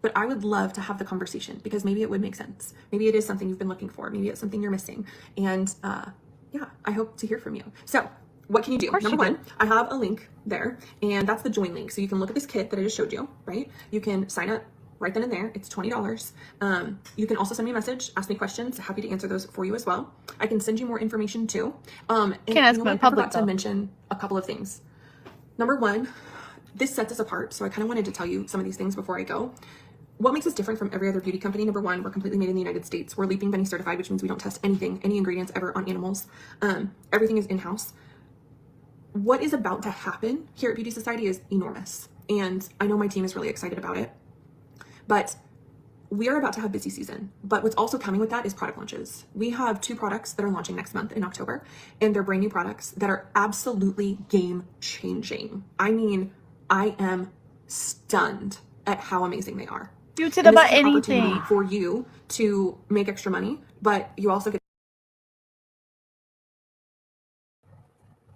But I would love to have the conversation, because maybe it would make sense. Maybe it is something you've been looking for. Maybe it's something you're missing. And I hope to hear from you. So what can you do? Number one, I have a link there, and that's the join link. So you can look at this kit that I just showed you, right? You can sign up right then and there. It's $20. You can also send me a message, ask me questions. Happy to answer those for you as well. I can send you more information too. And can't ask them in public, I forgot to mention a couple of things. Number one, this sets us apart. So I kind of wanted to tell you some of these things before I go. What makes us different from every other beauty company? Number one, we're completely made in the United States. We're Leaping Bunny certified, which means we don't test anything, any ingredients ever on animals. Everything is in-house. What is about to happen here at Beauty Society is enormous. And I know my team is really excited about it. But we are about to have busy season. But what's also coming with that is product launches. We have 2 products that are launching next month in October. And they're brand new products that are absolutely game changing. I mean, I am stunned at how amazing they are. You said about anything for you to make extra money, but you also get.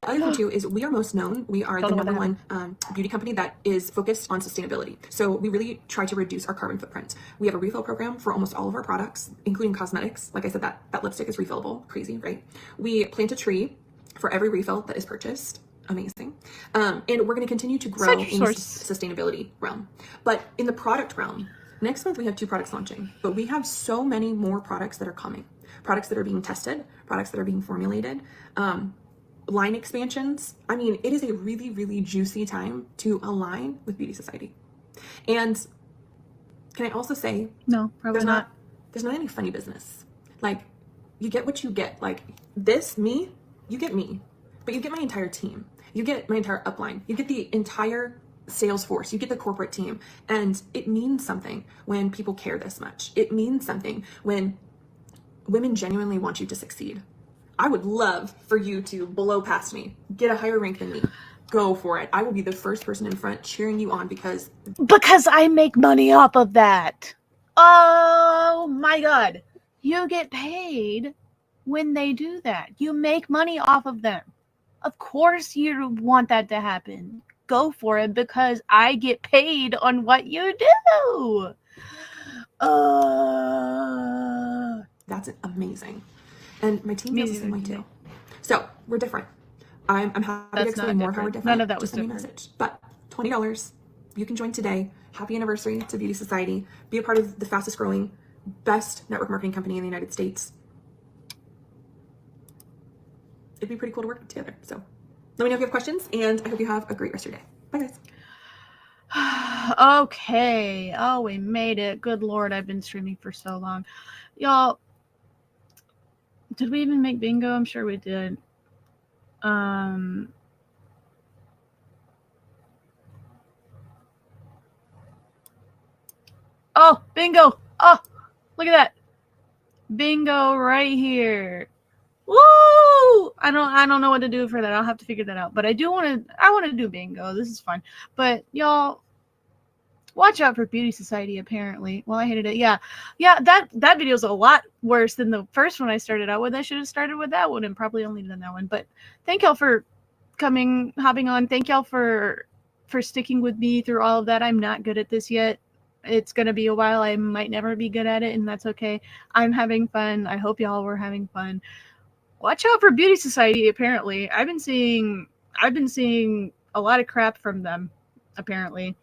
The other thing too is we are most known. We are the number one beauty company that is focused on sustainability. So we really try to reduce our carbon footprint. We have a refill program for almost all of our products, including cosmetics. Like I said, that lipstick is refillable. Crazy, right? We plant a tree for every refill that is purchased. amazing. And we're going to continue to grow in the sustainability realm. But in the product realm, next month we have 2 products launching, but we have so many more products that are coming. Products that are being tested, products that are being formulated, line expansions. I mean, it is a really, really juicy time to align with Beauty Society. And can I also say, no, probably not. There's not any funny business. Like, you get what you get. Like, this, me, you get me, but you get my entire team. You get my entire upline. You get the entire sales force. You get the corporate team. And it means something when people care this much. It means something when women genuinely want you to succeed. I would love for you to blow past me, get a higher rank than me. Go for it. I will be the first person in front cheering you on because I make money off of that. Oh my God. You get paid when they do that. You make money off of them. Of course you want that to happen. Go for it because I get paid on what you do. That's amazing. And my team feels the same way too. So we're different. I'm happy to explain more of how we're different. None of that was different. Message. But $20, you can join today. Happy anniversary to Beauty Society. Be a part of the fastest growing, best network marketing company in the United States. It'd be pretty cool to work together. So let me know if you have questions, and I hope you have a great rest of your day. Bye, guys. Okay. Oh, we made it. Good Lord, I've been streaming for so long. Y'all, did we even make bingo? I'm sure we did. Oh, bingo. Oh, look at that. Bingo right here. Woo! I don't know what to do for that. I'll have to figure that out. But I want to do bingo. This is fun. But y'all, watch out for Beauty Society, apparently. Well, I hated it. Yeah, that video is a lot worse than the first one I started out with. I should have started with that one and probably only done that one. But thank y'all for hopping on. Thank y'all for sticking with me through all of that. I'm not good at this yet. It's going to be a while. I might never be good at it, and that's okay. I'm having fun. I hope y'all were having fun. Watch out for Beauty Society, apparently. I've been seeing a lot of crap from them, apparently.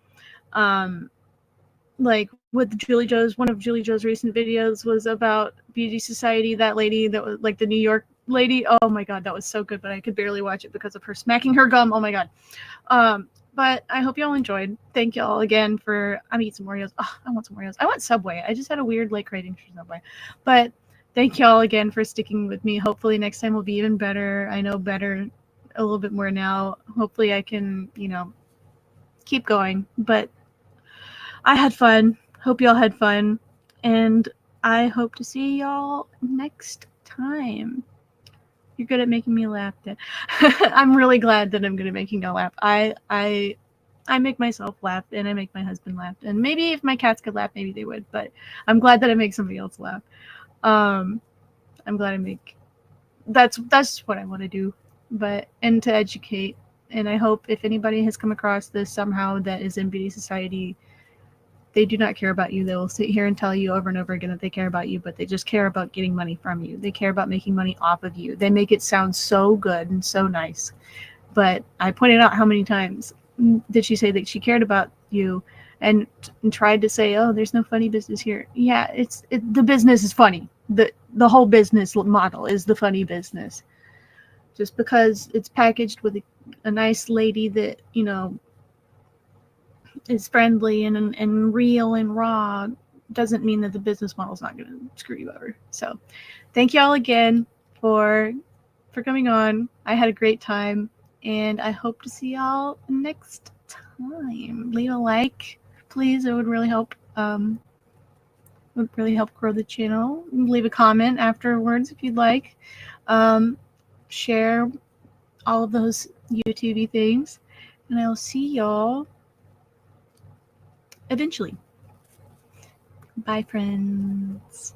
Like with Julie Joe's, one of Julie Joe's recent videos was about Beauty Society. That lady that was like the New York lady. Oh my God, that was so good, but I could barely watch it because of her smacking her gum. Oh my God. But I hope y'all enjoyed. Thank y'all again for, I'm eating some Oreos. Oh, I want some Oreos. I want Subway. I just had a weird like craving for Subway. But thank y'all again for sticking with me. Hopefully next time will be even better. I know better a little bit more now. Hopefully I can, keep going. But I had fun. Hope y'all had fun. And I hope to see y'all next time. You're good at making me laugh. I'm really glad that I'm good at making y'all laugh. I make myself laugh, and I make my husband laugh. And maybe if my cats could laugh, maybe they would. But I'm glad that I make somebody else laugh. I'm glad I make. That's what I want to do. And to educate. And I hope if anybody has come across this somehow that is in Beauty Society, they do not care about you. They will sit here and tell you over and over again that they care about you, but they just care about getting money from you. They care about making money off of you. They make it sound so good and so nice. But I pointed out how many times did she say that she cared about you and tried to say, oh, there's no funny business here. Yeah, the business is funny. The whole business model is the funny business. Just because it's packaged with a nice lady that, is friendly and real and raw doesn't mean that the business model is not going to screw you over. So thank y'all again for coming on. I had a great time, and I hope to see y'all next time. Leave a like, please. It would really help. Would really help grow the channel. Leave a comment afterwards if you'd like. Share all of those YouTube things, and I'll see y'all eventually. Bye, friends.